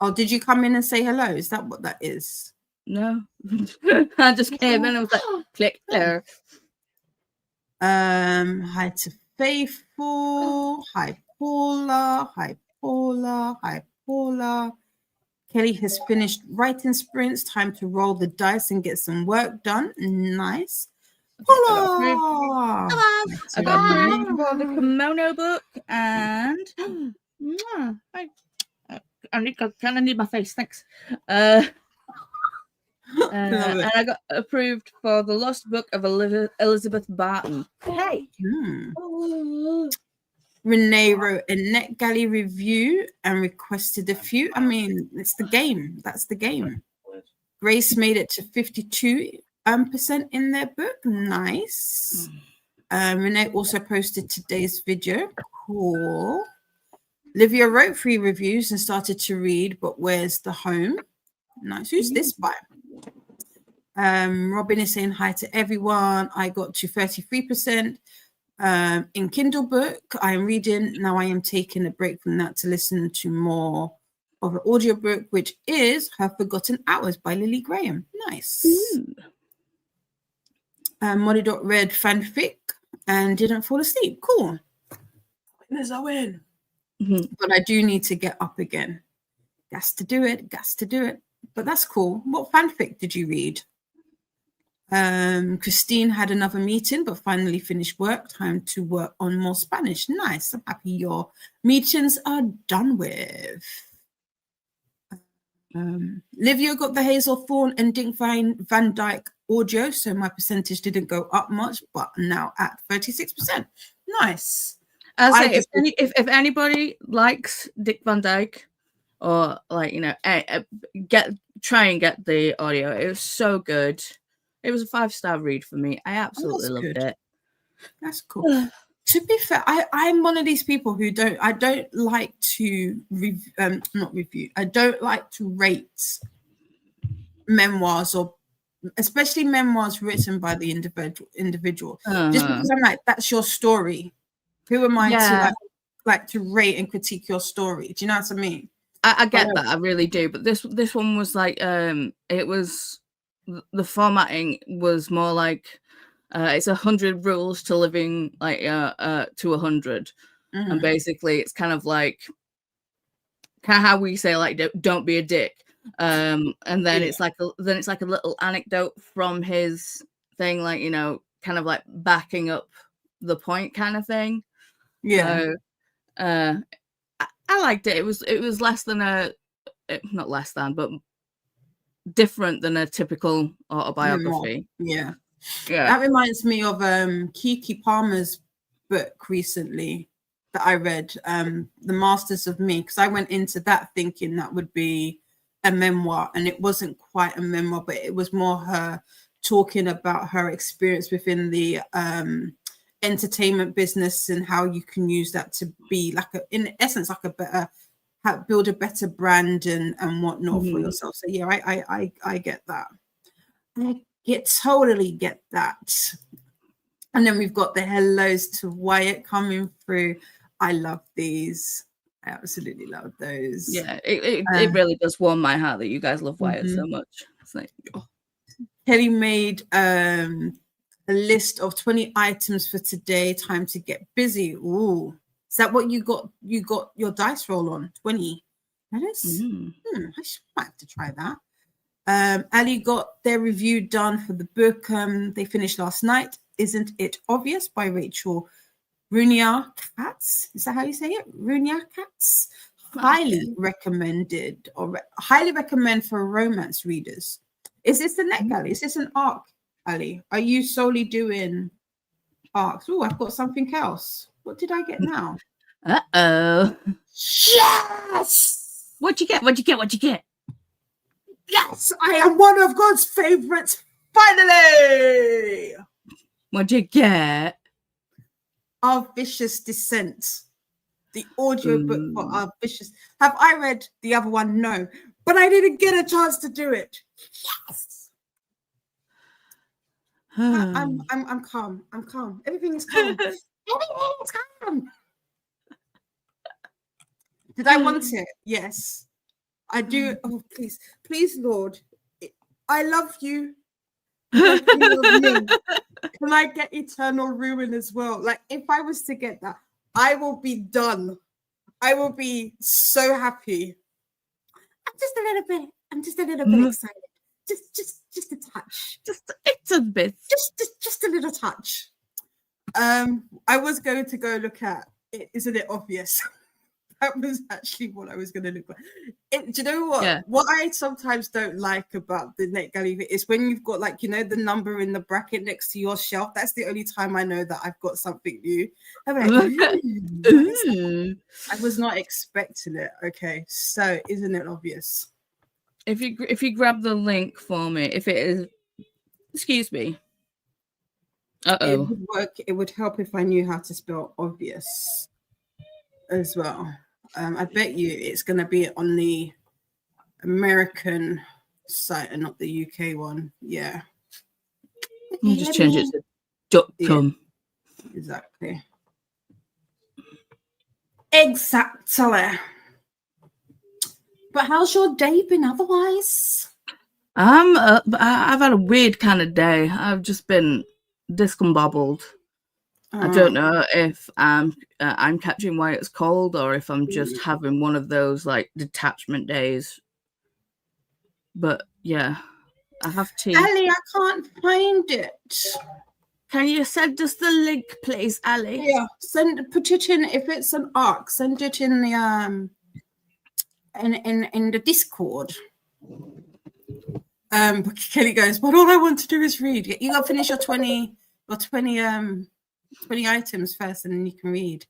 Oh, did you come in and say hello? Is that what that is? No. I just came in and was like, click there. Hi to Faithful. Hi Paula. Hi Paula. Hi Paula. Kelly has finished writing sprints. Time to roll the dice and get some work done. Nice. Paula! I got approved for the Kimono book and I kind of need my face, thanks. And I got approved for the Lost Book of Elizabeth Barton. Hey. Renee wrote a NetGalley review and requested a few. I mean, it's the game. That's the game. Grace made it to 52% in their book. Nice. Renee also posted today's video. Cool. Livia wrote 3 reviews and started to read, but where's the home? Nice. Who's this by? Robin is saying hi to everyone. I got to 33%. In Kindle book, I am reading. Now I am taking a break from that to listen to more of an audiobook, which is Her Forgotten Hours by Lily Graham. Nice. Molly read fanfic and didn't fall asleep. Cool. Winners I win. But I do need to get up again. Gas to do it. But that's cool. What fanfic did you read? Christine had another meeting, but finally finished work. Time to work on more Spanish. Nice. I'm happy your meetings are done with. Livia got the Hazel Thorne and Dick Van Dyke audio, so my percentage didn't go up much, but now at 36%. Nice. If anybody likes Dick Van Dyke, or try and get the audio. It was so good. It was a 5-star read for me. I absolutely loved it. That's cool. To be fair, I'm one of these people who I don't like to not review. I don't like to rate memoirs, or especially memoirs written by the individual. Just because I'm like, that's your story. Who am I to like to rate and critique your story? Do you know what I mean? I get that, I really do. But this one was like, it was, the formatting was more like It's 100 rules to living like to 100, and basically it's kind of how we say like don't be a dick, and then it's like a little anecdote from his thing, like, you know, kind of like backing up the point kind of thing. So I liked it. It was less than not less than, but different than a typical autobiography. Yeah. That reminds me of Kiki Palmer's book recently that I read, The Masters of Me, because I went into that thinking that would be a memoir, and it wasn't quite a memoir, but it was more her talking about her experience within the entertainment business and how you can use that to be like in essence like a better, build a better brand and whatnot for yourself. So yeah, I get that. I totally get that. And then we've got the hellos to Wyatt coming through. I love these. I absolutely love those. Yeah, it really does warm my heart that you guys love Wyatt so much. It's like, oh. Kelly made a list of 20 items for today. Time to get busy. Ooh, is that what you got? You got your dice roll on 20. That is. I might have to try that. Ali got their review done for the book. They finished last night. Isn't It Obvious by Rachel Runia Katz. Is that how you say it? Runia Katz. Highly recommended, or highly recommend for romance readers. Is this the NetGalley? Is this an arc, Ali? Are you solely doing arcs? Oh, I've got something else. What did I get now? Uh-oh. Yes! What'd you get? What'd you get? What'd you get? Yes, I am one of God's favorites. Finally! What'd you get? Our Vicious Descent. The audio book for Our Vicious. Have I read the other one? No. But I didn't get a chance to do it. Yes. I'm calm. I'm calm. Everything is calm. Everything is calm. Did I want it? Yes. I do. Oh, please. Please, Lord. I love you. Can I get Eternal Ruin as well? Like, if I was to get that, I will be done. I will be so happy. I'm just a little bit excited. Just a touch. It's a bit. Just a little touch. I was going to go look at it. Isn't It Obvious? That was actually what I was going to look at. Do you know what? Yeah. What I sometimes don't like about the NetGalley is when you've got, like, you know, the number in the bracket next to your shelf. That's the only time I know that I've got something new. I'm like, I was not expecting it. Okay, so Isn't It Obvious? If you grab the link for me, if it is, excuse me. It would work. It would help if I knew how to spell obvious as well. I bet you it's going to be on the American site and not the UK one. Yeah. I'll just change it to .com. Yeah, exactly. But how's your day been otherwise? I've had a weird kind of day. I've just been discombobbled. I don't know if I'm catching Wyatt's cold or if I'm just having one of those like detachment days. But yeah, I have tea. Ali, I can't find it. Can you send us the link, please, Ali? Yeah, put it in. If it's an arc, send it in the in the Discord. Kelly goes, but all I want to do is read. You got to finish your 20 items first, and then you can read.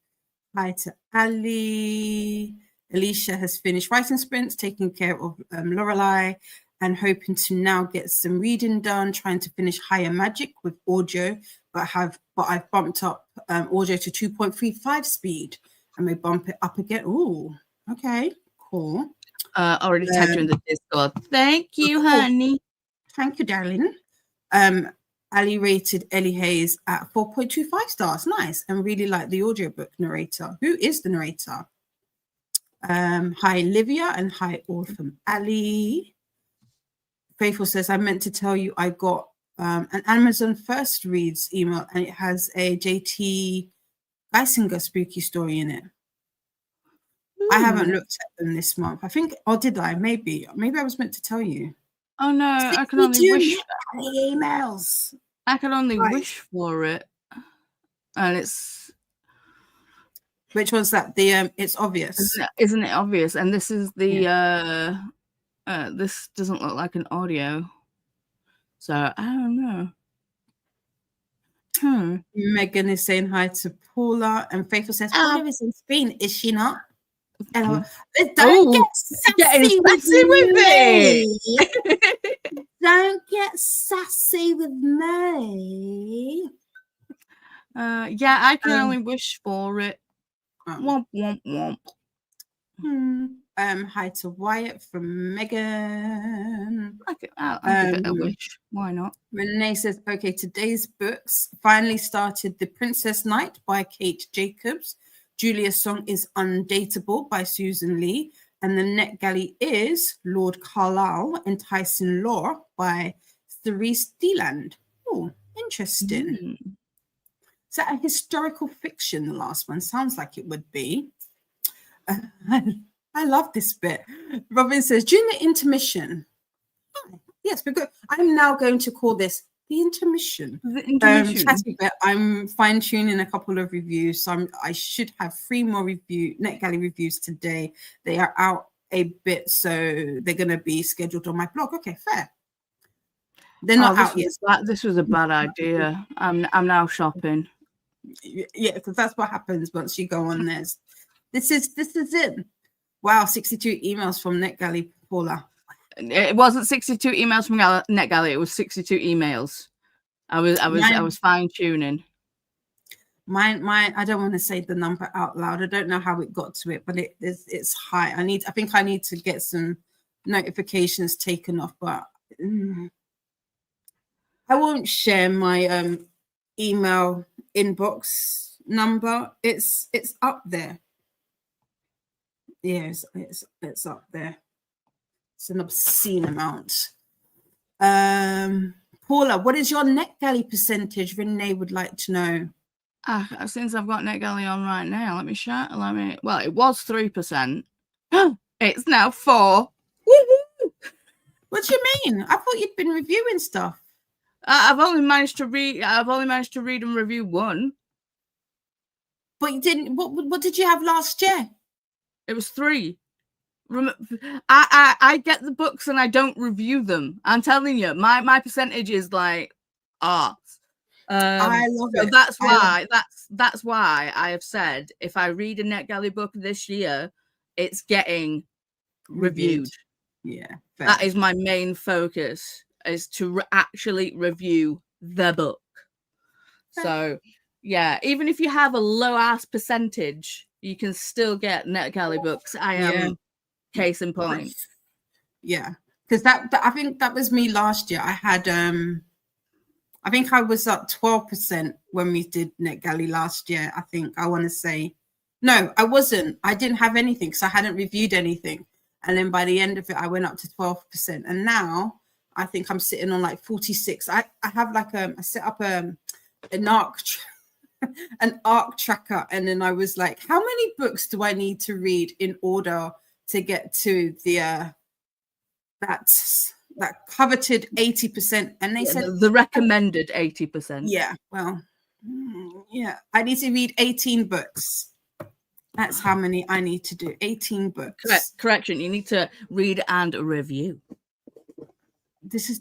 Hi to Ali. Alicia has finished writing sprints, taking care of Lorelei, and hoping to now get some reading done. Trying to finish Higher Magic with audio, but I've bumped up audio to 2.35 speed, and may bump it up again. Ooh, okay, cool. Already tagged you in the Discord. Thank you, honey. Thank you, darling. Ali rated Ellie Hayes at 4.25 stars. Nice. And really like the audiobook narrator. Who is the narrator? Hi, Livia, and hi, all from Ali. Faithful says, I meant to tell you I got an Amazon First Reads email, and it has a JT Geisinger spooky story in it. I haven't looked at them this month. I think, or did I? Maybe I was meant to tell you. Oh no, I can only wish. Emails. I can only wish for it, and it's. Which one's that? The it's obvious, isn't it obvious? And this is the this doesn't look like an audio, so I don't know. Megan is saying hi to Paula, and Faithful says Paula is in Spain, is she not? And don't get sassy with me. Don't get sassy with me. Yeah, I can only wish for it. Womp womp womp. Hi to Wyatt from Megan. I'll give it a wish. Why not? Renee says, okay, today's books finally started The Princess Knight by Kate Jacobs. Julia's Song is Undateable by Susan Lee. And the NetGalley is Lord Carlisle, Enticing Lore by Therese Deland. Oh, interesting. Is that a historical fiction, the last one? Sounds like it would be. I love this bit. Robin says, during the intermission. Yes, because I'm now going to call this the intermission. Chatty bit. I'm fine-tuning a couple of reviews. So I should have 3 more NetGalley reviews today. They are out a bit, so they're going to be scheduled on my blog. Okay, fair. They're not out yet. This was a bad idea. I'm now shopping. Yeah, because that's what happens once you go on there. This is it. Wow, 62 emails from NetGalley, Paula. It wasn't 62 emails from NetGalley. It was 62 emails. I was fine tuning. Mine. I don't want to say the number out loud. I don't know how it got to it, but it's high. I think I need to get some notifications taken off, but I won't share my email inbox number. It's up there. Yes, it's up there. It's an obscene amount. Paula, what is your NetGalley percentage? Renee would like to know. Since I've got NetGalley on right now, let me. Well, it was 3%. It's now 4%. Woo-hoo! What do you mean? I thought you'd been reviewing stuff. I've only managed to read and review 1. But you didn't. What did you have last year? It was 3. I get the books and I don't review them. I'm telling you, my percentage is like arts. I love it. That's why I have said if I read a NetGalley book this year, it's getting reviewed. Yeah, fair. That is my main focus, is to actually review the book. Fair. So yeah, even if you have a low ass percentage, you can still get NetGalley books. I am case in point. Yeah, because that I think that was me last year. I had I think I was up 12% when we did NetGalley last year. I think I want to say no, I wasn't. I didn't have anything because I hadn't reviewed anything. And then by the end of it, I went up to 12%. And now I think I'm sitting on like 46. I have like I set up an ARC tracker, and then I was like, how many books do I need to read in order to get to the that coveted 80%? And they said the recommended 80%. Yeah, well, yeah, I need to read 18 books. That's how many I need to do. 18 books. Correction, you need to read and review. This is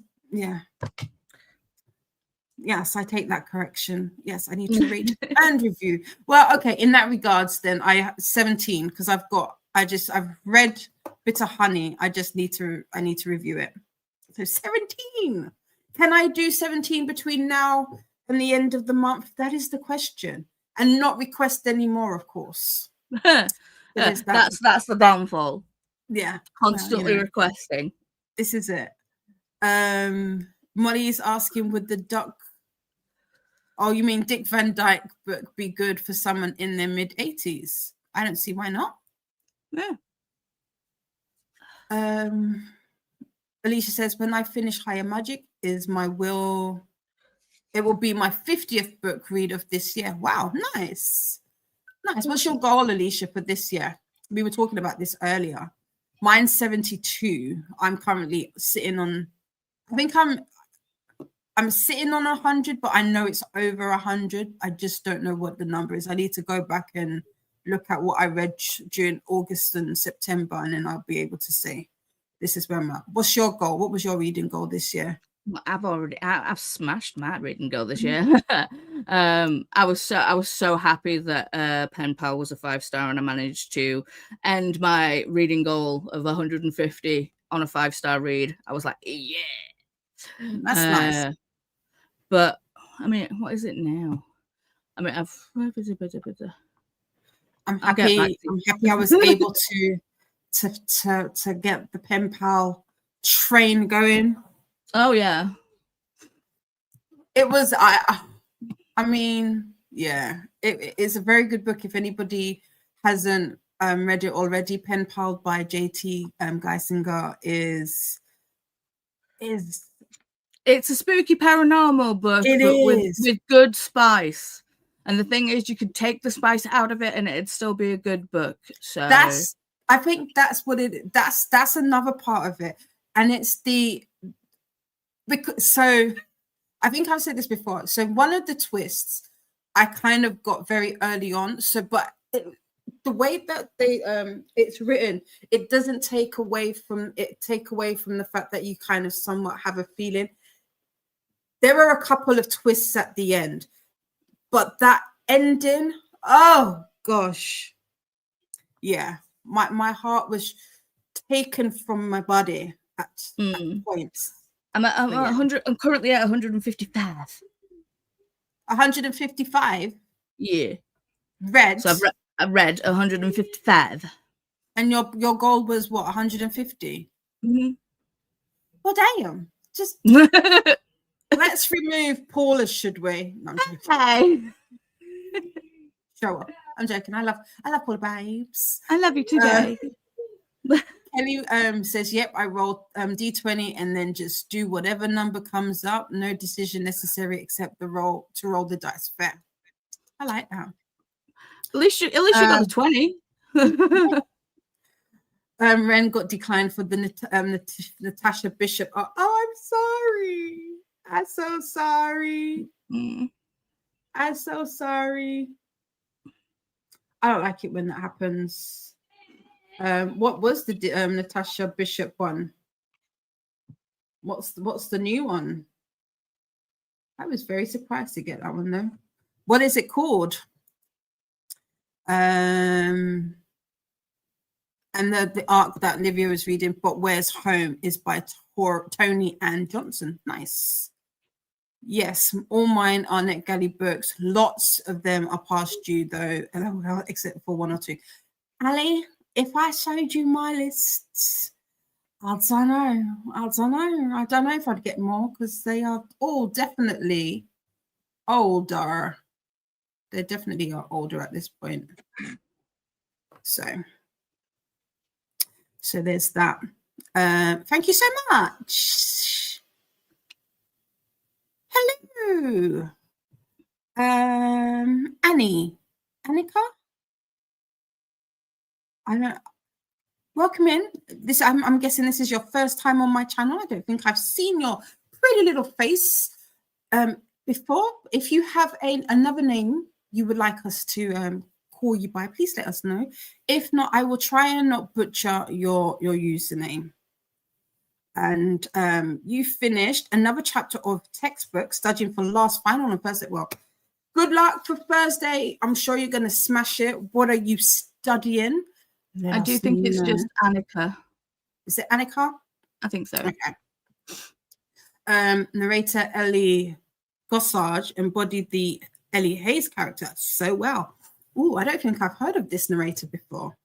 Yes, I take that correction. Yes, I need to read and review. Well, okay, in that regards, then I have 17 because I've read Bitter Honey. I need to review it. So 17. Can I do 17 between now and the end of the month? That is the question. And not request any more, of course. That's the downfall. Yeah. Constantly requesting. This is it. Molly's asking, would the duck Oh, you mean Dick Van Dyke book be good for someone in their mid-80s? I don't see why not. Yeah. Alicia says, when I finish Higher Magic, is my will. It will be my 50th book read of this year. Wow, nice. What's your goal, Alicia, for this year? We were talking about this earlier. Mine's 72. I'm currently sitting on, I think I'm sitting on 100, but I know it's over 100. I just don't know what the number is. I need to go back and look at what I read during August and September, and then I'll be able to say, this is where I'm at. What's your goal? What was your reading goal this year? I've smashed my reading goal this year. I was so happy that Pen Pal was a 5-star, and I managed to end my reading goal of 150 on a 5-star read. I was like, yeah, that's nice. But I mean, what is it now? I mean, I'm happy I was able to get the Pen Pal train going. Oh yeah, it was. I mean, yeah, it is a very good book. If anybody hasn't read it already, Pen Pal by J.T. Geisinger is. It's a spooky paranormal book, with good spice. And the thing is, you could take the spice out of it, and it'd still be a good book. So I think that's what it. That's another part of it, and it's so I think I've said this before. So one of the twists I kind of got very early on. So, but the way that it's written, it doesn't take away from the fact that you kind of somewhat have a feeling. There are a couple of twists at the end, but that ending, oh gosh, yeah, my heart was taken from my body at points. I'm 100. I'm currently at 155. 155. Yeah. Read. So I've read 155. And your goal was what? 150. Mm-hmm. Well, damn. Just let's remove Paula, should we? No, I'm joking. Hey. Show up. I'm joking. I love Paula babes. I love you today. Kelly says, yep, I rolled D20 and then just do whatever number comes up. No decision necessary except to roll the dice. Fair. I like that. At least you got the 20. Ren got declined for the Natasha Bishop. Oh, I'm sorry. I'm so sorry. I'm so sorry. I don't like it when that happens. What was the Natasha Bishop one? What's the new one? I was very surprised to get that one though. What is it called? And the arc that Livia was reading, But Where's Home, is by Tony Ann Johnson. Nice. Yes, all mine are NetGalley books. Lots of them are past due though, except for 1 or 2. Ali, if I showed you my lists, I don't know. I don't know if I'd get more because they are all definitely older. They definitely are older at this point. So there's that. Thank you so much. Hello. Annika? Welcome in. I'm guessing this is your first time on my channel. I don't think I've seen your pretty little face before. If you have another name you would like us to call you by, please let us know. If not, I will try and not butcher your username. And you finished another chapter of textbook, studying for last final on Thursday. Well, good luck for Thursday. I'm sure you're going to smash it. What are you studying? I do think it's just Annika. Is it Annika? I think so. Okay. Narrator Ellie Gossage embodied the Ellie Hayes character so well. Ooh, I don't think I've heard of this narrator before.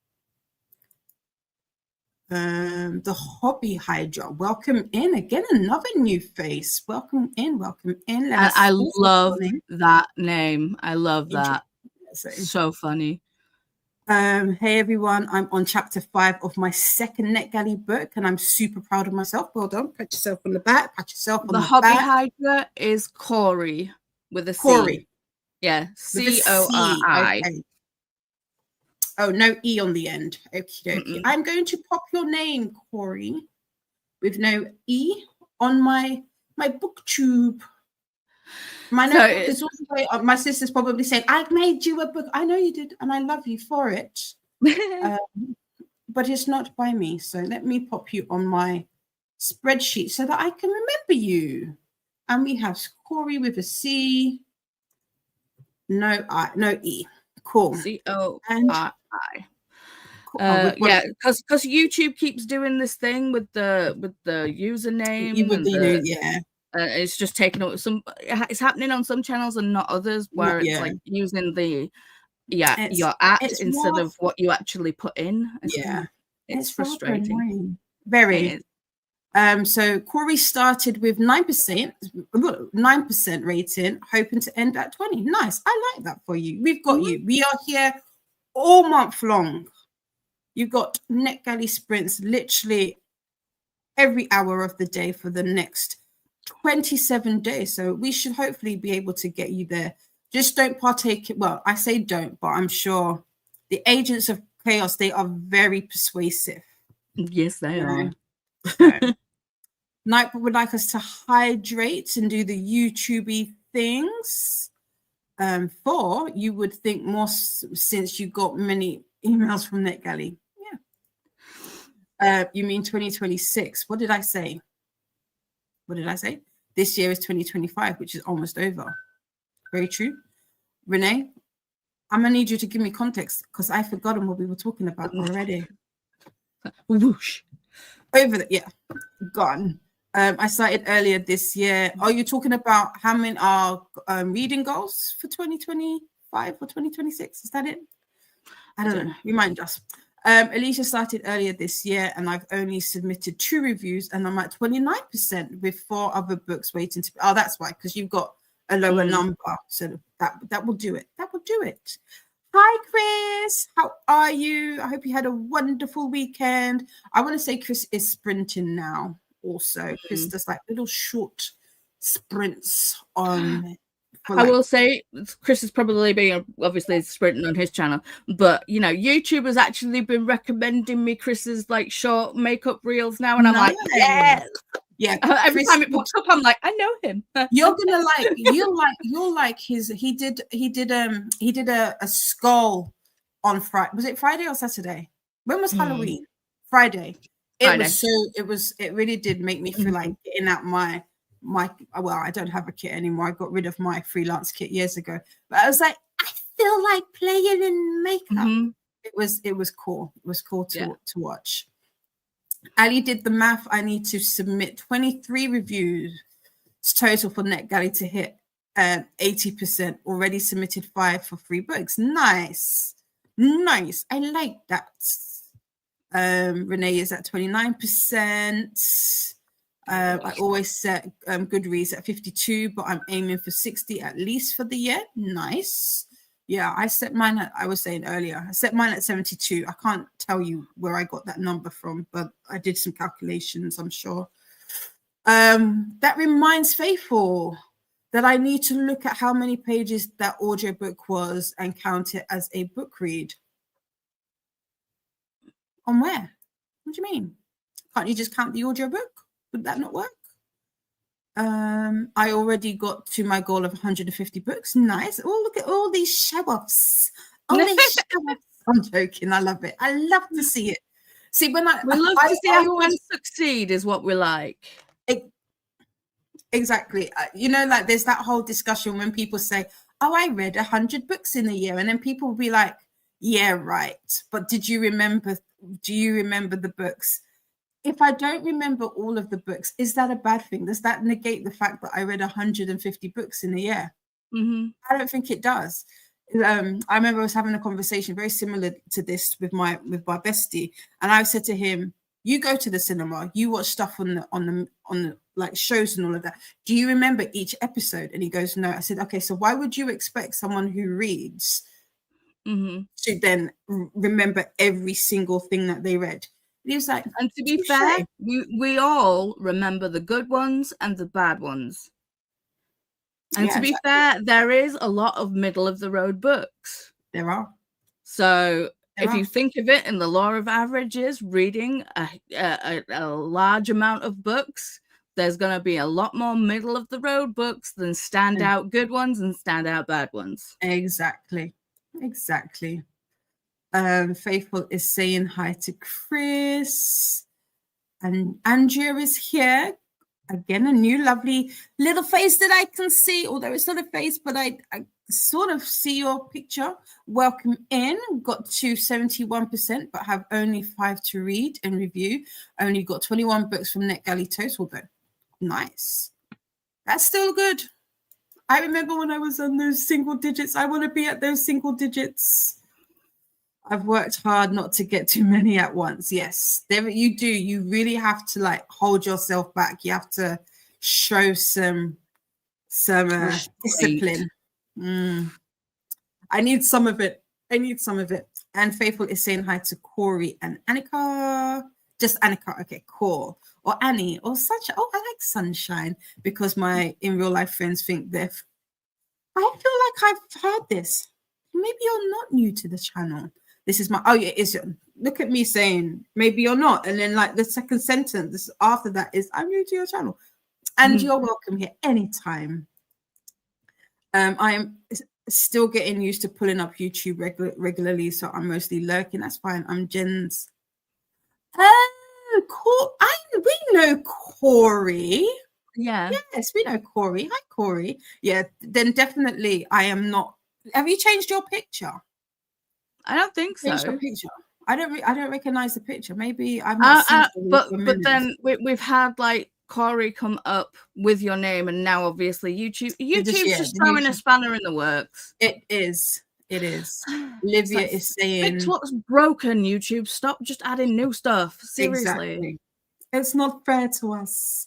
The Hobby Hydra. Welcome in again. Another new face. Welcome in. I love that name. I love that. So funny. Hey everyone, I'm on chapter 5 of my second NetGalley book, and I'm super proud of myself. Well done. Pat yourself on the back. Pat yourself on the hobby back. hiker is Corey with a C. Corey. Yeah, With a C. Cori. Okay. Oh, no E on the end. Okie dokie. I'm going to pop your name, Corey, with no E on my Booktube. My notebook is also way up. My sister's probably saying, I made you a book. I know you did, and I love you for it. But it's not by me. So let me pop you on my spreadsheet so that I can remember you. And we have Corey with a C. No I, no E. Cool. Cori. Yeah, because YouTube keeps doing this thing with the username. It's just taking up some. It's happening on some channels and not others, where it's like using the your at instead of what you actually put in. It's frustrating. Very. So Corey started with 9% rating, hoping to end at 20. Nice. I like that for you. We've got you. We are here all month long. You got NetGalley sprints literally every hour of the day for the next 27 days. So we should hopefully be able to get you there. Just don't partake. Well, I say don't, but I'm sure the agents of chaos, they are very persuasive. Yes, they are. Night would like us to hydrate and do the YouTube things. For you would think more since you got many emails from NetGalley. Yeah. You mean 2026? What did I say? This year is 2025, which is almost over. Very true. Renee, I'm gonna need you to give me context because I've forgotten what we were talking about already. Whoosh. Over the gone. I started earlier this year. Are you talking about how many are reading goals for 2025 or 2026? Is that it? I don't know. You might just. Alicia started earlier this year, and I've only submitted 2 reviews, and I'm at 29% with 4 other books waiting to. Oh, that's why, because you've got a lower number, so that will do it. That will do it. Hi, Chris. How are you? I hope you had a wonderful weekend. I want to say Chris is sprinting now. Also, Chris does like little short sprints on. I will say Chris is probably being obviously sprinting on his channel, but you know, YouTube has actually been recommending me Chris's like short makeup reels now, and I'm like, yes. Yeah. Every time it pops up, I'm like, I know him. You're gonna like, you'll like his. He did a skull on Friday. Was it Friday or Saturday? When was Halloween? Friday. It really did make me feel like getting out my well, I don't have a kit anymore. I got rid of my freelance kit years ago. But I was like, I feel like playing in makeup. It was cool. It was cool to watch. Ali did the math. I need to submit 23 reviews total for NetGalley to hit 80%. Already submitted 5 for 3 books. Nice. I like that. Renee is at 29%. I always set Goodreads at 52, but I'm aiming for 60 at least for the year. Nice. Yeah, I set mine at, I was saying earlier, I set mine at 72. I can't tell you where I got that number from, but I did some calculations, I'm sure. That reminds Faithful that I need to look at how many pages that audiobook was and count it as a book read. On where? What do you mean? Can't you just count the audiobook? Would that not work? I already got to my goal of 150 books. Nice. Oh, look at all these show-offs. All these show-offs. I'm joking. I love it. I love to see it. See, when we love to see our friends succeed is what we like. Exactly. You know, like there's that whole discussion when people say, oh, I read 100 books in a year. And then people will be like, yeah, right. But do you remember the books? If I don't remember all of the books, is that a bad thing? Does that negate the fact that I read 150 books in a year? I don't think it does. I remember I was having a conversation very similar to this with my bestie, and I said to him, "You go to the cinema, you watch stuff on the like shows and all of that. Do you remember each episode?" And he goes, "No." I said, "Okay, so why would you expect someone who reads to then remember every single thing that they read. He was like, and to be fair, we all remember the good ones and the bad ones. And to be fair, there is a lot of middle of the road books. There are. So if you think of it in the law of averages, reading a large amount of books, there's going to be a lot more middle of the road books than standout good ones and standout bad ones. Exactly. Faithful is saying hi to Chris, and Andrea is here. Again, a new lovely little face that I can see, although it's not a face, but I sort of see your picture. Welcome in. Got to 71%, but have only 5 to read and review. Only got 21 books from NetGalley total, though. Nice. That's still good. I remember when I was on those single digits. I want to be at those single digits. I've worked hard not to get too many at once. Yes, there you do. You really have to like hold yourself back. You have to show some discipline. I need some of it. And Faithful is saying hi to Corey and Annika. Just Annika. Okay, cool. Or Annie or Sunshine. Oh, I like Sunshine because my in real life friends think they're. I feel like I've heard this. Maybe you're not new to the channel. This is my, it is. Look at me saying, maybe you're not. And then like the second sentence after that is, I'm new to your channel. And you're welcome here anytime. I am still getting used to pulling up YouTube regularly. So I'm mostly lurking. That's fine. I'm Jen's. We know Corey. Yeah. Yes, we know Corey. Hi, Corey. Yeah, then definitely I am not. Have you changed your picture? I don't think so. I don't recognize the picture. Maybe I've not seen it. But then we've had like Corey come up with your name, and now obviously YouTube's just throwing a spanner in the works. It is. Olivia is saying, fix what's broken, YouTube. Stop just adding new stuff. Seriously. Exactly. It's not fair to us.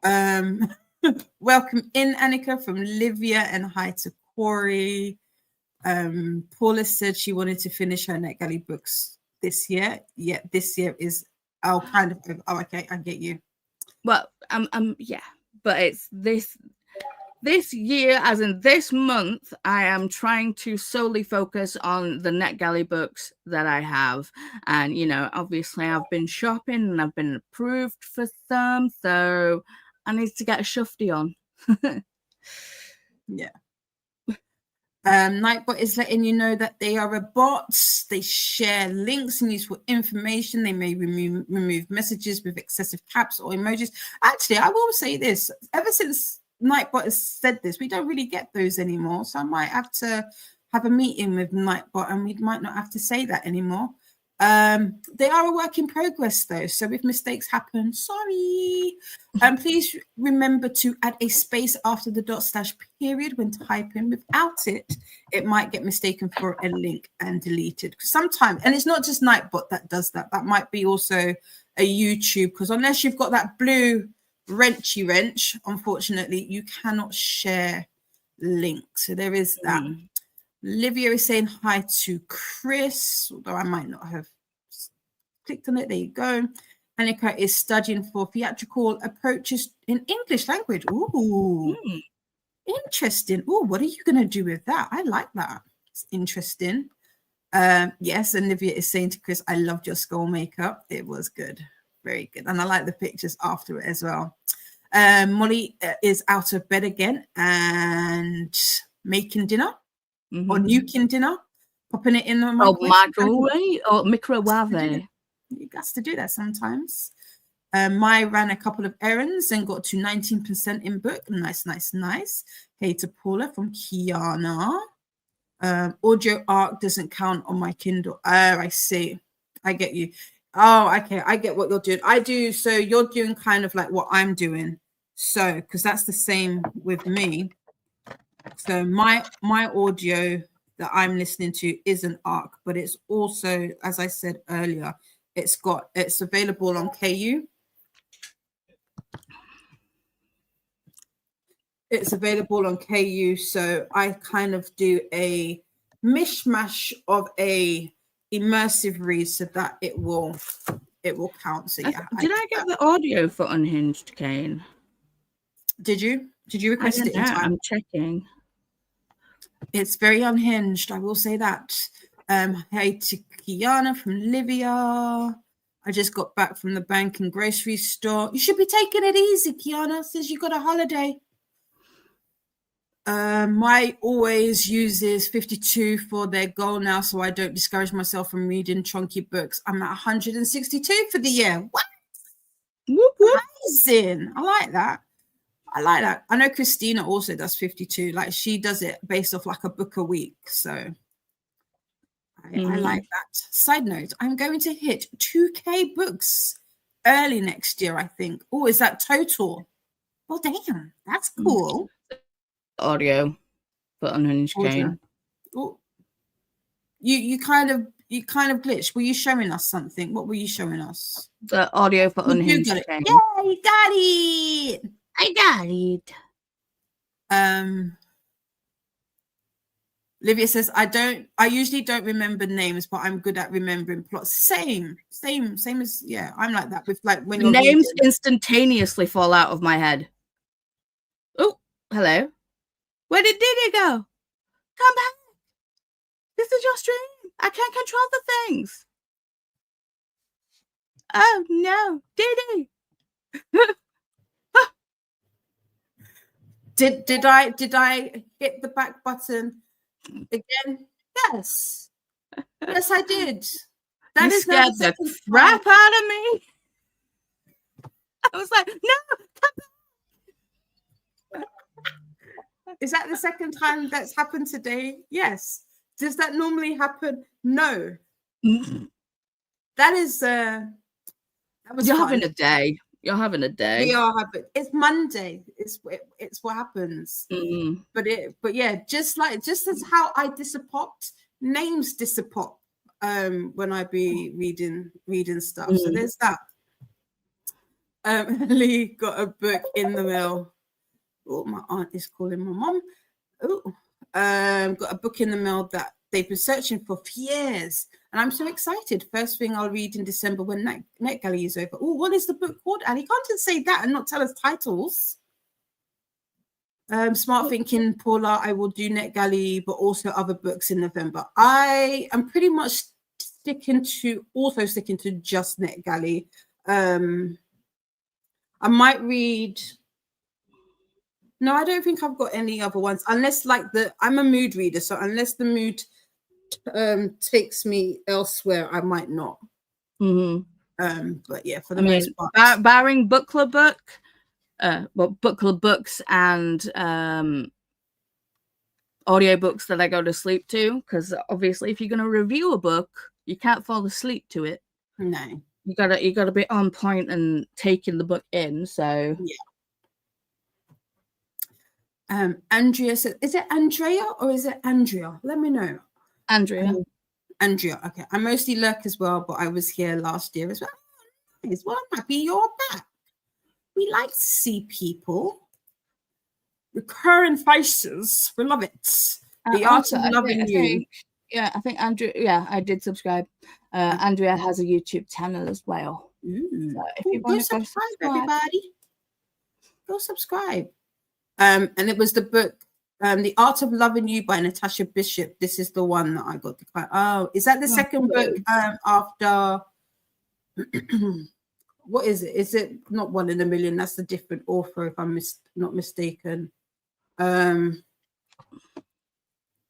Welcome in, Annika, from Livia, and hi to Corey. Paula said she wanted to finish her NetGalley books this year. Yeah, this year is kind of. Oh, okay, I get you. Well, yeah, but it's this year, as in this month, I am trying to solely focus on the NetGalley books that I have, and obviously I've been shopping and I've been approved for some, so I need to get a shufty on. Yeah. Nightbot is letting you know that they are a bot. They share links and useful information. They may remove messages with excessive caps or emojis. Actually, I will say this. Ever since Nightbot has said this, we don't really get those anymore. So I might have to have a meeting with Nightbot and we might not have to say that anymore. They are a work in progress though, so if mistakes happen, sorry. Please remember to add a space after the /period when typing. Without it might get mistaken for a link and deleted. Sometimes, and it's not just Nightbot that does that. That might be also a YouTube, because unless you've got that blue wrench, unfortunately, you cannot share links. So there is that. Livia is saying hi to Chris, although I might not have clicked on it. There you go. Annika is studying for theatrical approaches in English language. Ooh, interesting. Ooh, what are you going to do with that? I like that. It's interesting. Yes, and Livia is saying to Chris, I loved your skull makeup. It was good. Very good. And I like the pictures after it as well. Molly is out of bed again and making dinner. Or nuking dinner, popping it in the microwave. You got to do that sometimes. Mai ran a couple of errands and got to 19% in book. Nice. Hey to Paula from Kiana. Audio arc doesn't count on my Kindle. Oh, I see. I get you. Oh, okay. I get what you're doing. I do. So you're doing kind of like what I'm doing. So, because that's the same with me. So my audio that I'm listening to is an ARC, but it's also, as I said earlier, it's available on KU. It's available on KU. So I kind of do a mishmash of a immersive read so that it will count. So yeah. Did I get the audio for Unhinged, Kane? Did you request it in time? I'm checking. It's very unhinged, I will say that. Hey to Kiana from Livia. I just got back from the bank and grocery store. You should be taking it easy, Kiana, since you got a holiday. My always uses 52 for their goal now, so I don't discourage myself from reading chunky books. I'm at 162 for the year. What? Whoop, whoop. Amazing. I like that. I know Christina also does 52. Like, she does it based off like a book a week. So I like that. Side note, I'm going to hit 2K books early next year, I think. Oh, is that total? Well, damn, that's cool. Audio for Unhinged, Kane. Oh, you kind of glitched. Were you showing us something? What were you showing us? The audio for Unhinged, Kane. Yeah, you got it. I got it. Livia says, I usually don't remember names, but I'm good at remembering plots. Same as, yeah, I'm like that with like when names instantaneously fall out of my head. Oh, hello. Where did Diddy go? Come back. This is your stream. I can't control the things. Oh no, Diddy. Did I hit the back button again? Yes. Yes, I did. That is scared the crap out of me. I was like, no, come back. Is that the second time that's happened today? Yes. Does that normally happen? No. That was You're having a day. You're having a day. We are having. It's Monday. It's what happens. But yeah, just as how I disappopped, names disappoint when I be reading stuff. So there's that. Lee got a book in the mail. Oh, my aunt is calling my mom. Oh, got a book in the mail that they've been searching for years. And I'm so excited. First thing I'll read in December when NetGalley is over. Oh, what is the book called? And you can't just say that and not tell us titles. Smart thinking, Paula. I will do NetGalley, but also other books in November. I am pretty much sticking to just NetGalley. I might read. No, I don't think I've got any other ones. Unless I'm a mood reader, so unless the mood takes me elsewhere, I might not. But yeah, for the most part, barring book club books and audiobooks that I go to sleep to, because obviously if you're going to review a book, you can't fall asleep to it. No, you gotta be on point and taking the book in. So yeah. Andrea says, is it Andrea or is it Andrea? Let me know. Andrea. Andrea. Okay. I mostly lurk as well, but I was here last year as well. Well, I'm happy you're back. We like to see people. Recurring faces. We love it. The art of loving you. I think Andrea. Yeah, I did subscribe. Andrea has a YouTube channel as well. So if you want to subscribe, everybody, go subscribe. And it was the book, The Art of Loving You by Natasha Bishop. This is the one that I got. Oh, is that the second book after? What is it? Is it not One in a Million? That's a different author, if I'm not mistaken.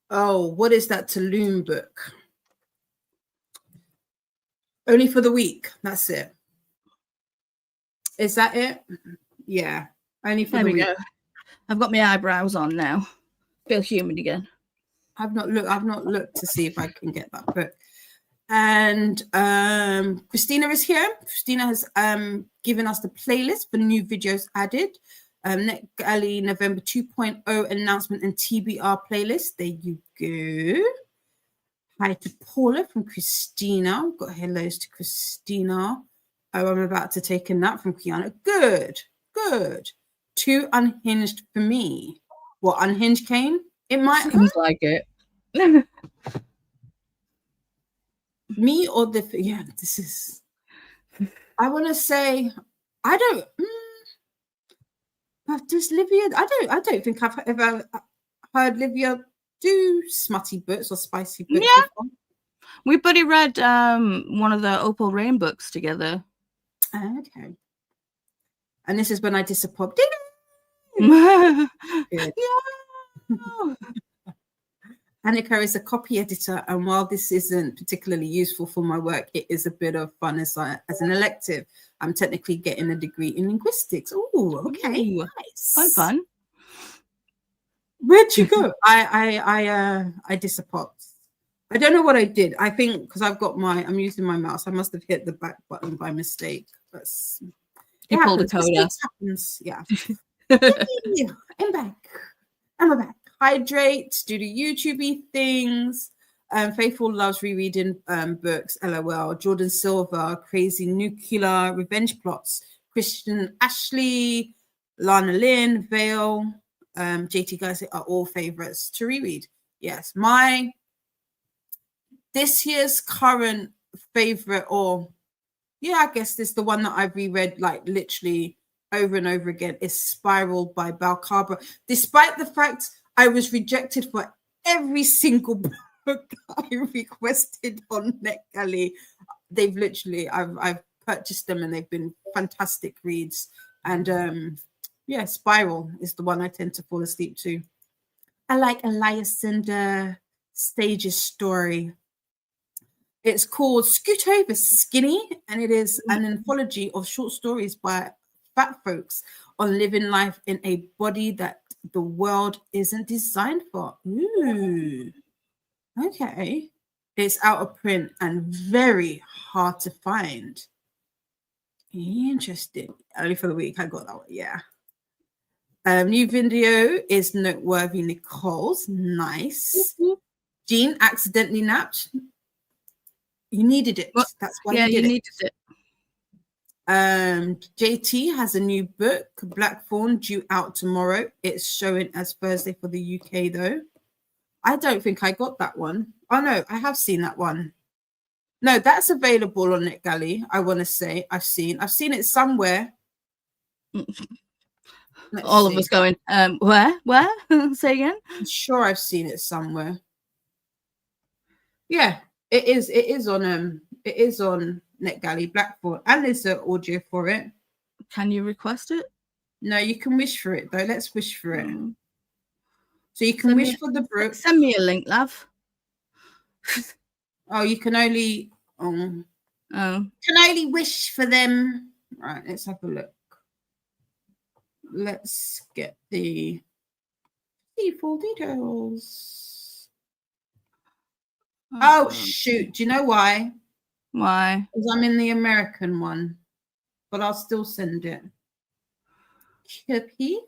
Oh, what is that Tulum book? Only for the Week. That's it. Is that it? Yeah. Only for the week. Go. I've got my eyebrows on now. Feel human again. I've not looked to see if I can get that book. And Christina is here. Christina has given us the playlist for new videos added. NetGalley November 2.0 announcement and TBR playlist. There you go. Hi to Paula from Christina. We've got hellos to Christina. Oh, I'm about to take a nap from Kiana. Good. Too unhinged for me. What, unhinged, Kane? It might Seems like it. Me or the this is. I want to say I don't. But does Livia? I don't think I've ever heard Livia do smutty books or spicy books. Yeah, before. we buddy read one of the Opal Rain books together. Okay. And this is when I disappointed. Yeah. Annika is a copy editor, and while this isn't particularly useful for my work, it is a bit of fun as an elective. I'm technically getting a degree in linguistics. Oh, okay, Ooh, nice. fun. Where'd you go? I disappoint. I don't know what I did. I think because I'm using my mouse, I must have hit the back button by mistake. You pulled a Koda. Happens. Yeah. I'm back. I'm back. Hydrate, do the YouTube things. Faithful loves rereading books. LOL. Jordan Silver, crazy nuclear revenge plots. Christian Ashley, Lana Lynn, Vale, JT Guys are all favorites to reread. Yes, this year's current favorite, I guess this is the one that I've reread like literally over and over again, is Spiral by Balcabra. Despite the fact I was rejected for every single book I requested on NetGalley, they've literally, I've purchased them and they've been fantastic reads. And Spiral is the one I tend to fall asleep to. I like Elias and Stage's story. It's called Scoot Over Skinny, and it is an anthology of short stories by fat folks on living life in a body that the world isn't designed for. Ooh, okay. It's out of print and very hard to find. Interesting. Only for the week, I got that one. Yeah. New video is Noteworthy Nicole's. Nice. Jean accidentally napped. You needed it. What? That's why you needed it. JT has a new book, Blackthorn, due out tomorrow. It's showing as Thursday for the UK though. I don't think I got that one. Oh no, I have seen that one. No, that's available on NetGalley. I want to say I've seen it somewhere. All of us going, where? Say again? I'm sure I've seen it somewhere. Yeah, it is on NetGalley, Blackthorn, and there's an audio for it. Can you request it? No, you can wish for it though. Let's wish for it. So you can wish for the book. Send me a link, love. Oh, you can only can only wish for them. Right, let's have a look. Let's get the full details. Oh shoot! Do you know why? Why? Because I'm in the American one, but I'll still send it. Chippy.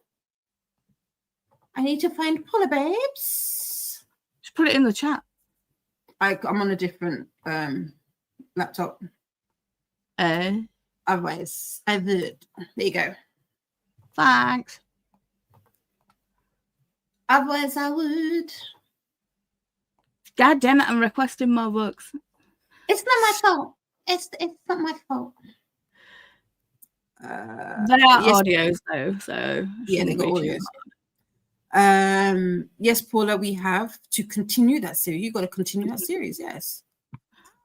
I need to find Paula Babes. Just put it in the chat. I'm on a different laptop. Otherwise, I would. There you go. Thanks. Otherwise, I would. God damn it! I'm requesting more books. It's not my fault. It's not my fault. They are audios though, so yeah, they got audios. Yes, Paula, we have to continue that series. You got to continue that series, yes.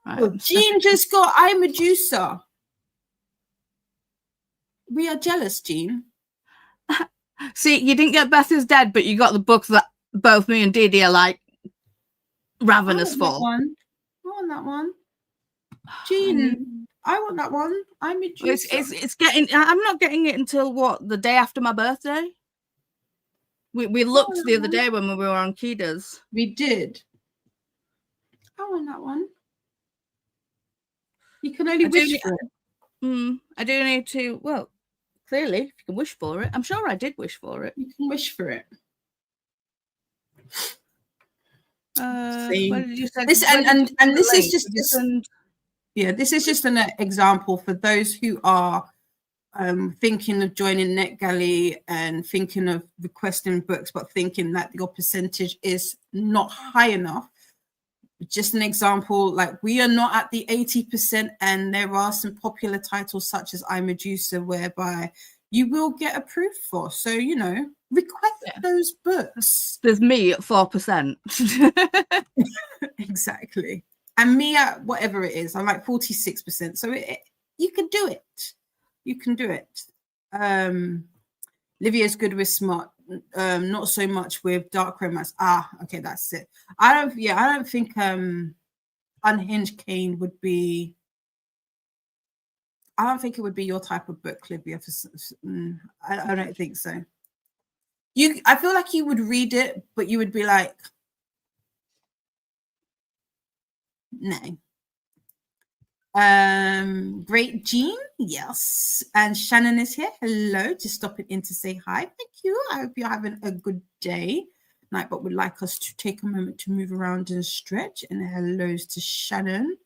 Right. Well, Jean just got I Medusa. We are jealous, Jean. See, you didn't get Beth is Dead, but you got the book that both me and Dee Dee are like ravenous for. I want that one. Jean, I want that one. I Medusa. It's getting. I'm not getting it until what, the day after my birthday. We looked the other day when we were on Koda's. We did. I want that one. You can only wish for it. I do need to. Well, clearly, if you can wish for it, I'm sure I did wish for it. You can wish for it. What did you say? This and this is just this is just an example for those who are thinking of joining NetGalley and thinking of requesting books, but thinking that your percentage is not high enough. Just an example, like we are not at the 80%, and there are some popular titles such as I, Medusa, whereby you will get approved for. So, you know, request those books. There's me at 4%. Exactly. And me at whatever it is, I'm like 46%. So you can do it. You can do it. Livia's good with smart, not so much with dark romance. Okay, that's it. I don't think Unhinged Cane would be, I don't think it would be your type of book, Livia. I don't think so. I feel like you would read it, but you would be like, no. Great Jean, yes. And Shannon is here. Hello, just stopping in to say hi. Thank you. I hope you're having a good day. Nightbot would like us to take a moment to move around and stretch. And hellos to Shannon.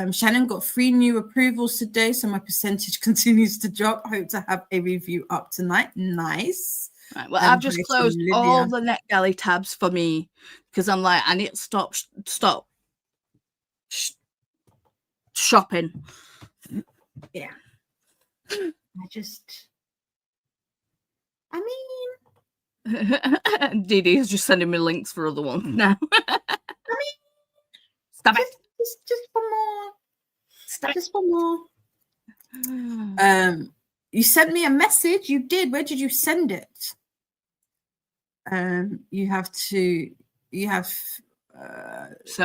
Shannon got 3 new approvals today, so my percentage continues to drop. I hope to have a review up tonight. Nice. Right, well, I've just closed all the NetGalley tabs for me because I'm like, I need to stop shopping. Yeah. I mean, Dee is just sending me links for other ones now. Stop it. Just one more. Just one more. You sent me a message. You did. Where did you send it? You have so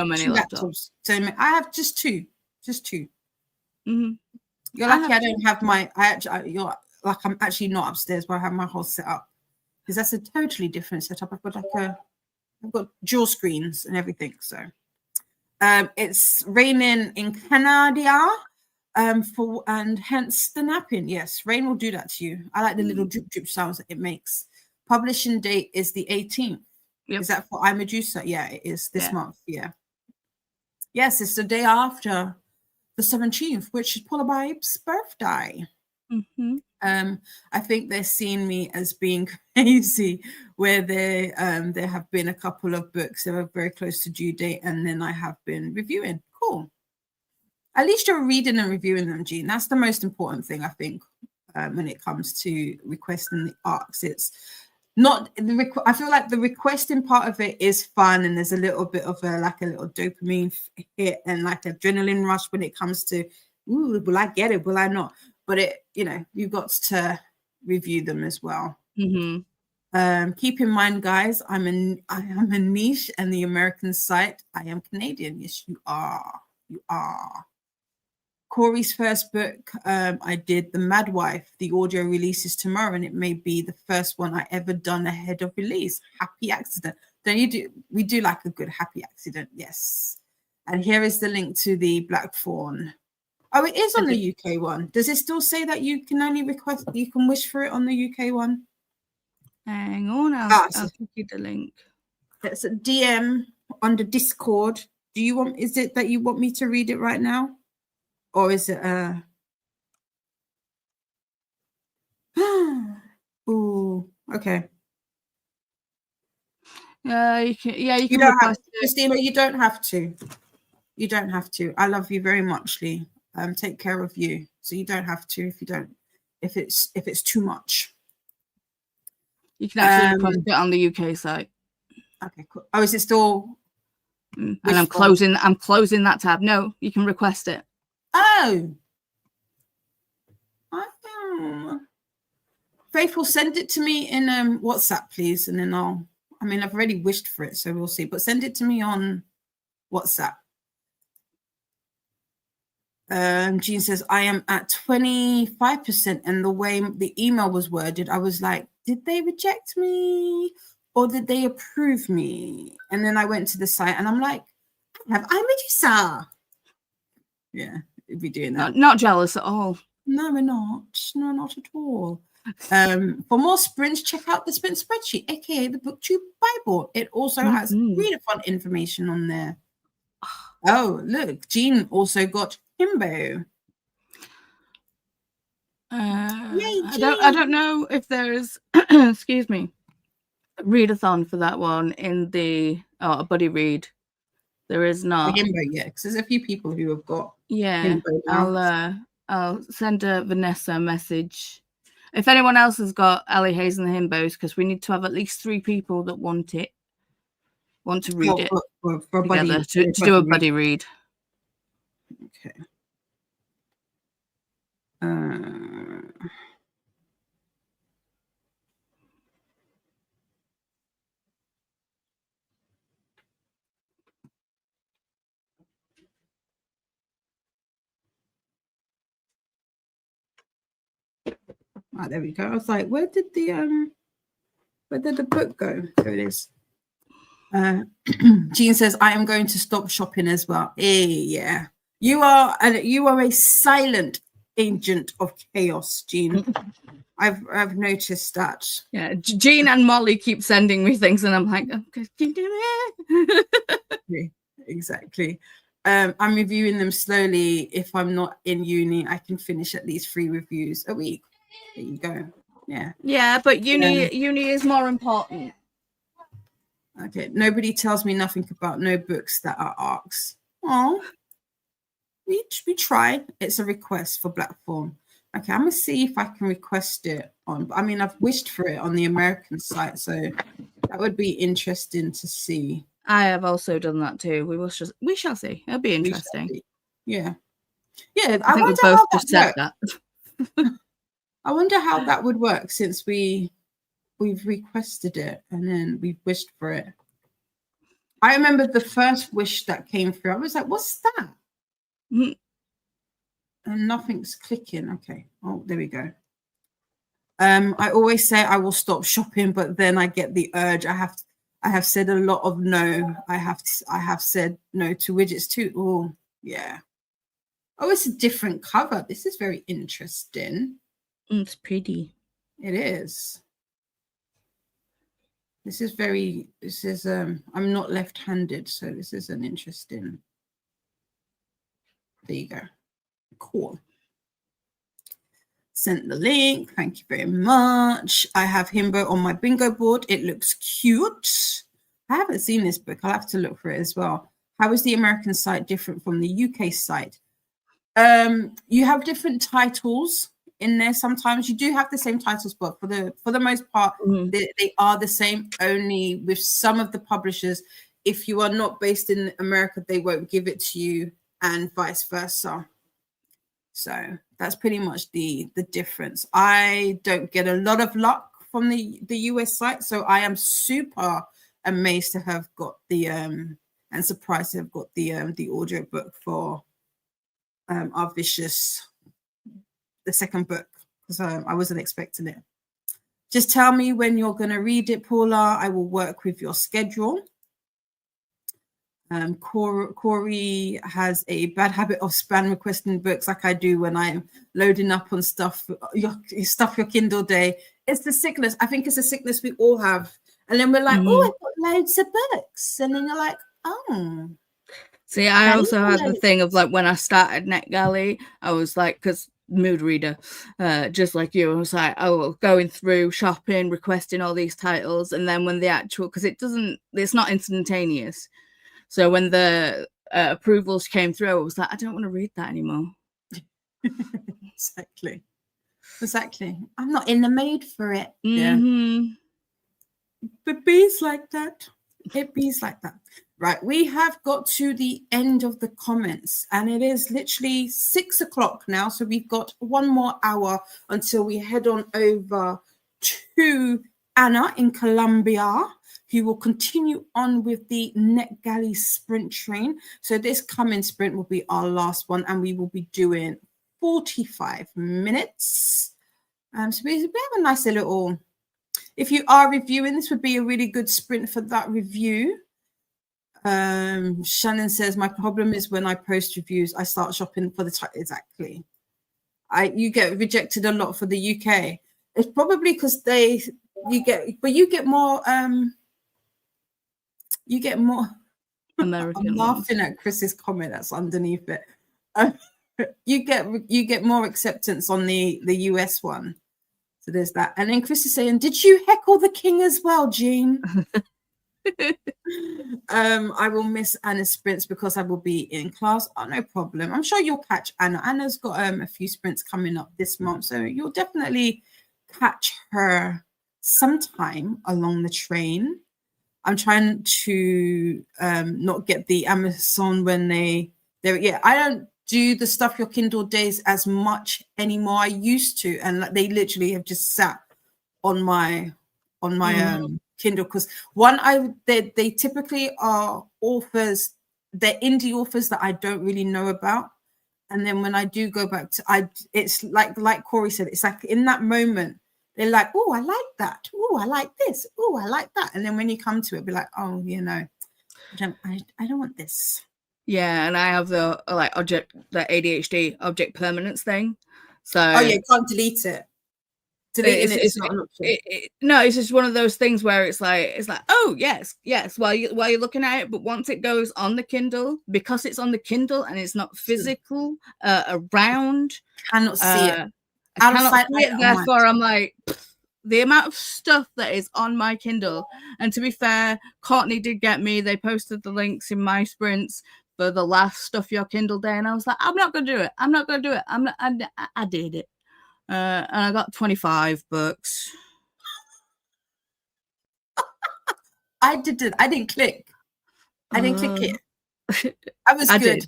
many laptops. I have just two. Mm-hmm. You're lucky I don't have my. You're like I'm actually not upstairs where I have my whole setup, because that's a totally different setup. I've got dual screens and everything. So, it's raining in Canada, and hence the napping. Yes, rain will do that to you. I like the little drip drip sounds that it makes. Publishing date is the 18th. Yep. Is that for I, Medusa? Yeah, it is this month. Yeah. Yes, it's the day after the 17th, which is Paula Bibe's birthday. Mm-hmm. I think they're seeing me as being crazy, where there have been a couple of books that are very close to due date, and then I have been reviewing. Cool. At least you're reading and reviewing them, Jean. That's the most important thing, I think, when it comes to requesting the arcs. It's not I feel like the requesting part of it is fun, and there's a little bit of a little dopamine hit and like adrenaline rush when it comes to, ooh, will I get it? Will I not? But you've got to review them as well. Mm-hmm. Keep in mind, guys, I am a niche and the American site. I am Canadian. Yes, you are. You are. Corey's first book, I did The Mad Wife. The audio releases tomorrow, and it may be the first one I ever done ahead of release. Happy accident. Don't you do? We do like a good happy accident, yes. And here is the link to the Black Fawn. Oh, it is on the UK one. Does it still say that you can only request? You can wish for it on the UK one. Hang on, I'll give you the link. It's a DM on the Discord. Is it that you want me to read it right now? Or is it ooh, okay. You can don't request have, Christina, you don't have to. You don't have to. I love you very much, Lee. Take care of you. So you don't have to if it's too much. You can actually request it on the UK site. Okay, cool. Oh, is it still and I'm closing that tab. No, you can request it. Oh. Faithful, send it to me in WhatsApp, please, and then I've already wished for it, so we'll see. But send it to me on WhatsApp. Jean says, I am at 25%, and the way the email was worded, I was like, did they reject me or did they approve me? And then I went to the site and I'm like, I Medusa. Yeah, we'd be doing that. Not jealous at all. No, we're not. No, not at all. For more sprints, check out the sprint spreadsheet, aka the Booktube Bible. It also has Readathon information on there. Oh, look, Jean also got Himbo. Yay, I don't know if there's excuse me, Readathon for that one in the a buddy read There is not. Himbo, yeah, because there's a few people who have got Yeah, Himbo now. I'll send Vanessa a message. If anyone else has got Ali Hayes and the Himbos, because we need to have at least 3 people that want to read it for a together buddy, to do a buddy read. Okay. Oh, there we go. I was like, where did the book go? There it is. Jean says, I am going to stop shopping as well. Yeah. You are a silent agent of chaos, Jean. I've noticed that. Yeah, Jean and Molly keep sending me things, and I'm like, okay, keep doing it. Exactly. I'm reviewing them slowly. If I'm not in uni, I can finish at least 3 reviews a week. There you go. Yeah. Yeah, but uni is more important. Okay. Nobody tells me nothing about no books that are arcs. Oh, we try. It's a request for Black Form. Okay, I'm gonna see if I can request it on. I mean, I've wished for it on the American site, so that would be interesting to see. I have also done that too. We shall see. It'll be interesting. Yeah. I think we both just said that. I wonder how that would work, since we've requested it and then we've wished for it. I remember the first wish that came through. I was like, what's that? Mm-hmm. And nothing's clicking. Okay. Oh, there we go. I always say I will stop shopping, but then I get the urge. I have said a lot of no. I have said no to widgets too. Oh, yeah. Oh, it's a different cover. This is very interesting. It's pretty. It is. This is I'm not left-handed, so this is an interesting. There you go. Cool. Sent the link. Thank you very much. I have Himbo on my bingo board. It looks cute. I haven't seen this book. I'll have to look for it as well. How is the American site different from the UK site? You have different titles in there. Sometimes you do have the same titles, but for the most part, they are the same. Only with some of the publishers, if you are not based in America, they won't give it to you, and vice versa. So that's pretty much the difference. I don't get a lot of luck from the US site, so I am super amazed to have got the and surprised to have got the audio book for Our Vicious, the second book, because I wasn't expecting it. Just tell me when you're going to read it, Paula. I will work with your schedule. Corey has a bad habit of spam requesting books like I do when I'm loading up on stuff your Kindle day. It's the sickness. I think it's a sickness we all have. And then we're like, oh, I've got loads of books. And then you're like, oh. See, I also had the thing of like when I started NetGalley, I was like, because mood reader, just like you, I was like, oh, going through shopping, requesting all these titles. And then when the actual, because it's not instantaneous. So when the approvals came through, I was like, I don't want to read that anymore. Exactly. I'm not in the mood for it. Mm-hmm. Yeah. But bees like that. It bees like that. Right. We have got to the end of the comments, and it is literally 6 o'clock now. So we've got 1 more hour until we head on over to Anna in Colombia, who will continue on with the NetGalley sprint train. So this coming sprint will be our last one, and we will be doing 45 minutes. So we have a nice little, if you are reviewing, this would be a really good sprint for that review. Shannon says, my problem is when I post reviews, I start shopping for the title. Exactly. You get rejected a lot for the UK. It's probably because you get more American. I'm laughing at Chris's comment that's underneath it. You get more acceptance on the US one. So there's that. And then Chris is saying, did you heckle the king as well, Jean? I will miss Anna's sprints because I will be in class. Oh, no problem. I'm sure you'll catch Anna. Anna's got a few sprints coming up this month, so you'll definitely catch her sometime along the train. I'm trying to not get the Amazon when they're I don't do the Stuff Your Kindle days as much anymore. I used to, and they literally have just sat on my Kindle, because they typically are authors, they're indie authors that I don't really know about. And then when I do go back to, it's like Corey said, it's like in that moment, they're like, oh, I like that. Oh, I like this. Oh, I like that. And then when you come to it, be like, oh, I don't want this. Yeah, and I have the the ADHD object permanence thing. So you can't delete it. Deleting it's not an option. No, it's just one of those things where it's like, oh yes, while you're looking at it, but once it goes on the Kindle, because it's on the Kindle and it's not physical around, cannot see it. I cannot see it. Therefore, I'm like, the amount of stuff that is on my Kindle. And to be fair, Courtney did get me. They posted the links in my sprints for the last Stuff Your Kindle day, and I was like, I'm not gonna do it. I did it. And I got 25 books. I didn't click. I didn't click it. I was good.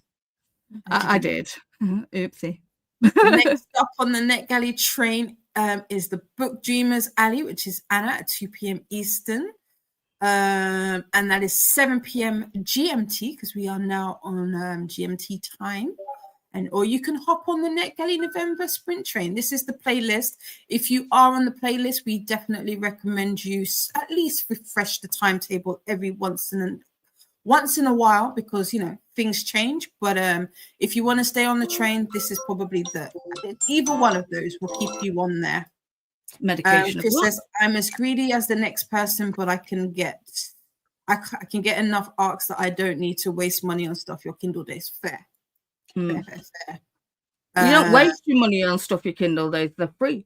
I did. Oopsie. Next up on the NetGalley train is the Book Dreamers Alley, which is Anna at 2 p.m. Eastern. And that is 7 p.m. GMT, because we are now on GMT time. Or you can hop on the NetGalley November sprint train. This is the playlist. If you are on the playlist, we definitely recommend you at least refresh the timetable every once in a while, because things change. But if you want to stay on the train, this is probably either one of those will keep you on there. Medication. Chris says, I'm as greedy as the next person, but I can get enough arcs that I don't need to waste money on Stuff Your Kindle days. Fair. Fair. You don't waste your money on Stuff Your Kindle days, they're free.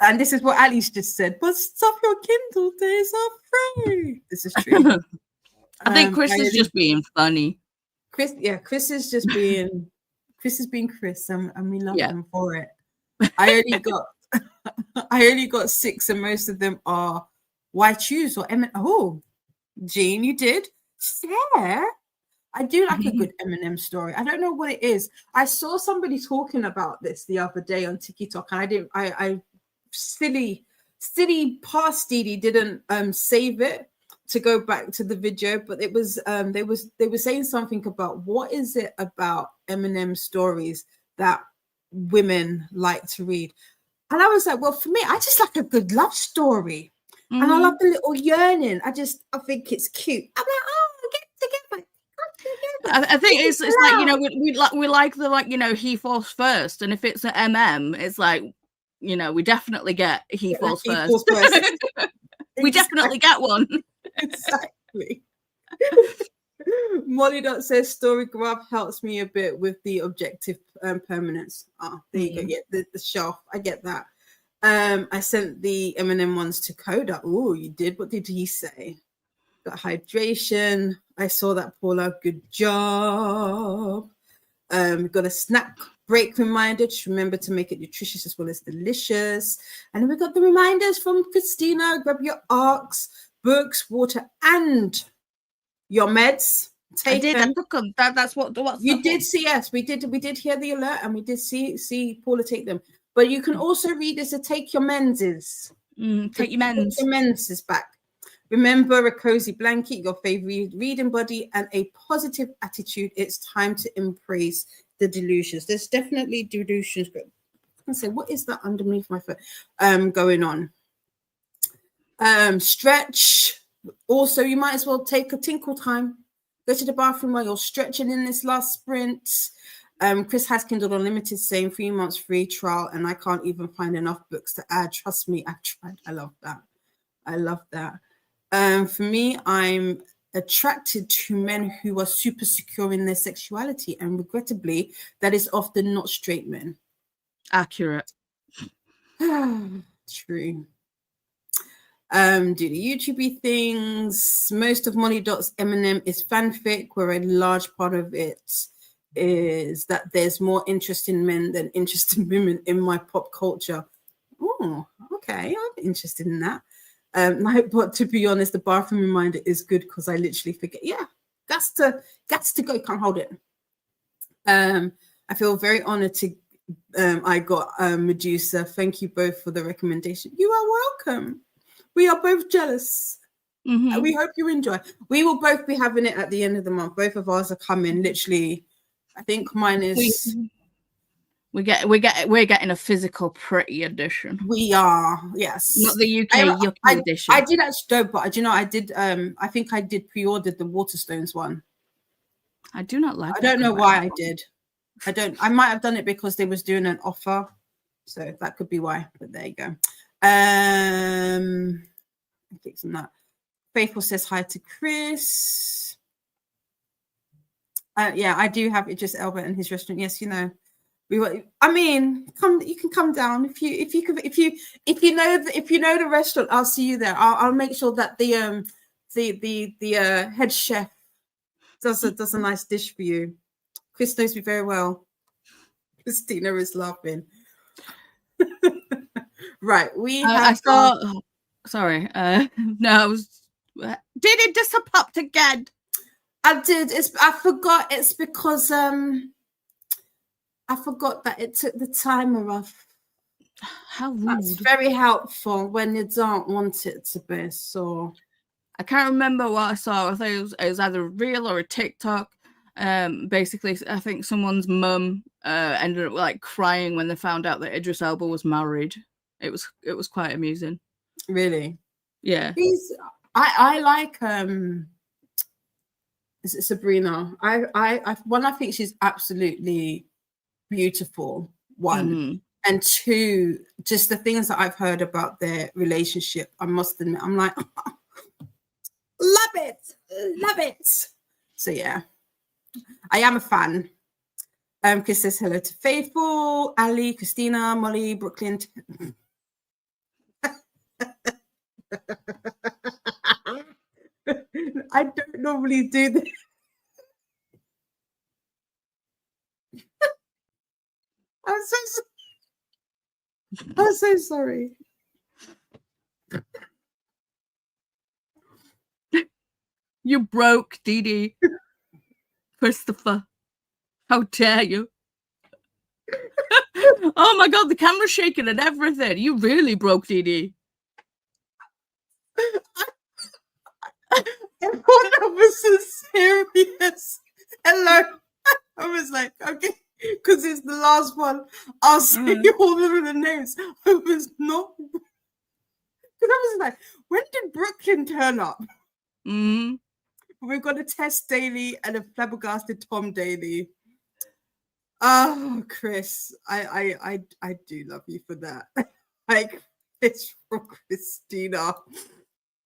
And this is what Alice just said, but Stuff Your Kindle days are free. This is true. I think Chris is just being funny. Chris is just being Chris, and we love him for it. I only got 6, and most of them are Why Choose or Oh, Jean, you did? Fair. I do like a good Eminem story. I don't know what it is. I saw somebody talking about this the other day on TikTok, and I silly past Didi didn't save it to go back to the video, but it was they were saying something about what is it about Eminem stories that women like to read. And I was like, well, for me, I just like a good love story. And I love the little yearning. I think it's cute. I'm like, oh, get together. I think it's like, we like the he falls first, and if it's an it's like, we definitely get he falls first. We definitely get one. Exactly. Molly says story graph helps me a bit with the objective permanence. There you go. Yeah, the shelf. I get that. I sent the Eminem ones to Koda. Oh, you did. What did he say? Got hydration. I saw that, Paula. Good job. We've got a snack break reminder. Just remember to make it nutritious as well as delicious. And then we got the reminders from Christina. Grab your arcs, books, water, and your meds. I did. I took them. That's what you did see. Yes, we did hear the alert, and we did see Paula take them. But you can also read this to take your menses. Take your mens. Your menses back. Remember, a cozy blanket, your favorite reading buddy, and a positive attitude. It's time to embrace the delusions. There's definitely delusions, but I can say, what is that underneath my foot going on? Stretch. Also, you might as well take a tinkle time. Go to the bathroom while you're stretching in this last sprint. Chris has Kindle Unlimited saying 3 months free trial, and I can't even find enough books to add. Trust me, I've tried. I love that. For me, I'm attracted to men who are super secure in their sexuality, and regrettably, that is often not straight men. Accurate. True. Do the YouTube things. Most of Molly Dot's Eminem is fanfic, where a large part of it is that there's more interest in men than interest in women in my pop culture. Oh, okay, I'm interested in that. But to be honest, the bathroom reminder is good because I literally forget. Yeah, that's to go. Can't hold it. I feel very honored to. I got Medusa. Thank you both for the recommendation. You are welcome. We are both jealous. Mm-hmm. We hope you enjoy. We will both be having it at the end of the month. Both of ours are coming. Literally, I think mine is. We're getting a physical pretty edition. We are, yes. Not the UK yuppie edition. I did actually know, but I did. I think I did pre-ordered the Waterstones one. I do not like. I don't know why I did. I might have done it because they was doing an offer, so that could be why. But there you go. Click on that. Faithful says hi to Chris. Yeah, I do have Idris Elba and his restaurant. Yes, you know. I mean, you can come down if you know the restaurant. I'll see you there. I'll make sure that the head chef does a nice dish for you. Chris knows me very well. Christina is laughing. Right, we have. I thought. Sorry. No, I was. Did it disappear again? I did. I forgot. It's because I forgot that it took the timer off. How rude. That's very helpful when you don't want it to be. So I can't remember what I saw. I think it was either a reel or a TikTok. Basically, I think someone's mum ended up like crying when they found out that Idris Elba was married. It was quite amusing. Really? Yeah. I like is it Sabrina? I think she's absolutely beautiful. One and two, just the things that I've heard about their relationship. I must admit, I'm like, love it. So yeah, I am a fan. Chris says hello to Faithful, Ali, Christina, Molly, Brooklyn. I don't normally do this. I'm so sorry. You broke Dee Dee. Christopher. How dare you? Oh my god, the camera's shaking and everything. You really broke Dee Dee. I thought that was so serious. Hello. I was like, okay, because it's the last one. I'll say all of the names. I was not. Because I was like, when did Brooklyn turn up? We've got a Tess Daly and a flabbergasted Tom Daly. Oh, Chris, I do love you for that. Like, it's from Christina.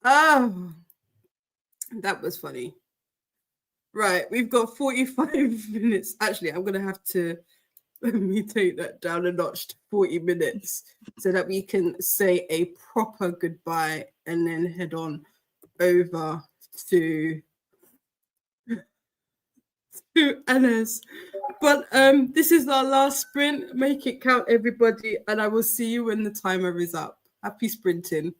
Oh, that was funny. Right, we've got 45 minutes. Actually, I'm going to have to let me take that down a notch to 40 minutes so that we can say a proper goodbye and then head on over to Anna's. But this is our last sprint. Make it count, everybody, and I will see you when the timer is up. Happy sprinting.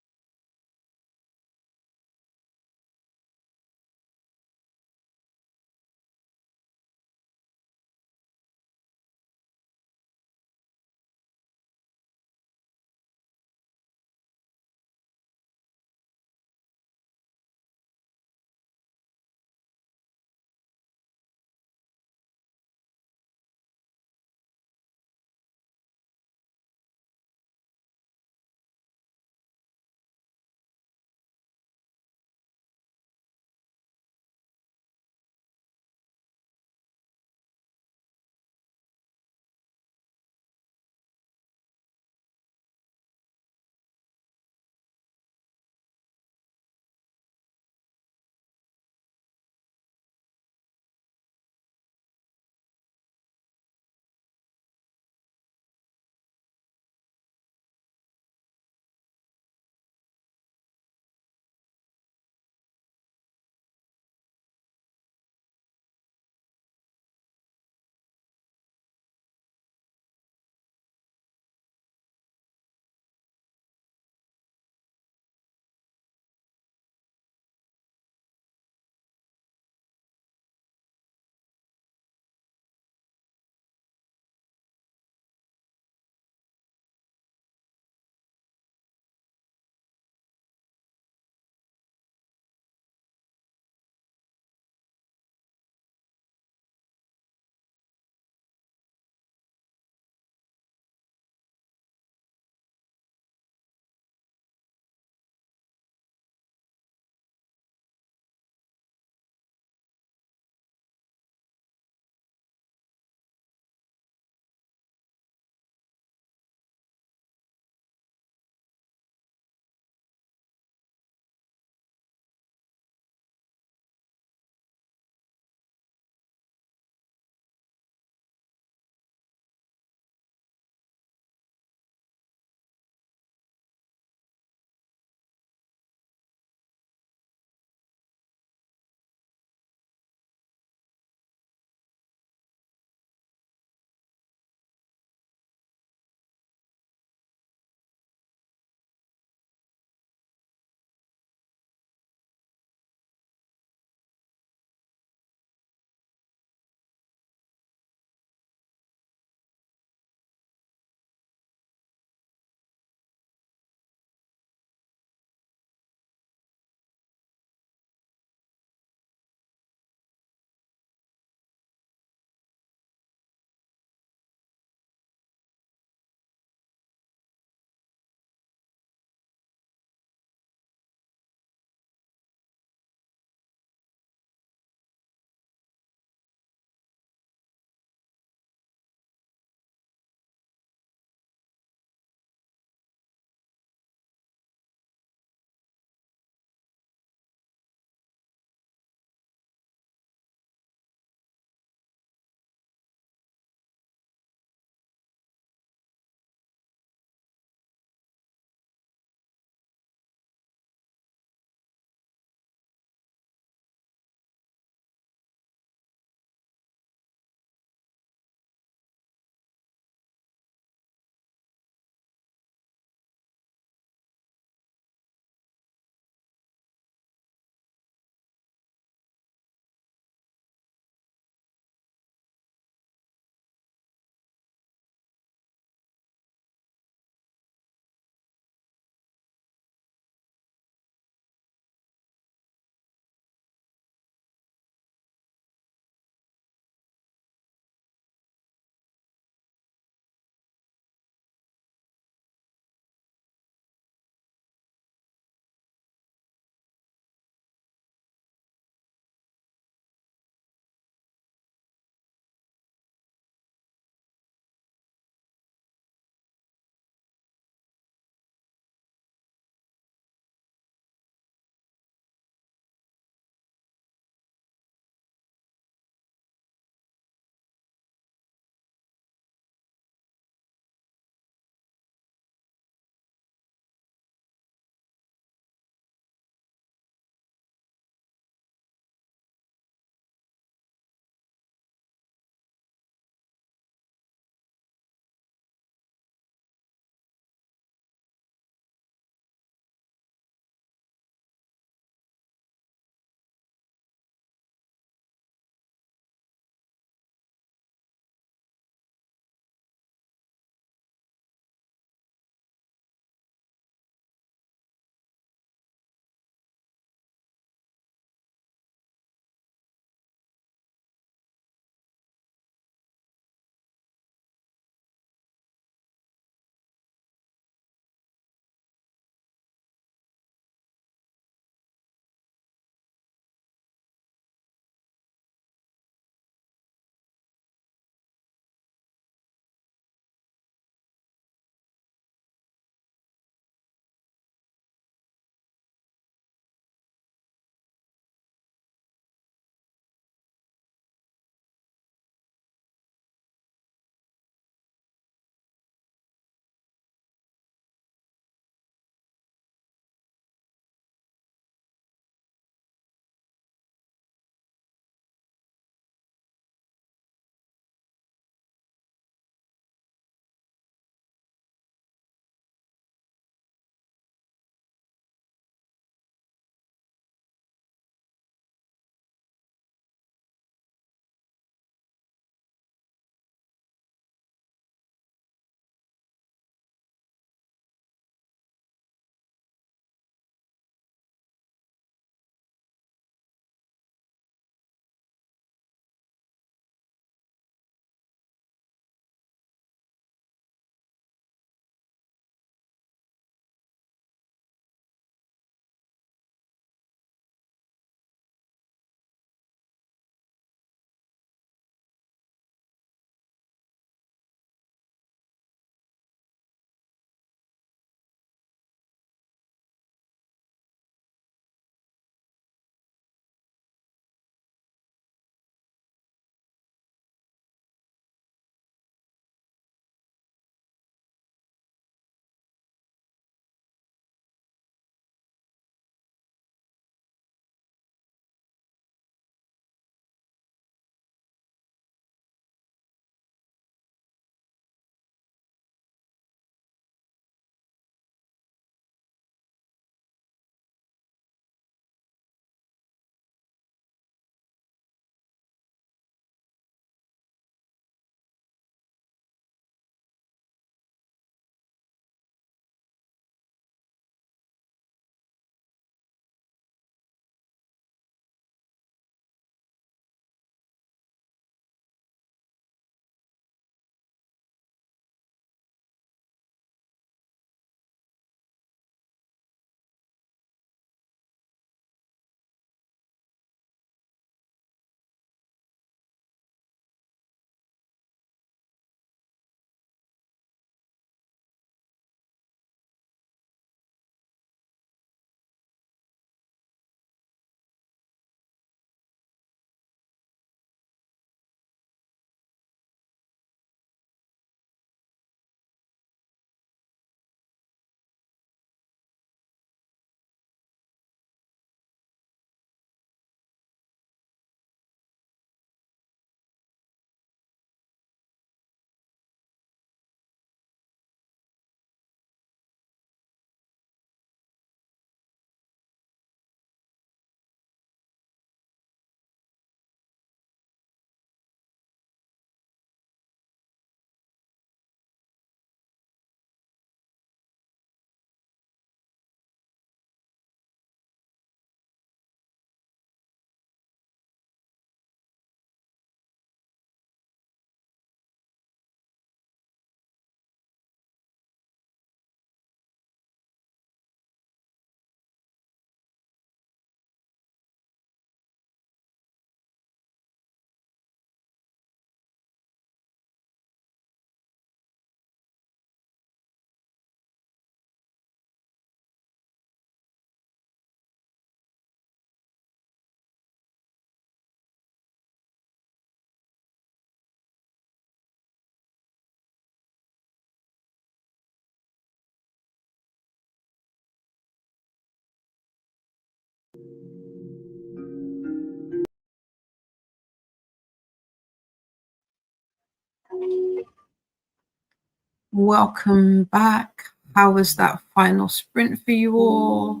Welcome back. How was that final sprint for you all?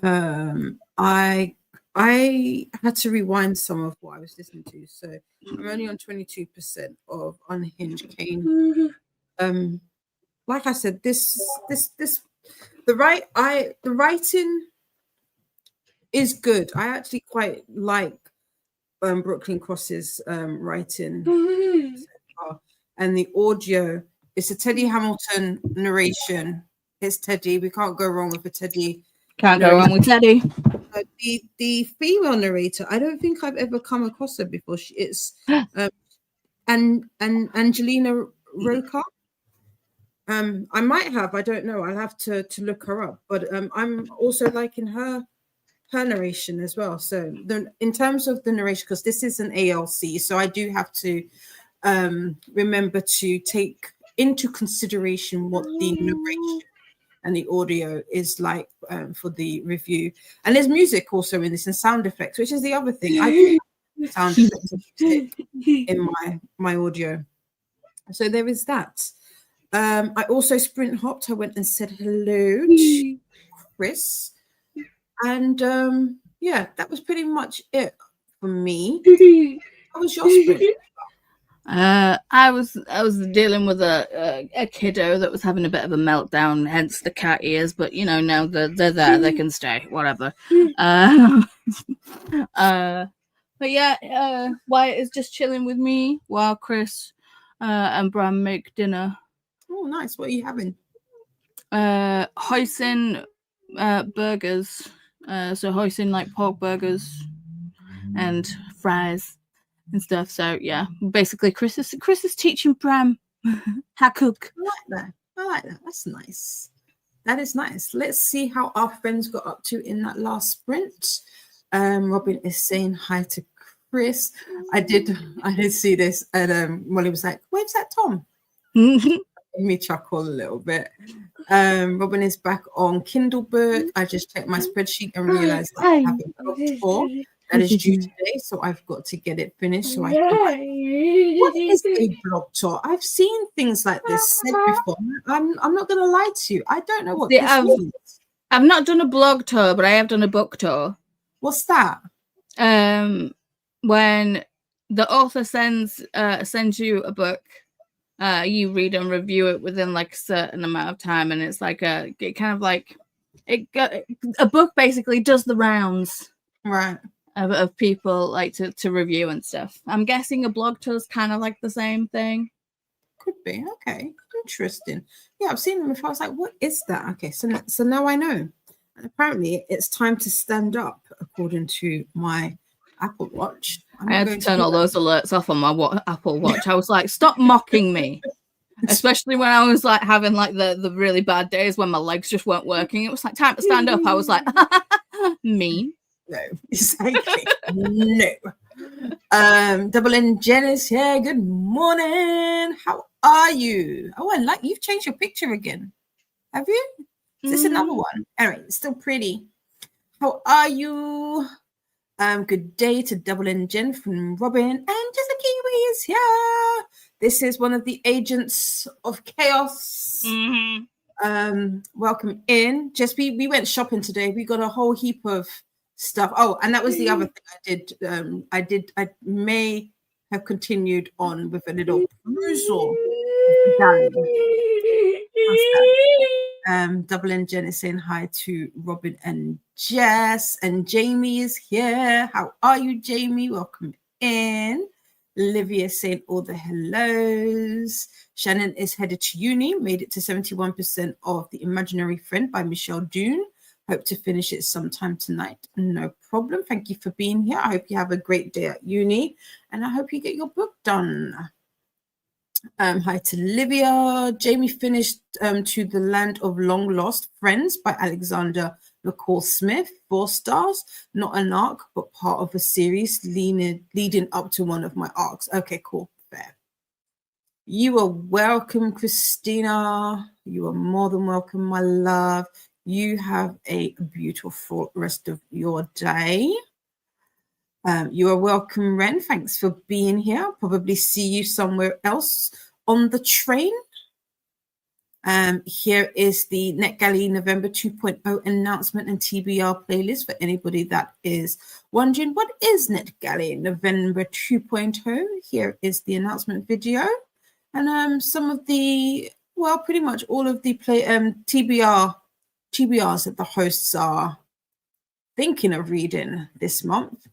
I had to rewind some of what I was listening to, so I'm only on 22% of Unhinged Kane. Like I said, the writing is good. I actually quite like Brooklyn Cross's writing, and the audio. It's a Teddy Hamilton narration. It's Teddy. We can't go wrong with a Teddy. Can't go wrong with Teddy. The female narrator, I don't think I've ever come across her before. It's and Angelina Roca. I might have. I don't know. I'll have to look her up. But I'm also liking her narration as well. So in terms of the narration, because this is an ALC, so I do have to remember to take into consideration what the narration and the audio is like for the review. And there's music also in this and sound effects, which is the other thing. I do have sound effects and music in my audio. So there is that. I also sprint hopped. I went and said hello to Chris. And yeah, that was pretty much it for me. How was your sprint? I was dealing with a kiddo that was having a bit of a meltdown, hence the cat ears. But you know, now they're there, they can stay, whatever. But yeah, Wyatt is just chilling with me while Chris and Bram make dinner. Oh, nice. What are you having? Hoisin burgers. So hoisin like pork burgers and fries and stuff. So yeah, basically Chris is teaching Bram how to cook. I like that. That's nice. That is nice. Let's see how our friends got up to in that last sprint. Robin is saying hi to Chris. I did see this, and Molly was like, "Where's that Tom?" Made me chuckle a little bit. Robin is back on Kindle book. I just checked my spreadsheet and realized that I have a book tour that is due today, so I've got to get it finished. So what is a blog tour? I've seen things like this said before. I'm not gonna lie to you. I don't know what this is. I've not done a blog tour, but I have done a book tour. What's that? When the author sends you a book, you read and review it within like a certain amount of time, and it's like a book basically does the rounds, right, of people like to review and stuff. I'm guessing a blog tour is kind of like the same thing. Could be. Okay, interesting. Yeah, I've seen them before. I was like, what is that? Okay, so now I know. And apparently it's time to stand up according to my Apple Watch. I had to turn all those alerts off on my Apple Watch. I was like, stop mocking me. Especially when I was like having like the really bad days when my legs just weren't working. It was like time to stand up. I was like, mean. No, exactly. No. Double N Jen is here. Good morning. How are you? Oh, I like you've changed your picture again. Have you? Is this another one? All right, it's still pretty. How are you? Good day to Double N Jen from Robin, and Jessica Kiwi is here. This is one of the agents of chaos. Welcome in. Jess, we went shopping today. We got a whole heap of stuff. Oh, and that was the other thing I did. I may have continued on with a little perusal of the gallery. Double N Jen is saying hi to Robin and Jess, and Jamie is here. How are you, Jamie? Welcome in. Olivia saying all the hellos. Shannon is headed to uni, made it to 71% of The Imaginary Friend by Michelle Dune. Hope to finish it sometime tonight. No problem. Thank you for being here. I hope you have a great day at uni, and I hope you get your book done. Hi to Livia. Jamie finished To the Land of Long Lost Friends by Alexander McCall Smith. 4 stars. Not an arc, but part of a series leading up to one of my arcs. Okay, cool. Fair. You are welcome, Christina. You are more than welcome, my love. You have a beautiful rest of your day. You are welcome, Ren. Thanks for being here. I'll probably see you somewhere else on the train. Here is the NetGalley November 2.0 announcement and TBR playlist for anybody that is wondering what is NetGalley November 2.0. Here is the announcement video and some of the, well, pretty much all of the TBRs that the hosts are thinking of reading this month.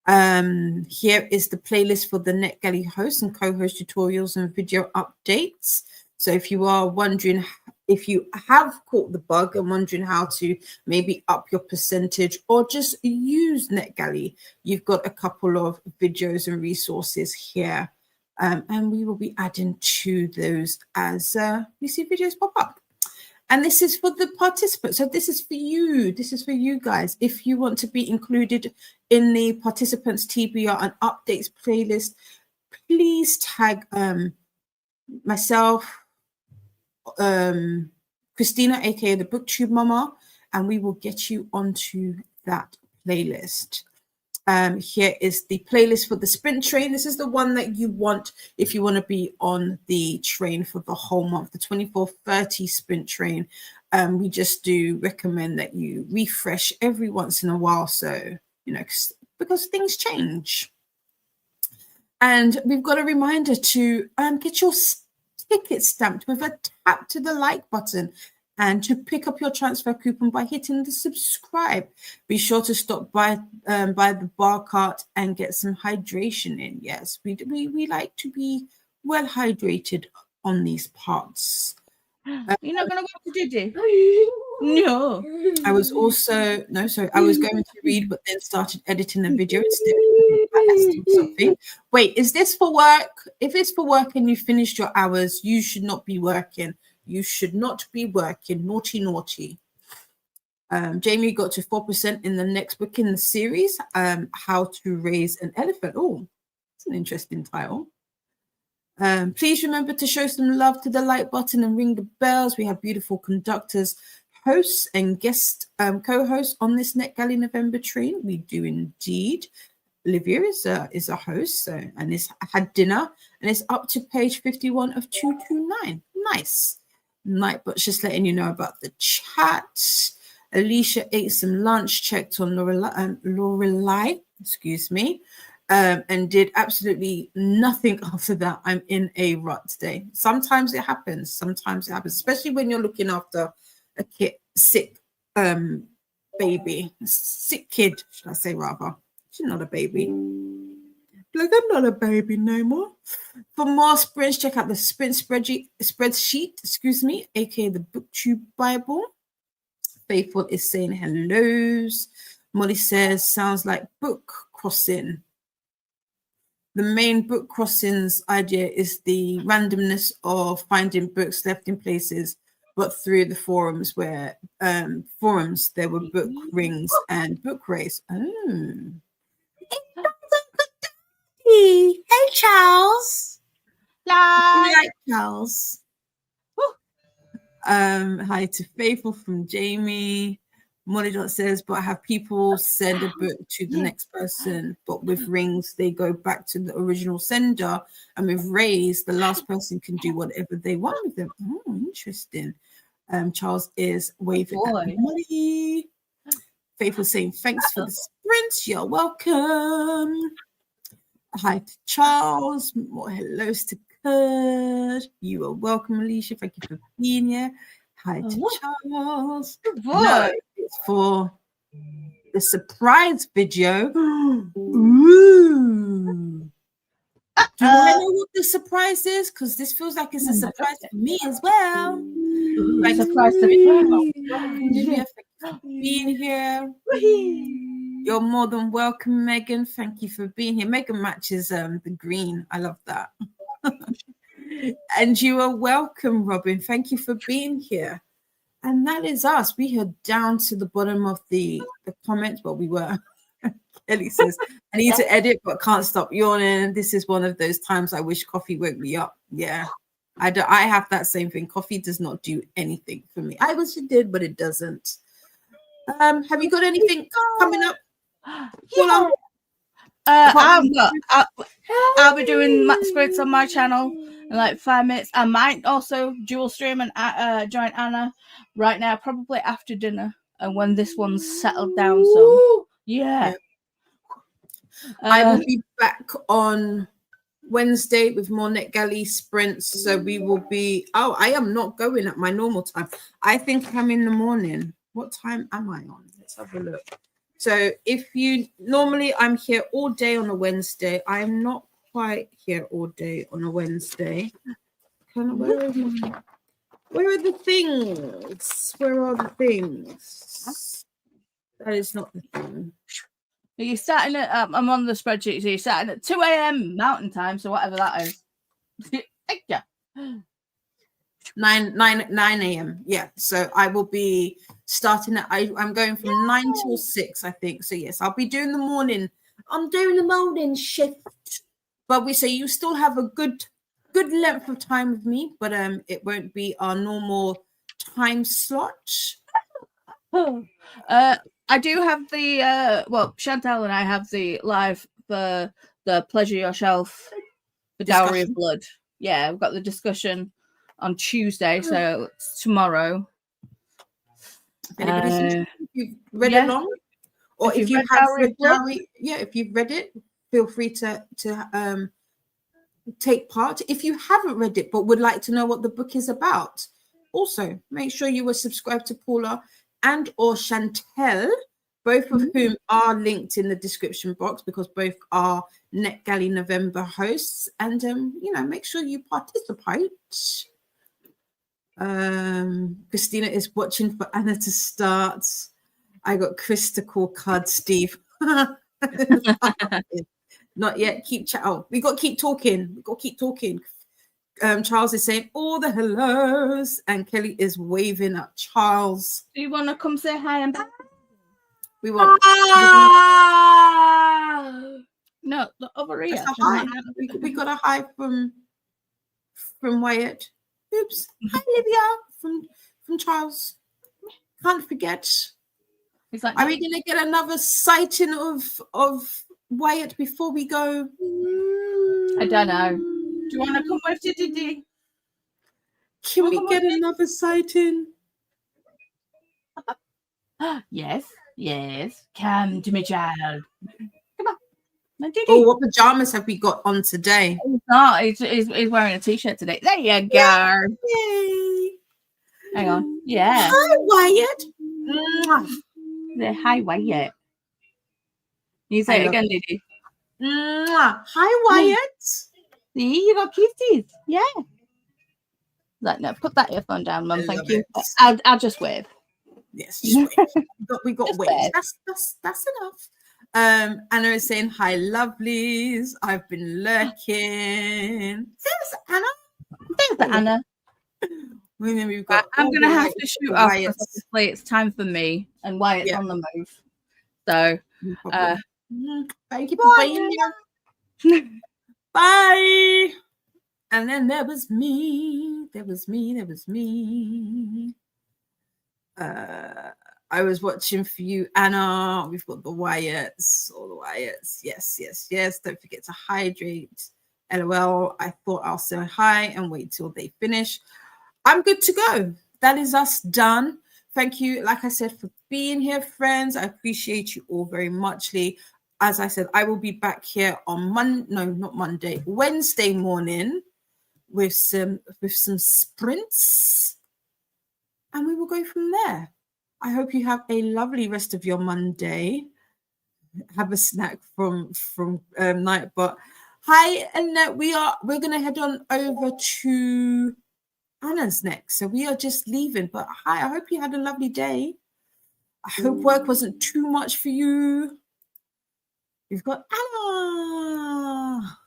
Here is the playlist for the NetGalley hosts and co-host tutorials and video updates. So if you are wondering, if you have caught the bug and wondering how to maybe up your percentage or just use NetGalley, you've got a couple of videos and resources here. And we will be adding to those as we see videos pop up. And this is for the participants. So this is for you. This is for you guys. If you want to be included in the participants TBR and updates playlist, please tag myself, Christina, aka the Booktube Mama, and we will get you onto that playlist. Here is the playlist for the sprint train. This is the one that you want if you want to be on the train for the whole month, the 24/30 sprint train. We just do recommend that you refresh every once in a while, so you know, because things change. And we've got a reminder to get your ticket stamped with a tap to the like button and to pick up your transfer coupon by hitting the subscribe. Be sure to stop by the bar cart and get some hydration in. Yes, we like to be well hydrated on these parts. You're not going to go to Diddy? No. I was also, no, sorry, I was going to read, but then started editing the video instead. Something. Wait, is this for work? If it's for work and you finished your hours, you should not be working. You should not be working. Naughty, naughty. Jamie got to 4% in the next book in the series, How to Raise an Elephant. Oh, it's an interesting title. Please remember to show some love to the like button and ring the bells. We have beautiful conductors, hosts, and guest co-hosts on this NetGalley November train. We do indeed. Olivia is a host, so, and it's had dinner, and it's up to page 51 of 229. Nice. But just letting you know about the chat. Alicia ate some lunch, checked on Lorelai, excuse me, and did absolutely nothing after that. I'm in a rut today. Sometimes it happens. Especially when you're looking after a sick baby, sick kid, should I say rather. She's not a baby. Like, I'm not a baby no more. For more sprints, check out the sprint spreadsheet, excuse me, aka the Booktube Bible. Faithful is saying hellos. Molly says, sounds like book crossing. The main book crossings idea is the randomness of finding books left in places, but through the forums where there were book rings and book race. Oh. Hey, Charles. Hi, Charles. Hi to Faithful from Jamie. Molly Dot says, but have people send a book to the next person, but with rings, they go back to the original sender, and with rays, the last person can do whatever they want with them. Oh, interesting. Charles is waving at Molly. Faithful saying, thanks for the sprints. You're welcome. Hi to Charles. More hellos to Kurt. You are welcome, Alicia. Thank you for being here. Hi to Charles. No, it's for the surprise video. Ooh. Do I know what the surprise is? Because this feels like it's a surprise for me as well. Surprise to me. Thank you for being here. You're more than welcome, Megan. Thank you for being here. Megan matches the green. I love that. And you are welcome, Robin. Thank you for being here. And that is us. We are down to the bottom of the comments, but we were. Kelly says, I need to edit, but can't stop yawning. This is one of those times I wish coffee woke me up. Yeah. I have that same thing. Coffee does not do anything for me. I wish it did, but it doesn't. Have you got anything coming up? Yeah. I'll be doing sprints on my channel in like 5 minutes. I might also dual stream and join Anna right now, probably after dinner, and when this one's settled down. So yeah. I will be back on Wednesday with more NetGalley sprints. So we will be. Oh, I am not going at my normal time. I think I'm in the morning. What time am I on? Let's have a look. So if you normally, I'm here all day on a Wednesday. I am not quite here all day on a Wednesday. Where are the things? Where are the things? That is not the thing. You're starting at. I'm on the spreadsheet. So you're starting at 2 a.m. Mountain Time. So whatever that is. Yeah. 9 a.m. Yeah. So I will be starting at. I'm going from 9 till 6, I think. So yes, I'll be doing the morning. I'm doing the morning shift. But we say you still have a good length of time with me, but it won't be our normal time slot. I do have the Chantal and I have the live for the Pleasure Yourself, the Dowry of Blood. Yeah, we've got the discussion on Tuesday, so it's tomorrow. If you've read along, or if you have read Dowry, if you've read it, feel free to take part. If you haven't read it but would like to know what the book is about, also make sure you were subscribed to Paula and or Chantel, both of whom are linked in the description box because both are NetGalley November hosts. And make sure you participate. Christina is watching for Anna to start. I got Chris to call card Steve. Not yet. Keep chat. Oh, we got to keep talking. Charles is saying all the hellos, and Kelly is waving at Charles. Do you want to come say hi and we want? No, the over here. Hi. We got a hi from Wyatt. Oops. Hi, Olivia from Charles. Can't forget. Like, are we going to get another sighting of Wyatt before we go? I don't know. Do you want to come with Didi? Can we get another sighting? Yes. Come to me, child. Come on. No, oh, what pajamas have we got on today? He's wearing a t-shirt today. There you go. Yay. Hang on. Yeah. Hi, Wyatt. Hi, Wyatt. You say it again, Didi. Hi, Wyatt. See, you got kisses. Yeah. Like, no, put that earphone down, Mum. Thank you. I'll just wave. Yes, just wave. we got waves. That's enough. Anna is saying hi, lovelies. I've been lurking. Thanks, Anna. We've got I'm gonna have to shoot off because obviously it's time for me and Wyatt's on the move. So thank you for being here. Bye. And then there was me. I was watching for you, Anna. We've got the Wyatts, all the Wyatts. Yes. Don't forget to hydrate. LOL. I thought I'll say hi and wait till they finish. I'm good to go. That is us done. Thank you, like I said, for being here, friends. I appreciate you all very muchly. As I said, I will be back here on Wednesday morning with some sprints, and we will go from there. I hope you have a lovely rest of your Monday. Have a snack from night. But hi, Annette. We're gonna head on over to Anna's next, so we are just leaving. But hi, I hope you had a lovely day. I hope work wasn't too much for you. We've got Anna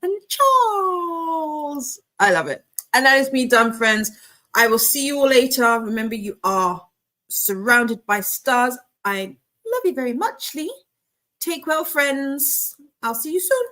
and Charles. I love it. And that is me done, friends. I will see you all later. Remember, you are surrounded by stars. I love you very muchly. Take well, friends. I'll see you soon.